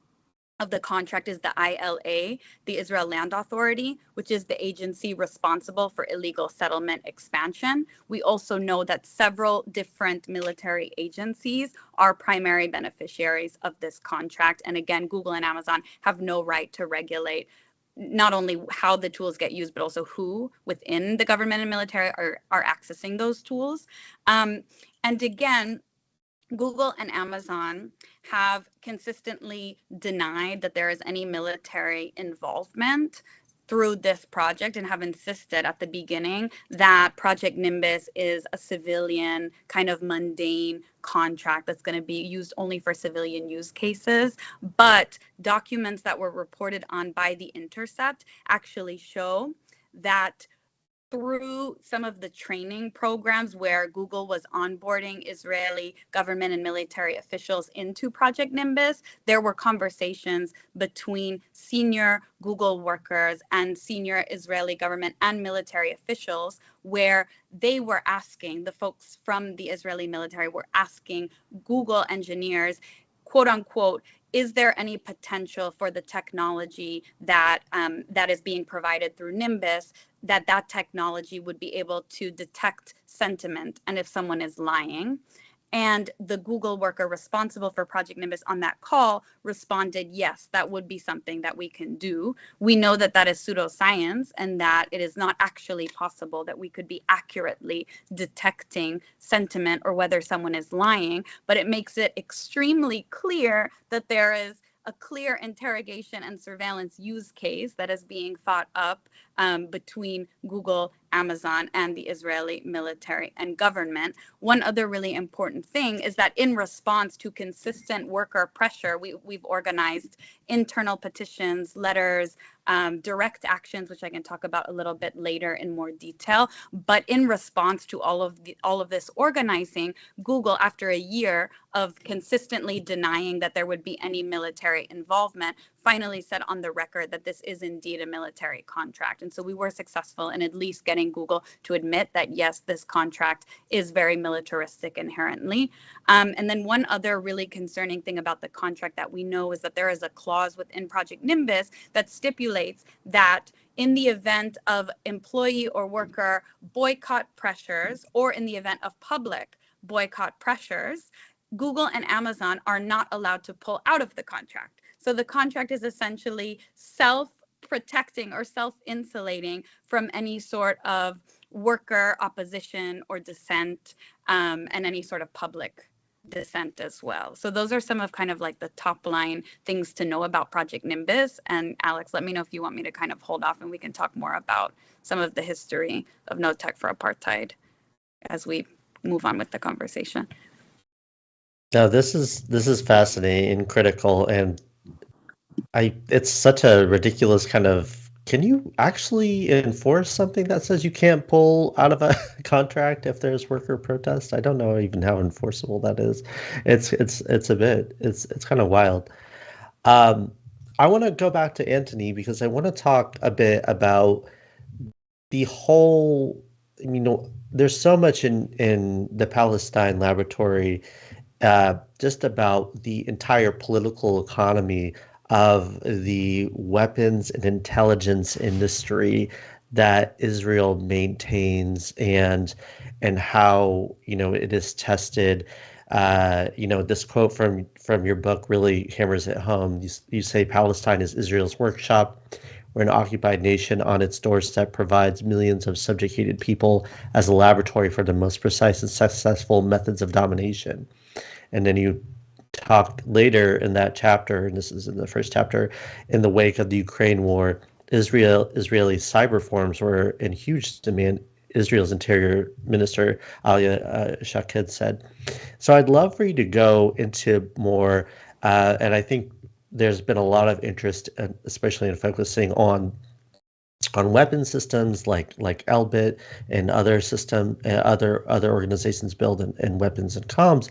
of the contract is the ILA, the Israel Land Authority, which is the agency responsible for illegal settlement expansion. We also know that several different military agencies are primary beneficiaries of this contract. And again, Google and Amazon have no right to regulate not only how the tools get used, but also who within the government and military are accessing those tools. And again, Google and Amazon have consistently denied that there is any military involvement through this project and have insisted at the beginning that Project Nimbus is a civilian kind of mundane contract that's going to be used only for civilian use cases. But documents that were reported on by The Intercept actually show that through some of the training programs where Google was onboarding Israeli government and military officials into Project Nimbus, there were conversations between senior Google workers and senior Israeli government and military officials where they were asking, the folks from the Israeli military were asking Google engineers, quote unquote, is there any potential for the technology that is being provided through Nimbus, that technology would be able to detect sentiment and if someone is lying? And the Google worker responsible for Project Nimbus on that call responded, yes, that would be something that we can do. We know that that is pseudoscience and that it is not actually possible that we could be accurately detecting sentiment or whether someone is lying, but it makes it extremely clear that there is a clear interrogation and surveillance use case that is being thought up between Google, Amazon, and the Israeli military and government. One other really important thing is that in response to consistent worker pressure, we've organized internal petitions, letters, direct actions, which I can talk about a little bit later in more detail. But in response to all of this organizing, Google, after a year of consistently denying that there would be any military involvement, finally said on the record that this is indeed a military contract. And so we were successful in at least getting Google to admit that, yes, this contract is very militaristic inherently. And then one other really concerning thing about the contract that we know is that there is a clause within Project Nimbus that stipulates that in the event of employee or worker boycott pressures, or in the event of public boycott pressures, Google and Amazon are not allowed to pull out of the contract. So the contract is essentially protecting or self-insulating from any sort of worker opposition or dissent, and any sort of public dissent as well. So those are some of kind of like the top line things to know about Project Nimbus. And Alex, let me know if you want me to kind of hold off and we can talk more about some of the history of No Tech for Apartheid as we move on with the conversation. No, this is fascinating and critical, and it's such a ridiculous kind of. Can you actually enforce something that says you can't pull out of a contract if there's worker protest? I don't know even how enforceable that is. It's kind of wild. I want to go back to Antony because I want to talk a bit about the whole. There's so much in the Palestine laboratory, just about the entire political economy of the weapons and intelligence industry that Israel maintains, and how it is tested. This quote from your book really hammers it home. You say Palestine is Israel's workshop, where an occupied nation on its doorstep provides millions of subjugated people as a laboratory for the most precise and successful methods of domination. And then you talked later in that chapter, and this is in the first chapter, in the wake of the Ukraine war, Israeli cyber forums were in huge demand, Israel's interior minister, Alia Shaked said. So I'd love for you to go into more, and I think there's been a lot of interest, especially in focusing on weapon systems like Elbit and other organizations build in weapons and comms.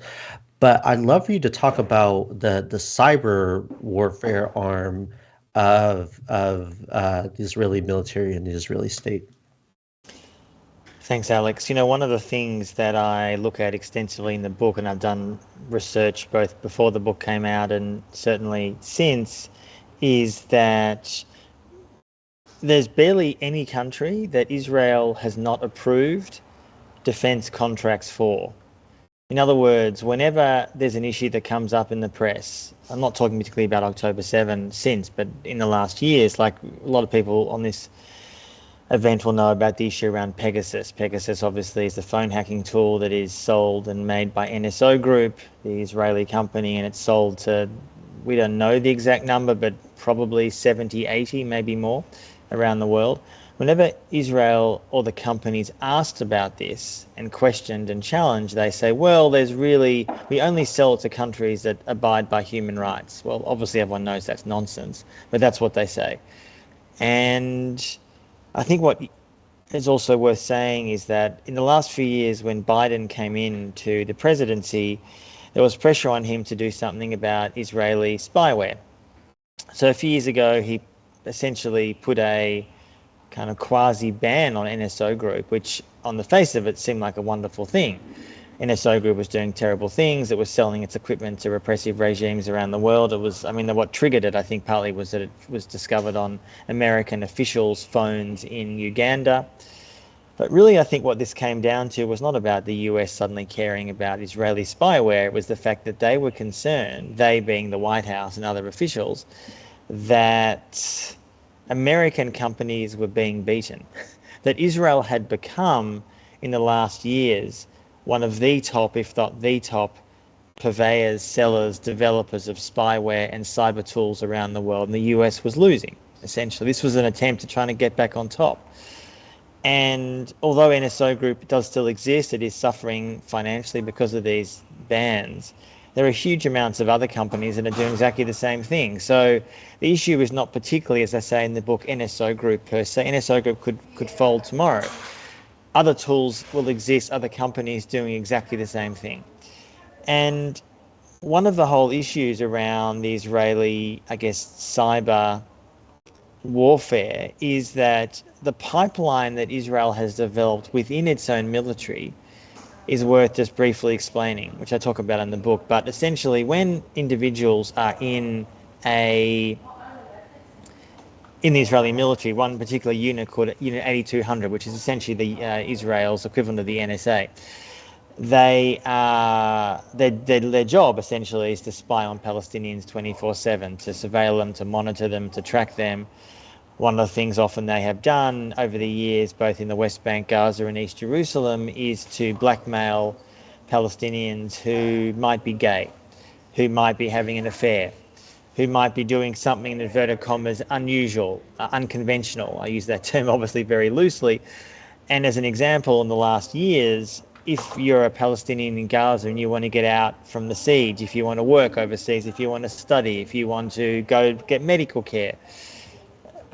But I'd love for you to talk about the cyber warfare arm of the Israeli military and the Israeli state. Thanks, Alex. One of the things that I look at extensively in the book, and I've done research both before the book came out and certainly since, is that there's barely any country that Israel has not approved defense contracts for. In other words, whenever there's an issue that comes up in the press, I'm not talking particularly about October 7 since, but in the last years, like a lot of people on this event will know about the issue around Pegasus. Pegasus obviously is the phone hacking tool that is sold and made by NSO Group, the Israeli company, and it's sold to, we don't know the exact number, but probably 70, 80, maybe more around the world. Whenever Israel or the companies asked about this and questioned and challenged, they say, well, we only sell it to countries that abide by human rights. Well, obviously everyone knows that's nonsense, but that's what they say. And I think what is also worth saying is that in the last few years, when Biden came into the presidency, there was pressure on him to do something about Israeli spyware. So a few years ago, he essentially put a kind of quasi-ban on NSO Group, which on the face of it seemed like a wonderful thing. NSO Group was doing terrible things. It was selling its equipment to repressive regimes around the world. What triggered it, I think, partly was that it was discovered on American officials' phones in Uganda. But really, I think what this came down to was not about the US suddenly caring about Israeli spyware. It was the fact that they were concerned, they being the White House and other officials, that American companies were being beaten, that Israel had become, in the last years, one of the top, if not the top, purveyors, sellers, developers of spyware and cyber tools around the world, and the US was losing, essentially. This was an attempt at trying to get back on top. And although NSO Group does still exist, it is suffering financially because of these bans. There are huge amounts of other companies that are doing exactly the same thing. So the issue is not particularly, as I say in the book, NSO Group per se. NSO Group could fold tomorrow. Other tools will exist, other companies doing exactly the same thing. And one of the whole issues around the Israeli, cyber warfare is that the pipeline that Israel has developed within its own military is worth just briefly explaining, which I talk about in the book. But essentially, when individuals are in the Israeli military, one particular unit called Unit 8200, which is essentially Israel's equivalent of the NSA, their job essentially is to spy on Palestinians 24/7, to surveil them, to monitor them, to track them. one of the things often they have done over the years, both in the West Bank, Gaza and East Jerusalem, is to blackmail Palestinians who might be gay, who might be having an affair, who might be doing something in inverted commas unusual, unconventional. I use that term obviously very loosely. And as an example, in the last years, if you're a Palestinian in Gaza and you want to get out from the siege, if you want to work overseas, if you want to study, if you want to go get medical care,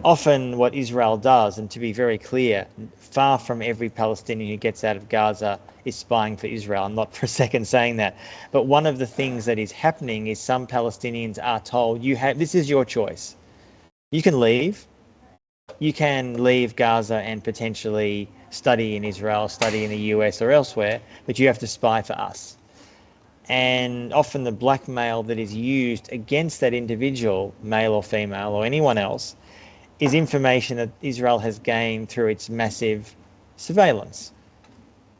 often what Israel does, and to be very clear, far from every Palestinian who gets out of Gaza is spying for Israel. I'm not for a second saying that. But one of the things that is happening is some Palestinians are told, this is your choice. You can leave. You can leave Gaza and potentially study in Israel, study in the US or elsewhere, but you have to spy for us. And often the blackmail that is used against that individual, male or female or anyone else, is information that Israel has gained through its massive surveillance.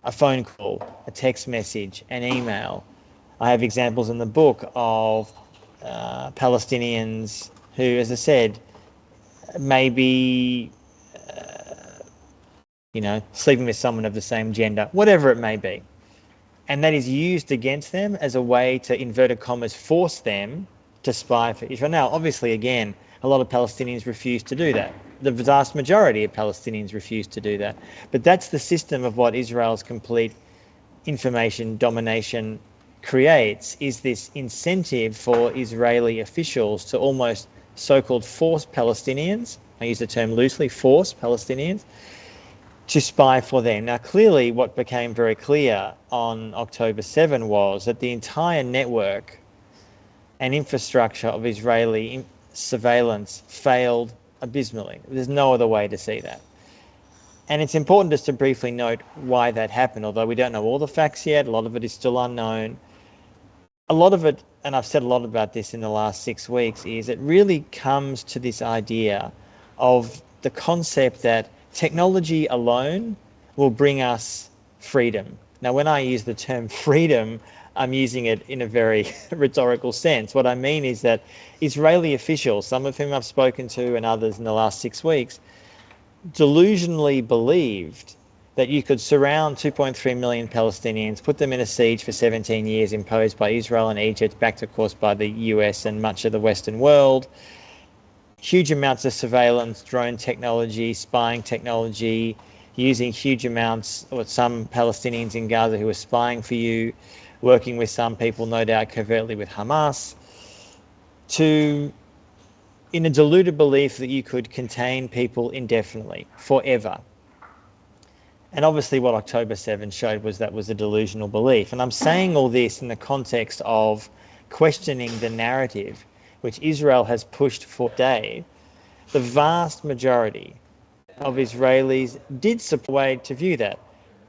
A phone call, a text message, an email. I have examples in the book of Palestinians who, as I said, maybe sleeping with someone of the same gender, whatever it may be. And that is used against them as a way to, inverted commas, force them to spy for Israel. Now, obviously, again, a lot of Palestinians refuse to do that. The vast majority of Palestinians refuse to do that. But that's the system of what Israel's complete information domination creates, is this incentive for Israeli officials to almost so-called force Palestinians, I use the term loosely, force Palestinians, to spy for them. Now, clearly, what became very clear on October 7 was that the entire network and infrastructure of Israeli surveillance failed abysmally. There's no other way to see that. And it's important just to briefly note why that happened, although we don't know all the facts yet. A lot of it is still unknown. A lot of it, and I've said a lot about this in the last 6 weeks, is it really comes to this idea of the concept that technology alone will bring us freedom. Now, when I use the term freedom, I'm using it in a very rhetorical sense. What I mean is that Israeli officials, some of whom I've spoken to and others in the last 6 weeks, delusionally believed that you could surround 2.3 million Palestinians, put them in a siege for 17 years imposed by Israel and Egypt, backed of course by the US and much of the Western world, huge amounts of surveillance, drone technology, spying technology, using huge amounts, or some Palestinians in Gaza who are spying for you, working with some people, no doubt, covertly with Hamas, in a deluded belief that you could contain people indefinitely, forever. And obviously what October 7 showed was that was a delusional belief. And I'm saying all this in the context of questioning the narrative which Israel has pushed for days. The vast majority of Israelis did support a way to view that.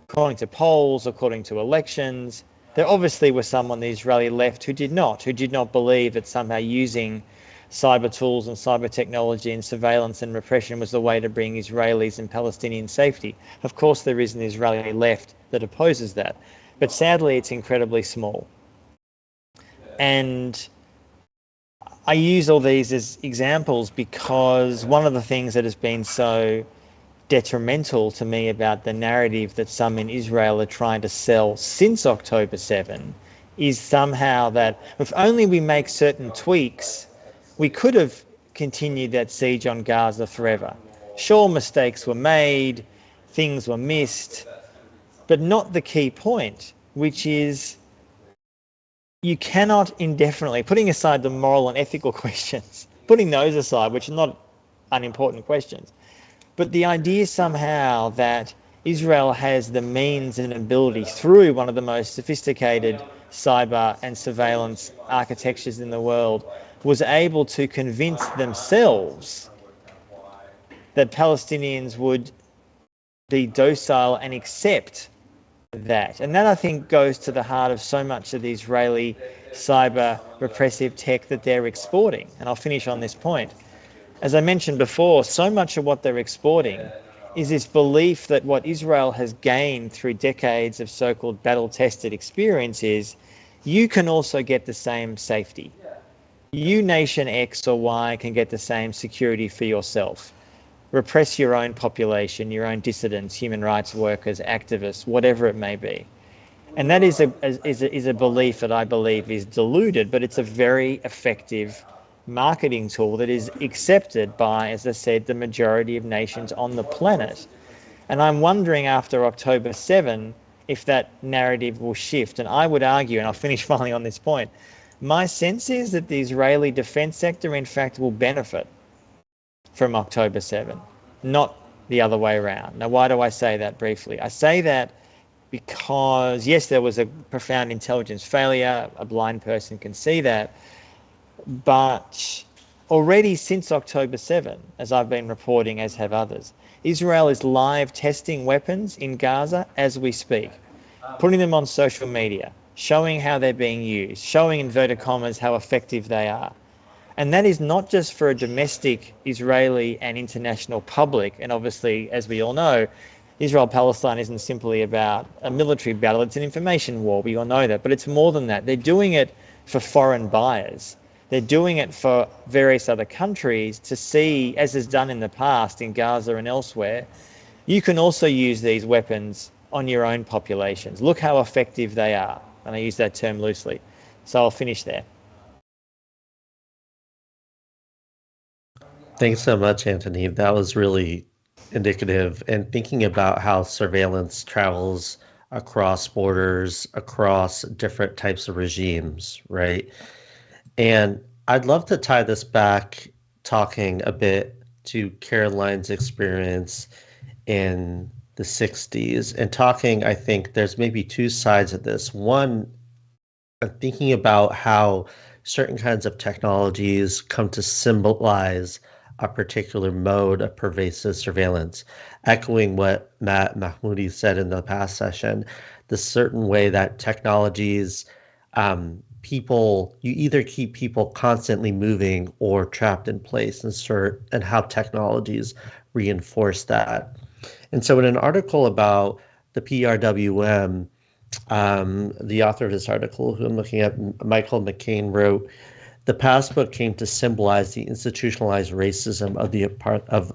According to polls, according to elections, there obviously was some on the Israeli left who did not believe that somehow using cyber tools and cyber technology and surveillance and repression was the way to bring Israelis and Palestinian safety. Of course, there is an Israeli left that opposes that, but sadly, it's incredibly small. And I use all these as examples because one of the things that has been so detrimental to me about the narrative that some in Israel are trying to sell since October 7 is somehow that if only we make certain tweaks, we could have continued that siege on Gaza forever. Sure, mistakes were made, things were missed, but not the key point, which is you cannot indefinitely, putting aside the moral and ethical questions, putting those aside, which are not unimportant questions, but the idea somehow that Israel has the means and ability through one of the most sophisticated cyber and surveillance architectures in the world was able to convince themselves that Palestinians would be docile and accept that. And that, I think, goes to the heart of so much of the Israeli cyber repressive tech that they're exporting. And I'll finish on this point. As I mentioned before, so much of what they're exporting is this belief that what Israel has gained through decades of so-called battle-tested experience is you can also get the same safety. You, nation X or Y, can get the same security for yourself. repress your own population, your own dissidents, human rights workers, activists, whatever it may be. And that is a belief that I believe is deluded, but it's a very effective marketing tool that is accepted by, as I said, the majority of nations on the planet. And I'm wondering after October 7 if that narrative will shift. And I would argue, and I'll finish finally on this point, my sense is that the Israeli defense sector, in fact, will benefit from October 7, not the other way around. Now, why do I say that briefly? I say that because, yes, there was a profound intelligence failure. A blind person can see that. But already since October 7, as I've been reporting, as have others, Israel is live testing weapons in Gaza as we speak, putting them on social media, showing how they're being used, showing, inverted commas, how effective they are. And that is not just for a domestic Israeli and international public. And obviously, as we all know, Israel-Palestine isn't simply about a military battle, it's an information war, we all know that. But it's more than that. They're doing it for foreign buyers. They're doing it for various other countries to see, as is done in the past in Gaza and elsewhere, you can also use these weapons on your own populations. Look how effective they are. And I use that term loosely. So I'll finish there. Thanks so much, Antony. That was really indicative. And thinking about how surveillance travels across borders, across different types of regimes, right? And I'd love to tie this back, talking a bit to Caroline's experience in the 60s, and talking, I think there's maybe two sides of this. One, I'm thinking about how certain kinds of technologies come to symbolize a particular mode of pervasive surveillance, echoing what Matt Mahmoudi said in the past session, the certain way that technologies, you either keep people constantly moving or trapped in place, and how technologies reinforce that. And so in an article about the PRWM, the author of this article, who I'm looking at, Michael McCain, wrote, "The passbook came to symbolize the institutionalized racism of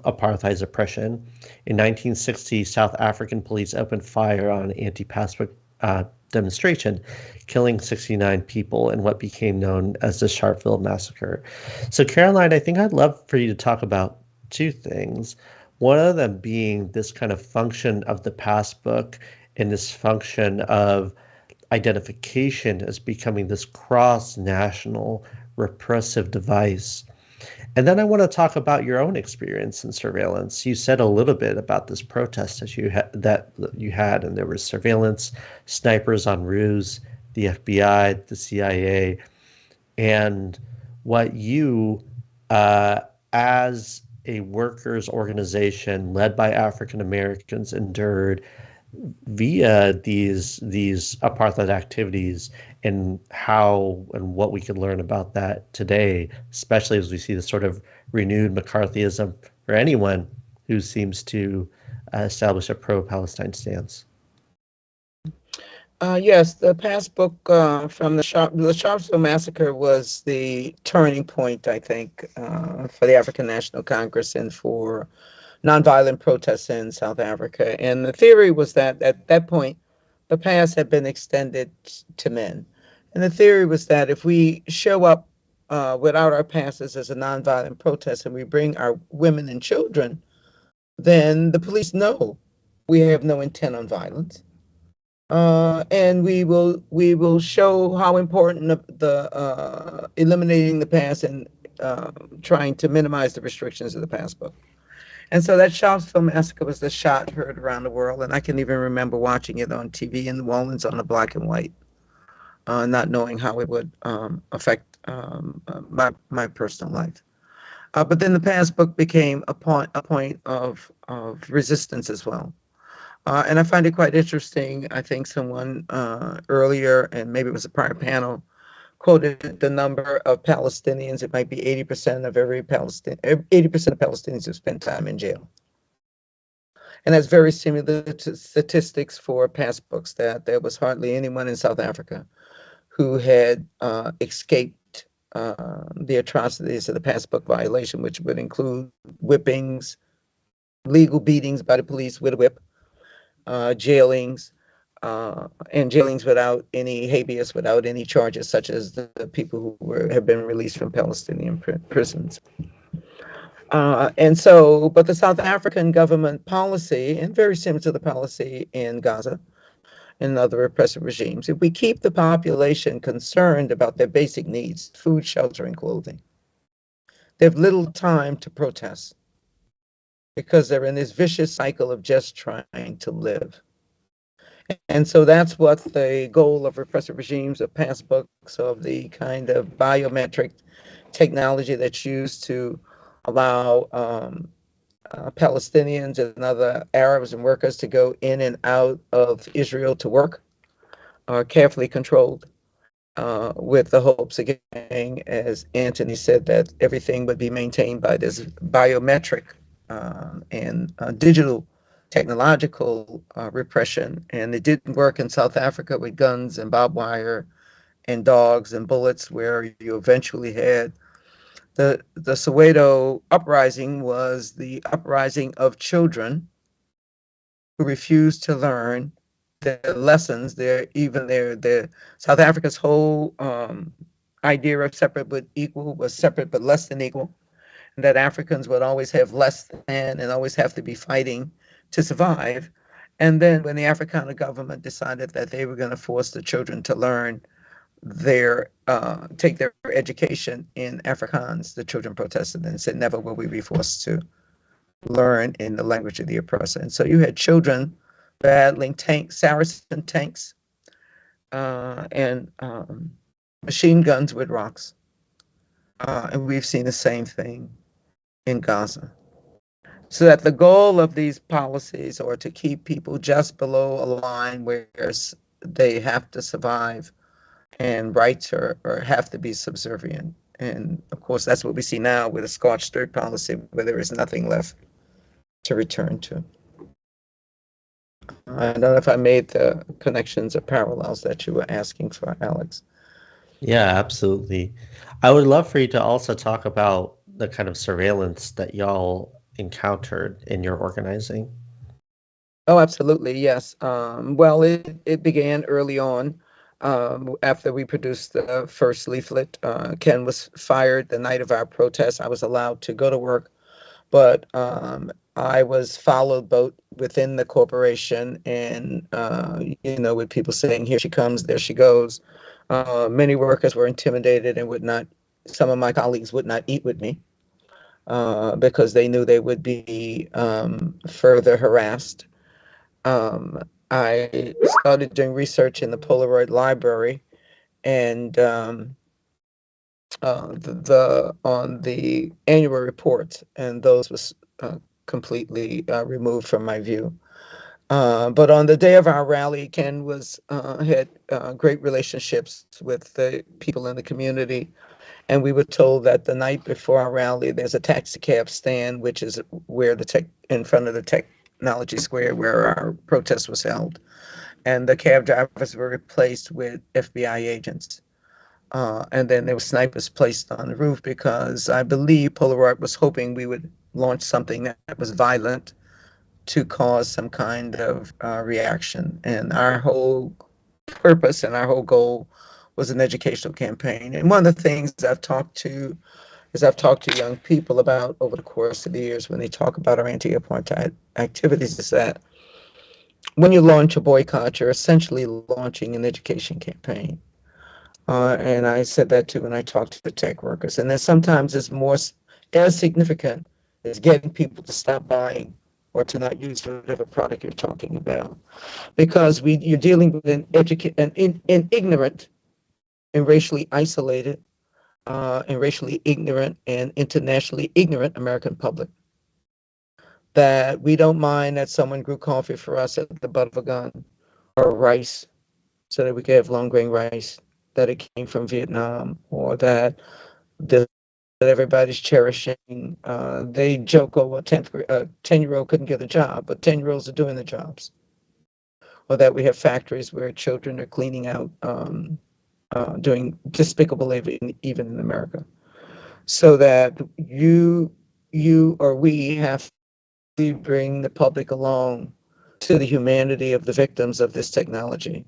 apartheid's oppression. In 1960, South African police opened fire on an anti-passbook demonstration, killing 69 people in what became known as the Sharpeville Massacre." So, Caroline, I think I'd love for you to talk about two things. One of them being this kind of function of the passbook and this function of identification as becoming this cross-national repressive device. And then I want to talk about your own experience in surveillance. You said a little bit about this protest that you had, and there was surveillance, snipers on roofs, the FBI, the CIA, and what you, as a workers' organization led by African Americans, endured via these apartheid activities, and how and what we can learn about that today, especially as we see the sort of renewed McCarthyism for anyone who seems to establish a pro-Palestine stance. Yes, the passbook from the Sharpeville Massacre was the turning point, I think, for the African National Congress and for nonviolent protests in South Africa. And the theory was that at that point, the pass had been extended to men. And the theory was that if we show up without our passes as a nonviolent protest and we bring our women and children, then the police know we have no intent on violence. And we will show how important the eliminating the pass and trying to minimize the restrictions of the passbook. And so that Sharpeville Massacre was the shot heard around the world, and I can even remember watching it on TV in New Orleans on the black and white, not knowing how it would affect my personal life. But then the passbook became a point of resistance as well. And I find it quite interesting. I think someone earlier, and maybe it was a prior panel, quoted the number of Palestinians. It might be 80% of 80% of Palestinians have spent time in jail. And that's very similar to statistics for passbooks, that there was hardly anyone in South Africa who had escaped the atrocities of the passbook violation, which would include whippings, legal beatings by the police with a whip, jailings, and jailings without any habeas, without any charges, such as the people who have been released from Palestinian prisons. But the South African government policy, and very similar to the policy in Gaza and other repressive regimes, if we keep the population concerned about their basic needs, food, shelter, and clothing, they have little time to protest because they're in this vicious cycle of just trying to live. And so that's what the goal of repressive regimes, of passbooks, of the kind of biometric technology that's used to allow Palestinians and other Arabs and workers to go in and out of Israel to work are carefully controlled with the hopes, again, as Antony said, that everything would be maintained by this biometric and digital technological repression. And it didn't work in South Africa with guns and barbed wire and dogs and bullets, where you eventually had the Soweto uprising was the uprising of children who refused to learn their lessons. Their South Africa's whole idea of separate but equal was separate but less than equal, and that Africans would always have less than and always have to be fighting to survive. And then when the Afrikaner government decided that they were going to force the children to learn take their education in Afrikaans, the children protested and said, never will we be forced to learn in the language of the oppressor. And so you had children battling Saracen tanks and machine guns with rocks. And we've seen the same thing in Gaza. So that the goal of these policies are to keep people just below a line where they have to survive and rights or have to be subservient. And of course, that's what we see now with a scorched earth policy, where there is nothing left to return to. I don't know if I made the connections or parallels that you were asking for, Alex. Yeah, absolutely. I would love for you to also talk about the kind of surveillance that y'all encountered in your organizing. Oh, absolutely, yes. Well, it began early on. After we produced the first leaflet, Ken was fired the night of our protest. I was allowed to go to work, but I was followed both within the corporation and, with people saying, here she comes, there she goes. Many workers were intimidated and some of my colleagues would not eat with me because they knew they would be further harassed. I started doing research in the Polaroid library, and on the annual reports, and those was completely removed from my view. But on the day of our rally, Ken had great relationships with the people in the community, and we were told that the night before our rally, there's a taxi cab stand, which is where in front of the Technology Square where our protest was held, and the cab drivers were replaced with FBI agents. And then there were snipers placed on the roof because I believe Polaroid was hoping we would launch something that was violent to cause some kind of reaction. And our whole purpose and our whole goal was an educational campaign. And one of the things I've talked to young people about over the course of the years when they talk about our anti-apartheid activities is that when you launch a boycott, you're essentially launching an education campaign. And I said that too when I talked to the tech workers. And then sometimes it's more as significant as getting people to stop buying or to not use whatever product you're talking about. Because you're dealing with an ignorant and racially isolated and racially ignorant and internationally ignorant American public. That we don't mind that someone grew coffee for us at the butt of a gun or rice so that we could have long grain rice, that it came from Vietnam, or that everybody's cherishing. They joke, oh, a 10-year-old couldn't get a job, but 10-year-olds are doing the jobs. Or that we have factories where children are cleaning out, doing despicable labor, even in America. So that you or we have bring the public along to the humanity of the victims of this technology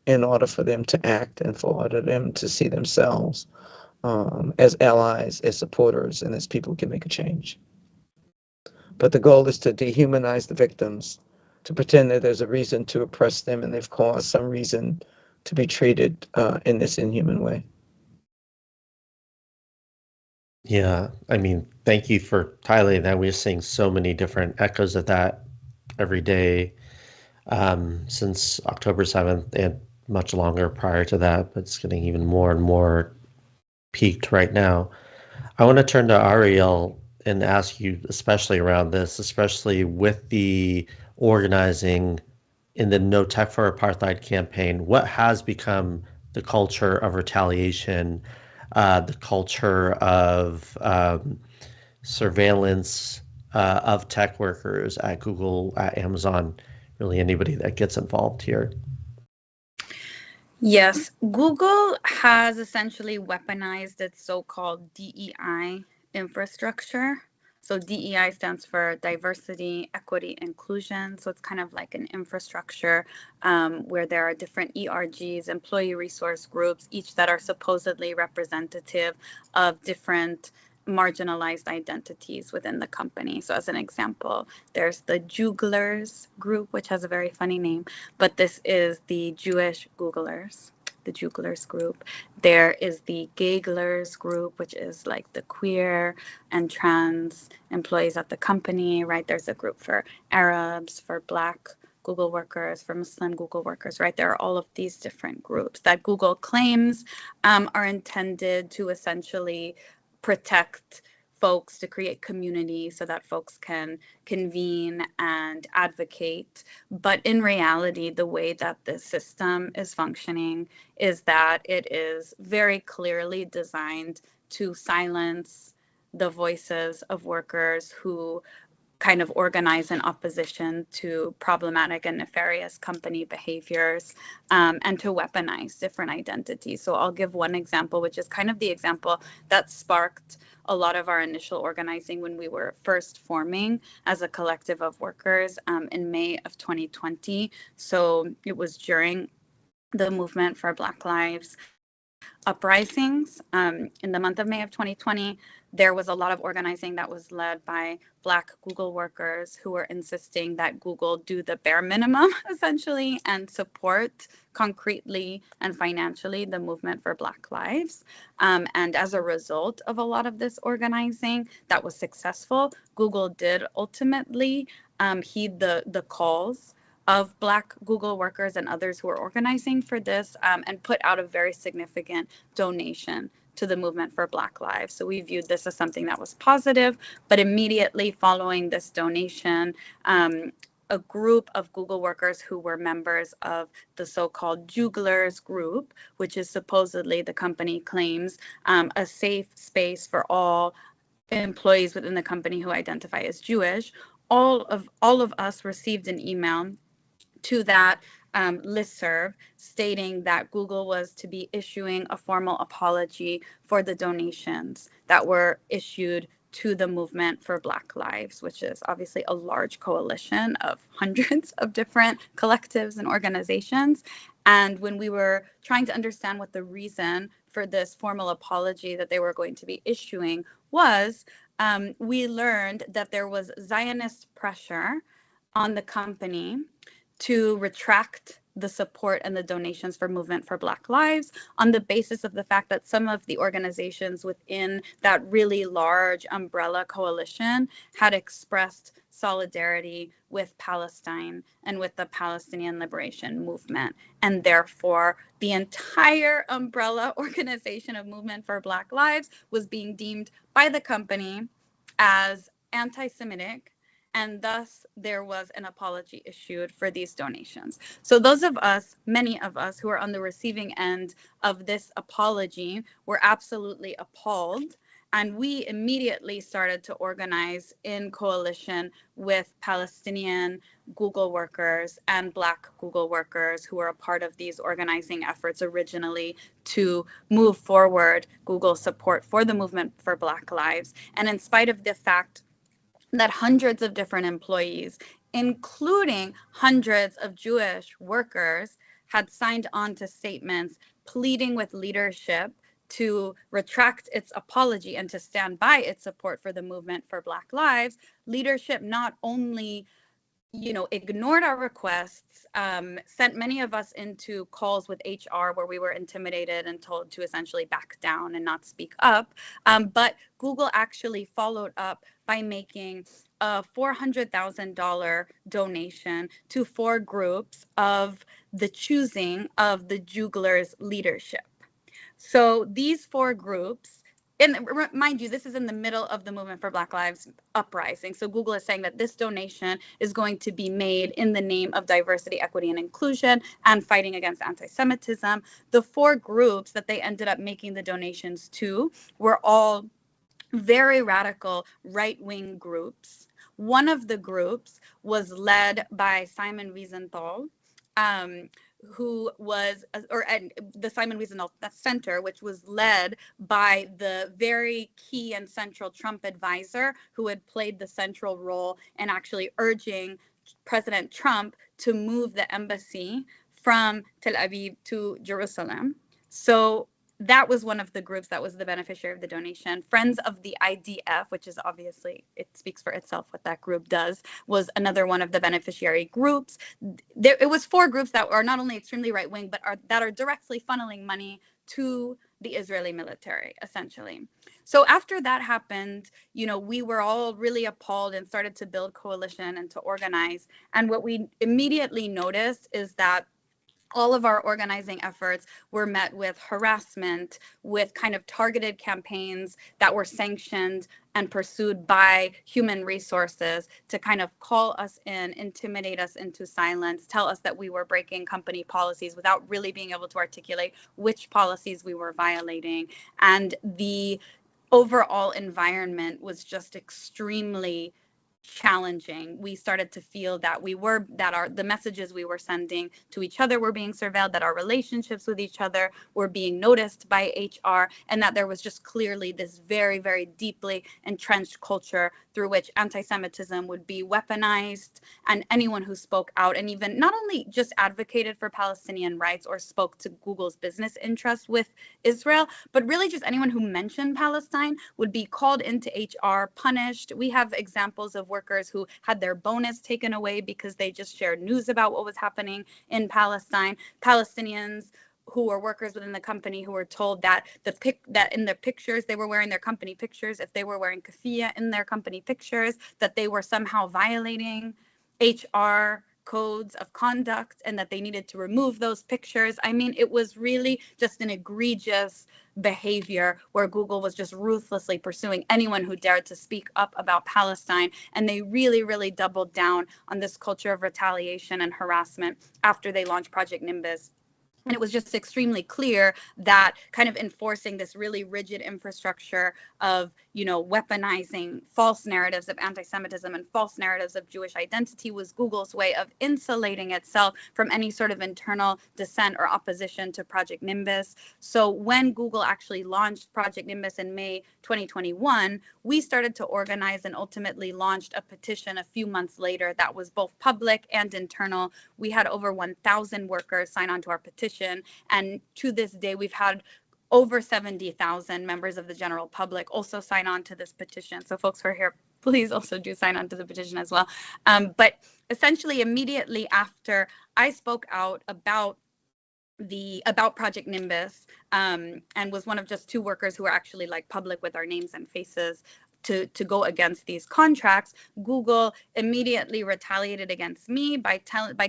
in order for them to act and for them to see themselves as allies, as supporters, and as people who can make a change. But the goal is to dehumanize the victims, to pretend that there's a reason to oppress them and they've caused some reason to be treated in this inhuman way. Yeah, I mean, thank you for highlighting that. We're seeing so many different echoes of that every day since October 7th and much longer prior to that, but it's getting even more and more peaked right now. I want to turn to Ariel and ask you, especially around this, especially with the organizing in the No Tech for Apartheid campaign, what has become the culture of retaliation, the culture of surveillance of tech workers at Google, at Amazon, really anybody that gets involved here? Yes, Google has essentially weaponized its so-called DEI infrastructure. So DEI stands for diversity, equity, inclusion. So it's kind of like an infrastructure where there are different ERGs, employee resource groups, each that are supposedly representative of different marginalized identities within the company. So as an example, there's the Jugglers group, which has a very funny name, but this is the Jewish Googlers, the Jugglers group. There is the Gaglers group, which is like the queer and trans employees at the company, right? There's a group for Arabs, for Black Google workers, for Muslim Google workers, right? There are all of these different groups that Google claims are intended to essentially protect folks, to create community so that folks can convene and advocate. But in reality, the way that this system is functioning is that it is very clearly designed to silence the voices of workers who kind of organize in opposition to problematic and nefarious company behaviors, and to weaponize different identities. So I'll give one example, which is kind of the example that sparked a lot of our initial organizing when we were first forming as a collective of workers in May of 2020. So it was during the movement for Black Lives uprisings. In the month of May of 2020, there was a lot of organizing that was led by Black Google workers who were insisting that Google do the bare minimum, essentially, and support concretely and financially the movement for Black Lives. And as a result of a lot of this organizing that was successful, Google did ultimately heed the calls of Black Google workers and others who are organizing for this, and put out a very significant donation to the movement for Black Lives. So we viewed this as something that was positive, but immediately following this donation, a group of Google workers who were members of the so-called Jugglers group, which is supposedly, the company claims, a safe space for all employees within the company who identify as Jewish. All of us received an email to that listserv stating that Google was to be issuing a formal apology for the donations that were issued to the movement for Black Lives, which is obviously a large coalition of hundreds of different collectives and organizations. And when we were trying to understand what the reason for this formal apology that they were going to be issuing was, we learned that there was Zionist pressure on the company to retract the support and the donations for Movement for Black Lives on the basis of the fact that some of the organizations within that really large umbrella coalition had expressed solidarity with Palestine and with the Palestinian liberation movement. And therefore, the entire umbrella organization of Movement for Black Lives was being deemed by the company as anti-Semitic, and thus there was an apology issued for these donations. So those of us, many of us who are on the receiving end of this apology, were absolutely appalled. And we immediately started to organize in coalition with Palestinian Google workers and Black Google workers who were a part of these organizing efforts originally to move forward Google support for the movement for Black Lives. And in spite of the fact that hundreds of different employees, including hundreds of Jewish workers, had signed on to statements pleading with leadership to retract its apology and to stand by its support for the movement for Black lives. Leadership not only ignored our requests, sent many of us into calls with HR where we were intimidated and told to essentially back down and not speak up. But Google actually followed up by making a $400,000 donation to 4 groups of the choosing of the Juglers leadership. So these 4 groups, and mind you, this is in the middle of the movement for Black Lives uprising. So Google is saying that this donation is going to be made in the name of diversity, equity, and inclusion and fighting against anti-Semitism. The 4 groups that they ended up making the donations to were all very radical right-wing groups. One of the groups was led by Simon Wiesenthal, who was, the Simon Wiesenthal Center, which was led by the very key and central Trump advisor who had played the central role in actually urging President Trump to move the embassy from Tel Aviv to Jerusalem. So that was one of the groups that was the beneficiary of the donation. Friends of the IDF, which is obviously, it speaks for itself what that group does, was another one of the beneficiary groups. It was 4 groups that are not only extremely right-wing, but that are directly funneling money to the Israeli military, essentially. So after that happened, we were all really appalled and started to build coalition and to organize. And what we immediately noticed is that all of our organizing efforts were met with harassment, with kind of targeted campaigns that were sanctioned and pursued by human resources to kind of call us in, intimidate us into silence, tell us that we were breaking company policies without really being able to articulate which policies we were violating. And the overall environment was just extremely challenging. We started to feel that the messages we were sending to each other were being surveilled, that our relationships with each other were being noticed by HR, and that there was just clearly this very, very deeply entrenched culture through which anti-Semitism would be weaponized, and anyone who spoke out and even not only just advocated for Palestinian rights or spoke to Google's business interests with Israel, but really just anyone who mentioned Palestine would be called into HR, punished. We have examples of workers who had their bonus taken away because they just shared news about what was happening in Palestine. Palestinians who were workers within the company who were told that that in their pictures, they were wearing their company pictures, if they were wearing keffiyeh in their company pictures, that they were somehow violating HR codes of conduct and that they needed to remove those pictures. I mean, it was really just an egregious behavior where Google was just ruthlessly pursuing anyone who dared to speak up about Palestine. And they really, really doubled down on this culture of retaliation and harassment after they launched Project Nimbus. And it was just extremely clear that kind of enforcing this really rigid infrastructure of, weaponizing false narratives of anti-Semitism and false narratives of Jewish identity was Google's way of insulating itself from any sort of internal dissent or opposition to Project Nimbus. So when Google actually launched Project Nimbus in May 2021, we started to organize and ultimately launched a petition a few months later that was both public and internal. We had over 1,000 workers sign on to our petition. And to this day, we've had over 70,000 members of the general public also sign on to this petition. So folks who are here, please also do sign on to the petition as well. But essentially, immediately after I spoke out about Project Nimbus and was one of just 2 workers who were actually public with our names and faces to go against these contracts, Google immediately retaliated against me by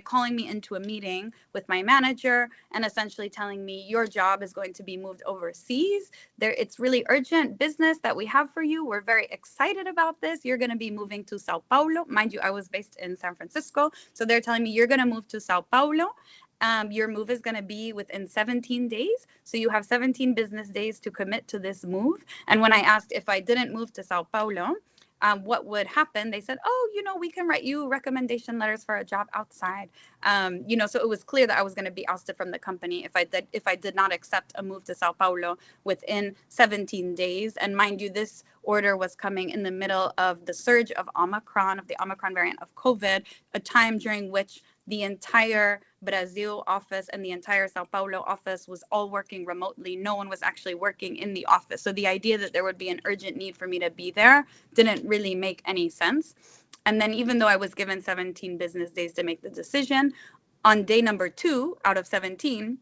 calling me into a meeting with my manager and essentially telling me your job is going to be moved overseas. It's really urgent business that we have for you. We're very excited about this. You're going to be moving to Sao Paulo. Mind you, I was based in San Francisco. So they're telling me you're going to move to Sao Paulo. Your move is going to be within 17 days. So you have 17 business days to commit to this move. And when I asked if I didn't move to Sao Paulo, what would happen, they said, we can write you recommendation letters for a job outside. So it was clear that I was going to be ousted from the company if I did not accept a move to Sao Paulo within 17 days. And mind you, this order was coming in the middle of the surge of Omicron, of the Omicron variant of COVID, a time during which the entire Brazil office and the entire Sao Paulo office was all working remotely. No one was actually working in the office. So the idea that there would be an urgent need for me to be there didn't really make any sense. And then even though I was given 17 business days to make the decision, on day number 2 out of 17,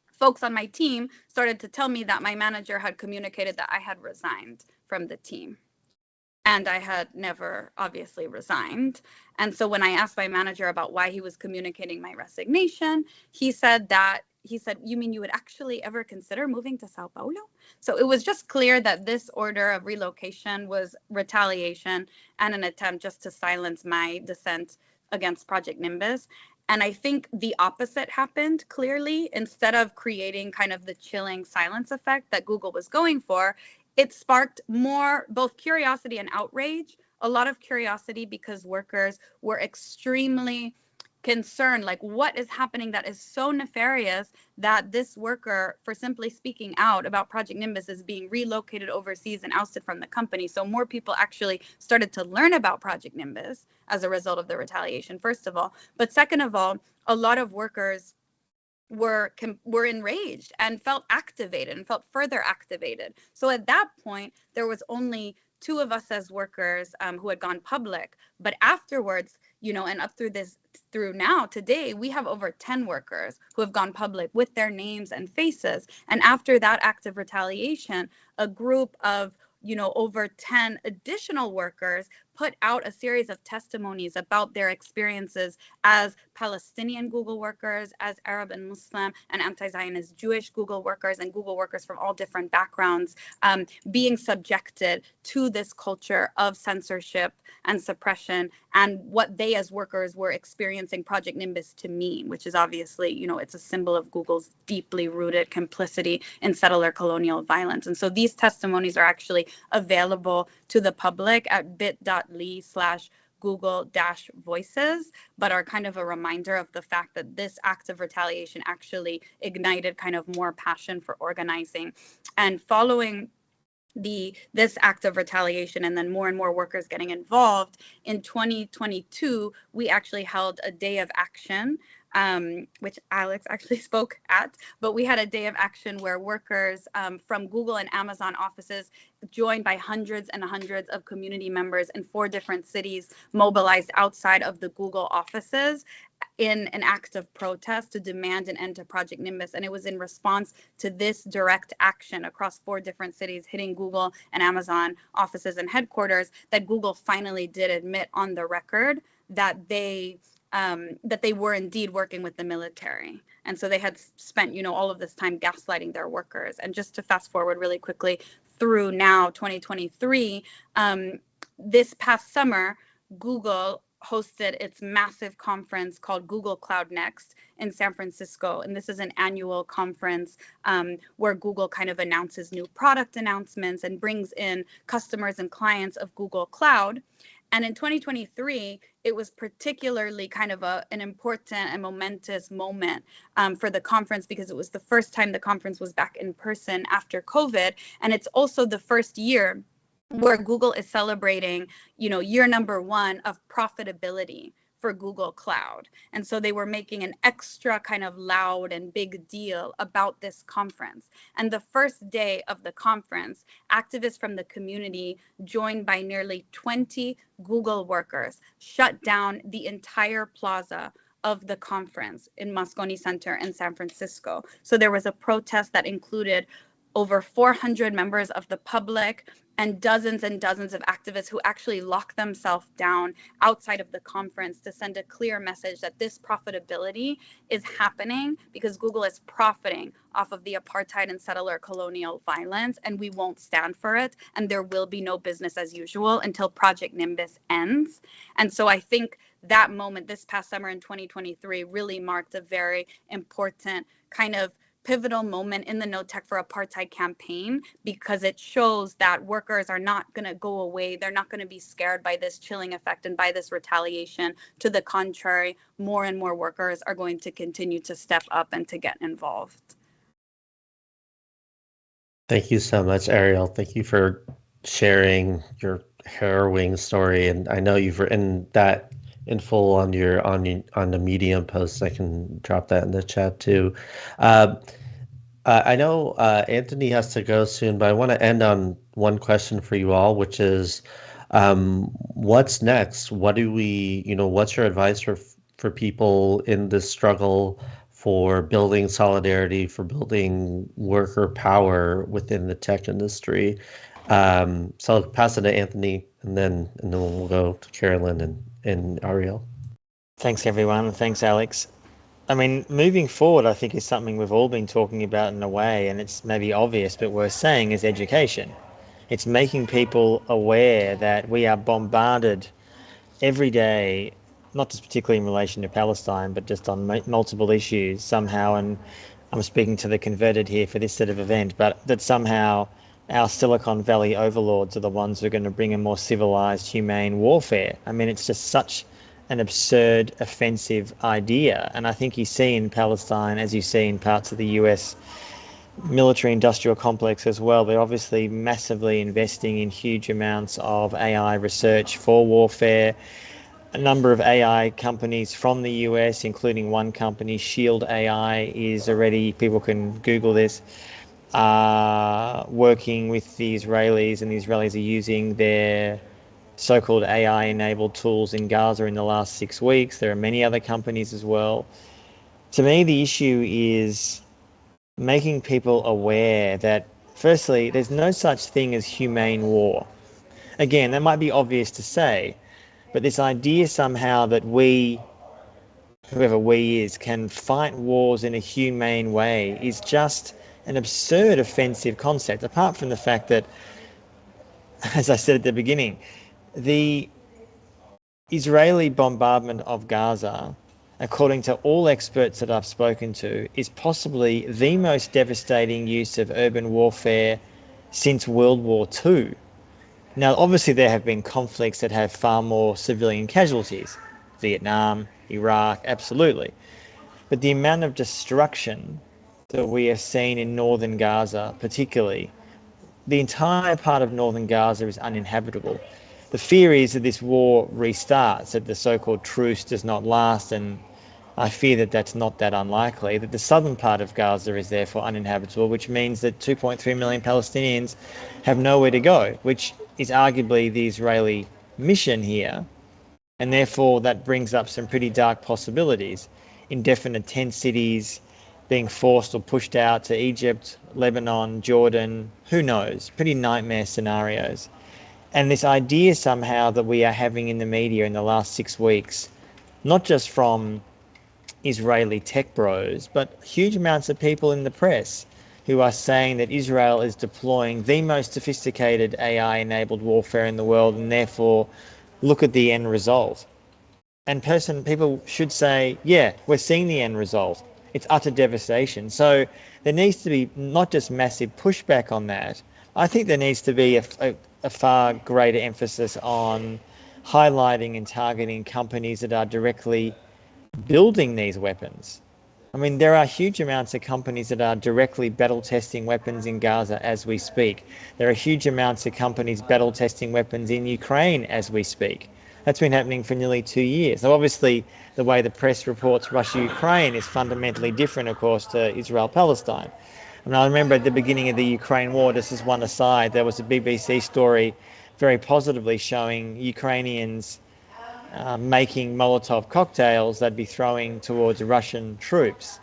folks on my team started to tell me that my manager had communicated that I had resigned from the team. And I had never obviously resigned. And so when I asked my manager about why he was communicating my resignation, he said, you mean you would actually ever consider moving to Sao Paulo? So it was just clear that this order of relocation was retaliation and an attempt just to silence my dissent against Project Nimbus. And I think the opposite happened clearly. Instead of creating kind of the chilling silence effect that Google was going for, it sparked more both curiosity and outrage. A lot of curiosity because workers were extremely concerned, like what is happening that is so nefarious that this worker, for simply speaking out about Project Nimbus, is being relocated overseas and ousted from the company. So more people actually started to learn about Project Nimbus as a result of the retaliation, first of all. But second of all, a lot of workers were enraged and felt activated and felt further activated. So at that point, there was only 2 of us as workers who had gone public. But afterwards, and up through now, today, we have over 10 workers who have gone public with their names and faces. And after that act of retaliation, a group of over 10 additional workers put out a series of testimonies about their experiences as Palestinian Google workers, as Arab and Muslim and anti-Zionist Jewish Google workers, and Google workers from all different backgrounds, being subjected to this culture of censorship and suppression, and what they as workers were experiencing Project Nimbus to mean, which is obviously, it's a symbol of Google's deeply rooted complicity in settler colonial violence. And so these testimonies are actually available to the public at bit.ly/Google-voices, but are kind of a reminder of the fact that this act of retaliation actually ignited kind of more passion for organizing. And following this act of retaliation and then more and more workers getting involved, in 2022, we actually held a day of action, which Alex actually spoke at, but we had a day of action where workers from Google and Amazon offices, joined by hundreds and hundreds of community members in 4 different cities, mobilized outside of the Google offices in an act of protest to demand an end to Project Nimbus. And it was in response to this direct action across 4 different cities hitting Google and Amazon offices and headquarters that Google finally did admit on the record that they were indeed working with the military. And so they had spent, all of this time gaslighting their workers. And just to fast forward really quickly through now 2023, this past summer, Google hosted its massive conference called Google Cloud Next in San Francisco. And this is an annual conference where Google kind of announces new product announcements and brings in customers and clients of Google Cloud. And in 2023, it was particularly kind of an important and momentous moment for the conference because it was the first time the conference was back in person after COVID. And it's also the first year where Google is celebrating, year number 1 of profitability for Google Cloud. And so they were making an extra kind of loud and big deal about this conference. And the first day of the conference, activists from the community, joined by nearly 20 Google workers, shut down the entire plaza of the conference in Moscone Center in San Francisco. So there was a protest that included over 400 members of the public and dozens of activists who actually locked themselves down outside of the conference to send a clear message that this profitability is happening because Google is profiting off of the apartheid and settler colonial violence, and we won't stand for it. And there will be no business as usual until Project Nimbus ends. And so I think that moment this past summer in 2023 really marked a very important kind of pivotal moment in the No Tech for Apartheid campaign because it shows that workers are not going to go away. They're not going to be scared by this chilling effect and by this retaliation. To the contrary, more and more workers are going to continue to step up and to get involved. Thank you so much, Ariel. Thank you for sharing your harrowing story, and I know you've written that in full on the Medium post. I can drop that in the chat too. I know Antony has to go soon, but I want to end on one question for you all, which is, what's next? What's your advice for people in this struggle for building solidarity, for building worker power within the tech industry? So I'll pass it to Antony, and then we'll go to Carolyn and Ariel. Thanks, everyone. Thanks, Alex. I mean, moving forward, I think is something we've all been talking about in a way, and it's maybe obvious, but worth saying, is education. It's making people aware that we are bombarded every day, not just particularly in relation to Palestine, but just on multiple issues somehow, and I'm speaking to the converted here for this sort of event, but that somehow our Silicon Valley overlords are the ones who are going to bring a more civilized, humane warfare. I mean, it's just such an absurd, offensive idea. And I think you see in Palestine, as you see in parts of the US military-industrial complex as well, they're obviously massively investing in huge amounts of AI research for warfare. A number of AI companies from the US, including one company, Shield AI, is already, people can Google this, working with the Israelis, and the Israelis are using their so-called AI-enabled tools in Gaza in the last 6 weeks. There are many other companies as well. To me, the issue is making people aware that, firstly, there's no such thing as humane war. Again, that might be obvious to say, but this idea somehow that we, whoever we is, can fight wars in a humane way is just an absurd, offensive concept, apart from the fact that, as I said at the beginning, the Israeli bombardment of Gaza, according to all experts that I've spoken to, is possibly the most devastating use of urban warfare since World War II. Now, obviously, there have been conflicts that have far more civilian casualties. Vietnam, Iraq, absolutely. But the amount of destruction that we have seen in northern Gaza, particularly, the entire part of northern Gaza is uninhabitable. The fear is that this war restarts, that the so-called truce does not last, and I fear that that's not that unlikely, that the southern part of Gaza is therefore uninhabitable, which means that 2.3 million Palestinians have nowhere to go, which is arguably the Israeli mission here, and therefore that brings up some pretty dark possibilities. Indefinite tent cities being forced or pushed out to Egypt, Lebanon, Jordan, who knows, pretty nightmare scenarios. And this idea somehow that we are having in the media in the last 6 weeks, not just from Israeli tech bros, but huge amounts of people in the press who are saying that Israel is deploying the most sophisticated AI-enabled warfare in the world, and therefore look at the end result. And people should say, yeah, we're seeing the end result. It's utter devastation. So there needs to be not just massive pushback on that. I think there needs to be a far greater emphasis on highlighting and targeting companies that are directly building these weapons. I mean, there are huge amounts of companies that are directly battle testing weapons in Gaza as we speak. There are huge amounts of companies battle testing weapons in Ukraine as we speak. That's been happening for nearly 2 years. So obviously, the way the press reports Russia-Ukraine is fundamentally different, of course, to Israel-Palestine. And I remember at the beginning of the Ukraine war, just as one aside, there was a BBC story very positively showing Ukrainians making Molotov cocktails they'd be throwing towards Russian troops.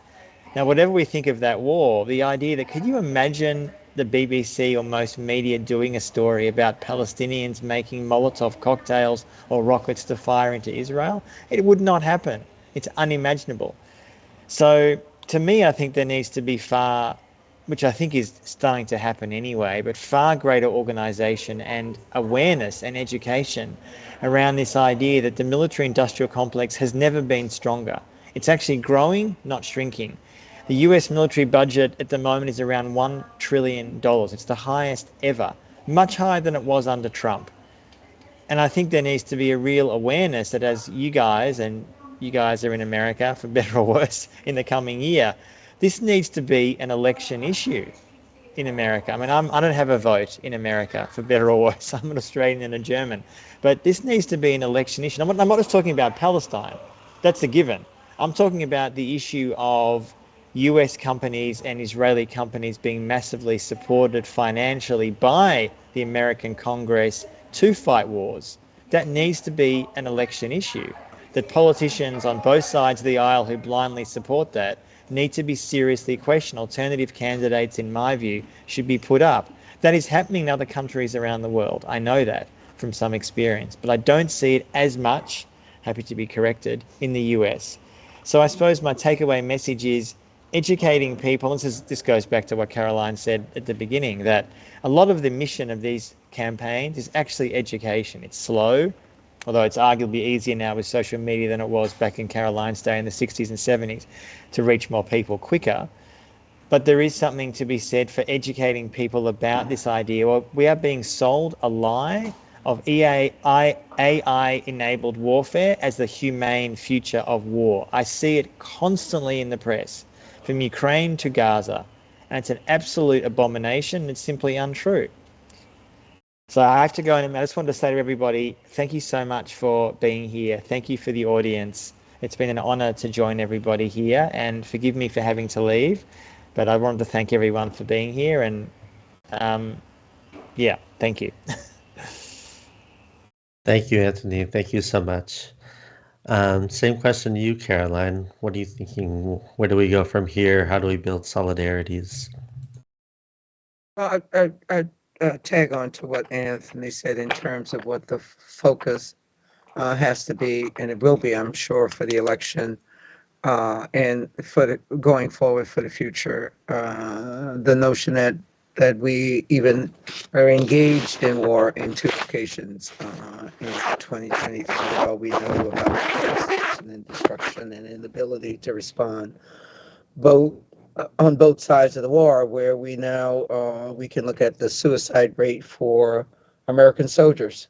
Now, whatever we think of that war, the idea that, could you imagine the BBC or most media doing a story about Palestinians making Molotov cocktails or rockets to fire into Israel? It would not happen. It's unimaginable. So to me, I think there needs to be which I think is starting to happen anyway, but far greater organisation and awareness and education around this idea that the military-industrial complex has never been stronger. It's actually growing, not shrinking. The US military budget at the moment is around $1 trillion. It's the highest ever, much higher than it was under Trump. And I think there needs to be a real awareness that as you guys are in America, for better or worse, in the coming year, this needs to be an election issue. in America. I mean, I don't have a vote in America, for better or worse. I'm an Australian and a German. But this needs to be an election issue. I'm not just talking about Palestine. That's a given. I'm talking about the issue of US companies and Israeli companies being massively supported financially by the American Congress to fight wars. That needs to be an election issue. That politicians on both sides of the aisle who blindly support that need to be seriously questioned. Alternative candidates, in my view, should be put up. That is happening in other countries around the world. I know that from some experience, but I don't see it as much, happy to be corrected, in the US. So I suppose my takeaway message is educating people. This goes back to what Caroline said at the beginning, that a lot of the mission of these campaigns is actually education. It's slow, although it's arguably easier now with social media than it was back in Caroline's day in the 60s and 70s to reach more people quicker. But there is something to be said for educating people about this idea. Well, we are being sold a lie of AI-enabled warfare as the humane future of war. I see it constantly in the press, from Ukraine to Gaza, and it's an absolute abomination. It's simply untrue. So I have to go, and I just wanted to say to everybody, thank you so much for being here. Thank you for the audience. It's been an honor to join everybody here, and forgive me for having to leave, but I wanted to thank everyone for being here, and yeah, thank you. Thank you, Antony. Thank you so much. Same question to you, Caroline. What are you thinking? Where do we go from here? How do we build solidarities? Well, I tag on to what Anthony said in terms of what the focus has to be, and it will be, I'm sure, for the election and for the going forward for the future. The notion that we even are engaged in war in two occasions in 2023. All we know about devastation and destruction and inability to respond, both on both sides of the war, where we now we can look at the suicide rate for American soldiers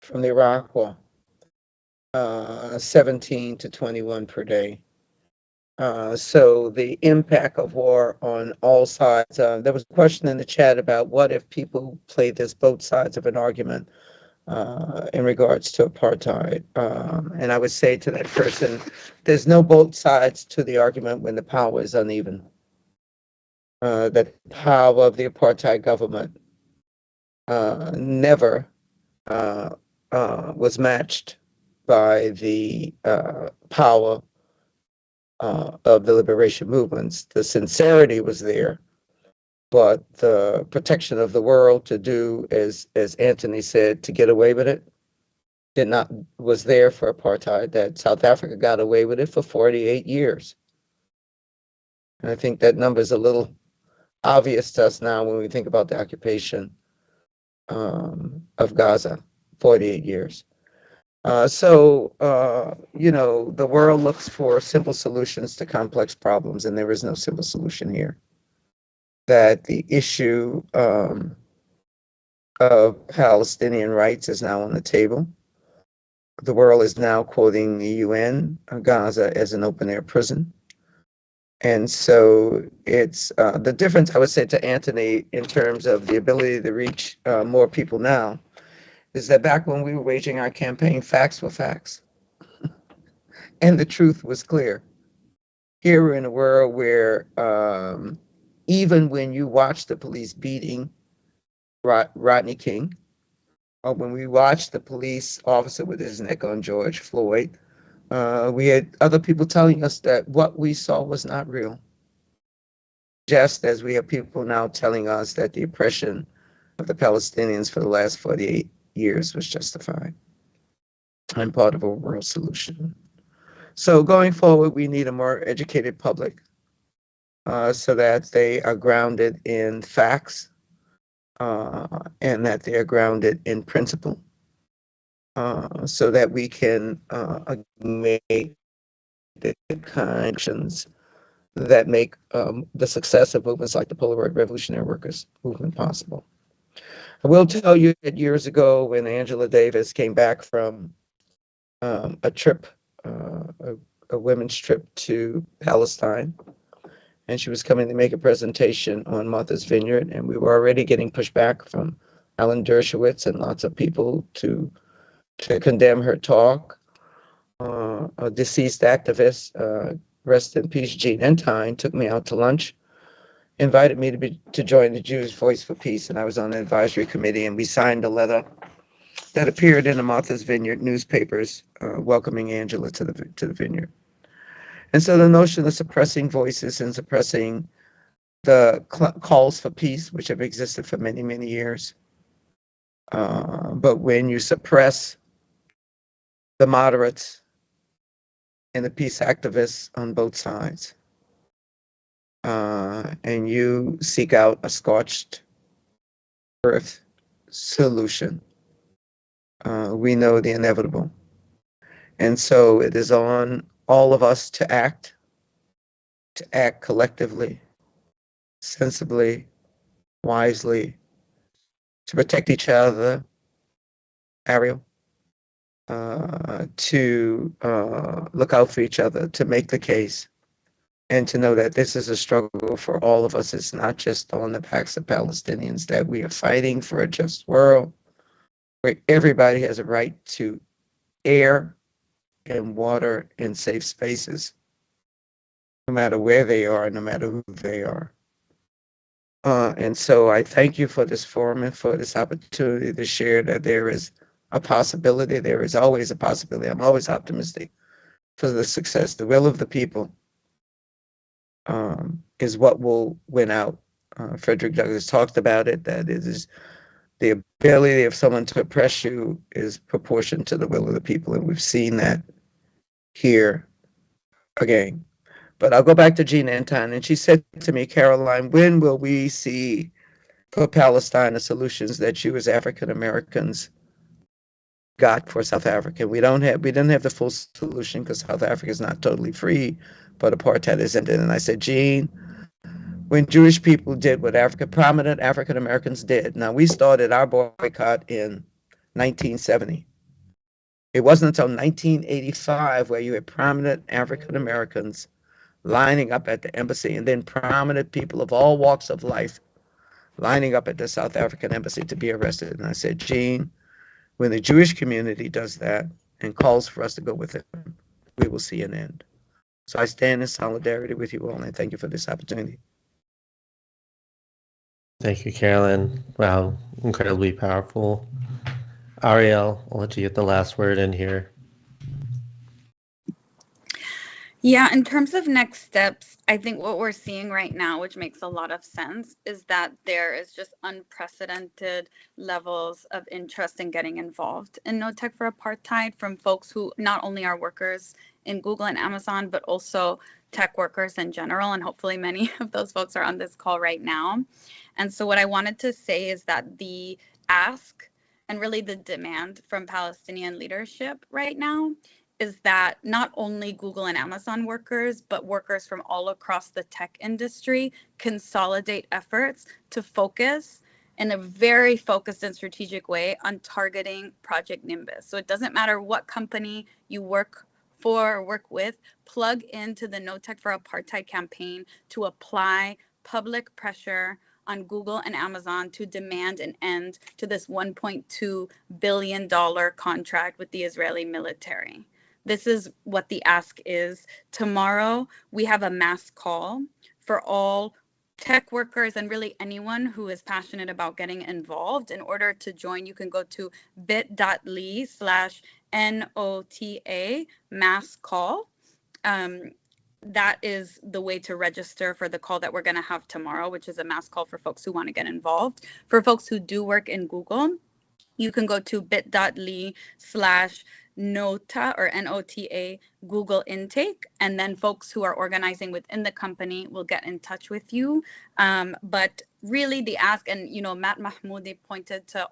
from the Iraq War, 17 to 21 per day. So the impact of war on all sides. There was a question in the chat about what if people play this both sides of an argument in regards to apartheid. And I would say to that person, there's no both sides to the argument when the power is uneven. The power of the apartheid government never was matched by the power of the liberation movements. The sincerity was there, but the protection of the world to do, as Antony said, to get away with it, was there for apartheid. That South Africa got away with it for 48 years. And I think that number is a little obvious to us now when we think about the occupation of Gaza, 48 years. You know, the world looks for simple solutions to complex problems, and there is no simple solution here. That the issue of Palestinian rights is now on the table. The world is now quoting the UN, Gaza as an open-air prison. And so it's the difference, I would say, to Antony in terms of the ability to reach more people now is that back when we were waging our campaign, facts were facts. And the truth was clear. Here we're in a world where even when you watch the police beating Rodney King, or when we watched the police officer with his neck on George Floyd, we had other people telling us that what we saw was not real. Just as we have people now telling us that the oppression of the Palestinians for the last 48 years was justified and part of a world solution. So going forward, we need a more educated public so that they are grounded in facts and that they are grounded in principle so that we can make the connections that make the success of movements like the Polaroid Revolutionary Workers Movement possible. I will tell you that years ago when Angela Davis came back from a trip, a women's trip to Palestine, and she was coming to make a presentation on Martha's Vineyard, and we were already getting pushback from Alan Dershowitz and lots of people to condemn her talk. A deceased activist, rest in peace, Jean Entine, took me out to lunch, invited me to join the Jewish Voice for Peace, and I was on the advisory committee, and we signed a letter that appeared in the Martha's Vineyard newspapers, welcoming Angela to the vineyard. And so the notion of suppressing voices and suppressing the calls for peace, which have existed for many, many years, but when you suppress the moderates and the peace activists on both sides, and you seek out a scorched earth solution, we know the inevitable. And so it is on all of us to act collectively, sensibly, wisely, to protect each other, Ariel, to look out for each other, to make the case, and to know that this is a struggle for all of us. It's not just on the backs of Palestinians, that we are fighting for a just world where everybody has a right to air and water and safe spaces, no matter where they are, no matter who they are. And so I thank you for this forum and for this opportunity to share that there is a possibility. There is always a possibility. I'm always optimistic for the success. The will of the people is what will win out. Frederick Douglass talked about it, that it is the ability of someone to oppress you is proportioned to the will of the people. And we've seen that here again. But I'll go back to Jean Anton, and she said to me, Caroline, when will we see for Palestine the solutions that you as African Americans got for South Africa? We didn't have the full solution because South Africa is not totally free, but apartheid is ended. And I said, Jean, when Jewish people did what prominent African Americans did. Now, we started our boycott in 1970. It wasn't until 1985 where you had prominent African Americans lining up at the embassy, and then prominent people of all walks of life lining up at the South African embassy to be arrested. And I said, Jean, when the Jewish community does that and calls for us to go with them, we will see an end. So I stand in solidarity with you all, and thank you for this opportunity. Thank you, Carolyn. Wow, incredibly powerful. Ariel, I'll let you get the last word in here. Yeah, in terms of next steps, I think what we're seeing right now, which makes a lot of sense, is that there is just unprecedented levels of interest in getting involved in No Tech for Apartheid from folks who not only are workers in Google and Amazon, but also tech workers in general. And hopefully many of those folks are on this call right now. And so what I wanted to say is that the ask and really the demand from Palestinian leadership right now is that not only Google and Amazon workers, but workers from all across the tech industry consolidate efforts to focus in a very focused and strategic way on targeting Project Nimbus. So it doesn't matter what company you work for or work with, plug into the No Tech for Apartheid campaign to apply public pressure on Google and Amazon to demand an end to this $1.2 billion contract with the Israeli military. This is what the ask is. Tomorrow, we have a mass call for all tech workers and really anyone who is passionate about getting involved. In order to join, you can go to bit.ly/NOTA mass call. That is the way to register for the call that we're going to have tomorrow, which is a mass call for folks who want to get involved. For folks who do work in Google, you can go to bit.ly/NOTA or NOTA Google intake, and then folks who are organizing within the company will get in touch with you. But really the ask, and Matt Mahmoudi pointed to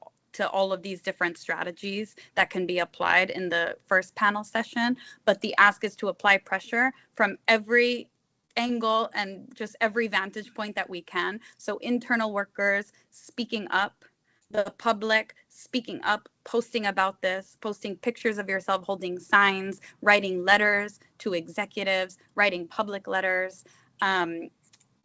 all of these different strategies that can be applied in the first panel session, but the ask is to apply pressure from every angle and just every vantage point that we can. So internal workers speaking up, the public speaking up, posting about this, posting pictures of yourself holding signs, writing letters to executives, writing public letters,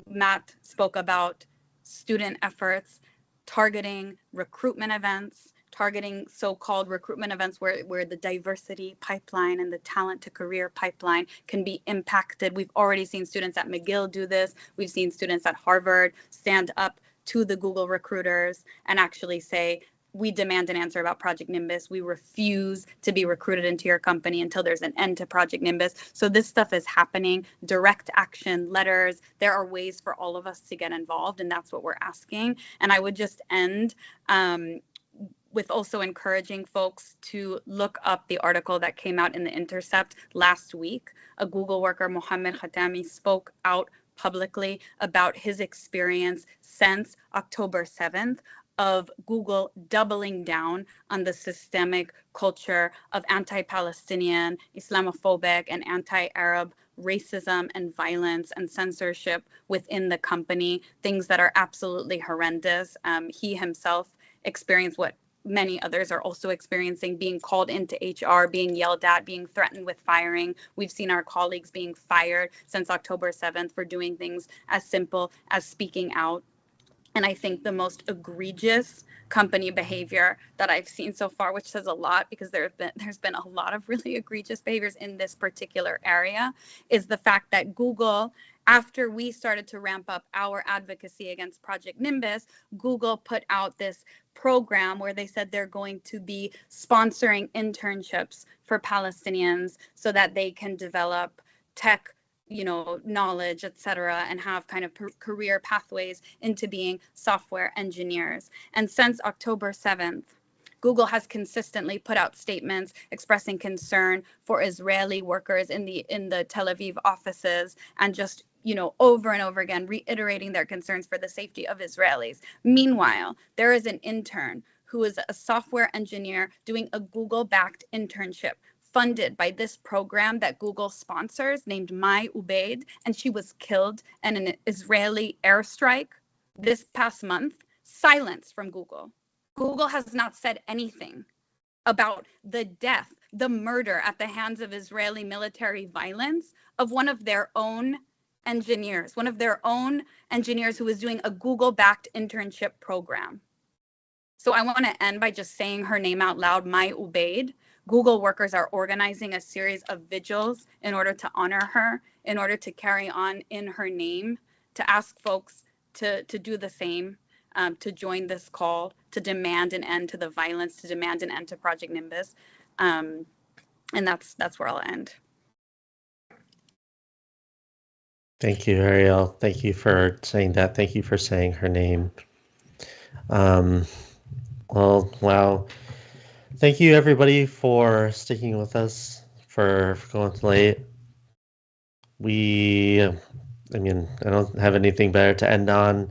Matt spoke about student efforts, targeting recruitment events, targeting so-called recruitment events where the diversity pipeline and the talent to career pipeline can be impacted. We've already seen students at McGill do this. We've seen students at Harvard stand up to the Google recruiters and actually say, we demand an answer about Project Nimbus. We refuse to be recruited into your company until there's an end to Project Nimbus. So this stuff is happening, direct action, letters. There are ways for all of us to get involved, and that's what we're asking. And I would just end with also encouraging folks to look up the article that came out in The Intercept last week. A Google worker, Mohammed Khatami, spoke out publicly about his experience since October 7th of Google doubling down on the systemic culture of anti-Palestinian, Islamophobic, and anti-Arab racism and violence and censorship within the company, things that are absolutely horrendous. He himself experienced what many others are also experiencing, being called into HR, being yelled at, being threatened with firing. We've seen our colleagues being fired since October 7th for doing things as simple as speaking out. And I think the most egregious company behavior that I've seen so far, which says a lot because there's been a lot of really egregious behaviors in this particular area, is the fact that Google, after we started to ramp up our advocacy against Project Nimbus, Google put out this program where they said they're going to be sponsoring internships for Palestinians so that they can develop tech, knowledge, et cetera, and have kind of career pathways into being software engineers. And since October 7th, Google has consistently put out statements expressing concern for Israeli workers in the Tel Aviv offices, and just over and over again reiterating their concerns for the safety of Israelis. Meanwhile, there is an intern who is a software engineer doing a Google-backed internship funded by this program that Google sponsors, named Mai Ubaid, and she was killed in an Israeli airstrike this past month. Silence from Google. Google has not said anything about the death, the murder at the hands of Israeli military violence of one of their own engineers who was doing a Google-backed internship program. So I want to end by just saying her name out loud, Mai Ubaid. Google workers are organizing a series of vigils in order to honor her, in order to carry on in her name, to ask folks to do the same, to join this call, to demand an end to the violence, to demand an end to Project Nimbus. And that's where I'll end. Thank you, Ariel. Thank you for saying that. Thank you for saying her name. Well, wow. Thank you, everybody, for sticking with us, for going late. I don't have anything better to end on.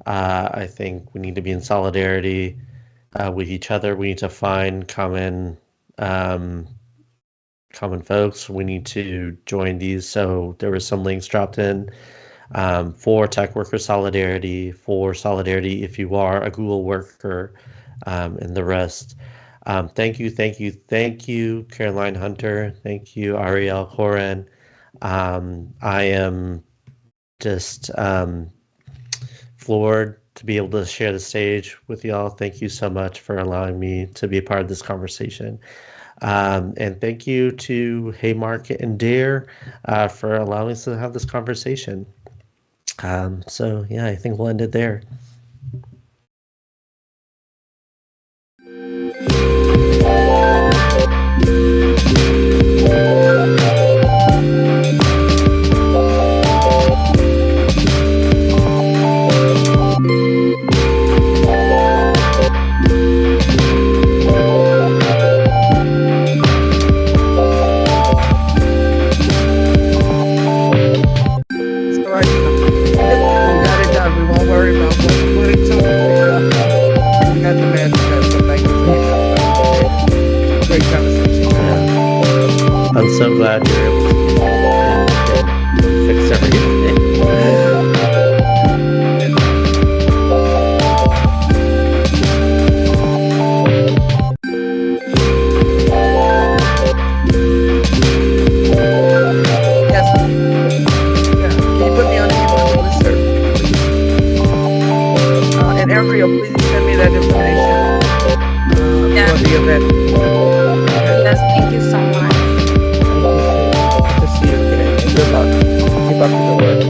I think we need to be in solidarity with each other. We need to find common folks. We need to join these. So there were some links dropped in for tech worker solidarity, for solidarity if you are a Google worker, and the rest. Thank you, Caroline Hunter. Thank you, Ariel Koren. I am just floored to be able to share the stage with y'all. Thank you so much for allowing me to be a part of this conversation. And thank you to Haymarket and Dare for allowing us to have this conversation. So yeah, I think we'll end it there. I'm so glad you're able to fix everything. Yes. Yeah. Can you put me on the list, sir? Ariel, please send me that information Yeah. for the event. Yes, thank you so much. Thank you, Sue. Good to see you today. Good luck. Keep up the good work.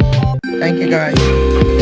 Thank you, guys.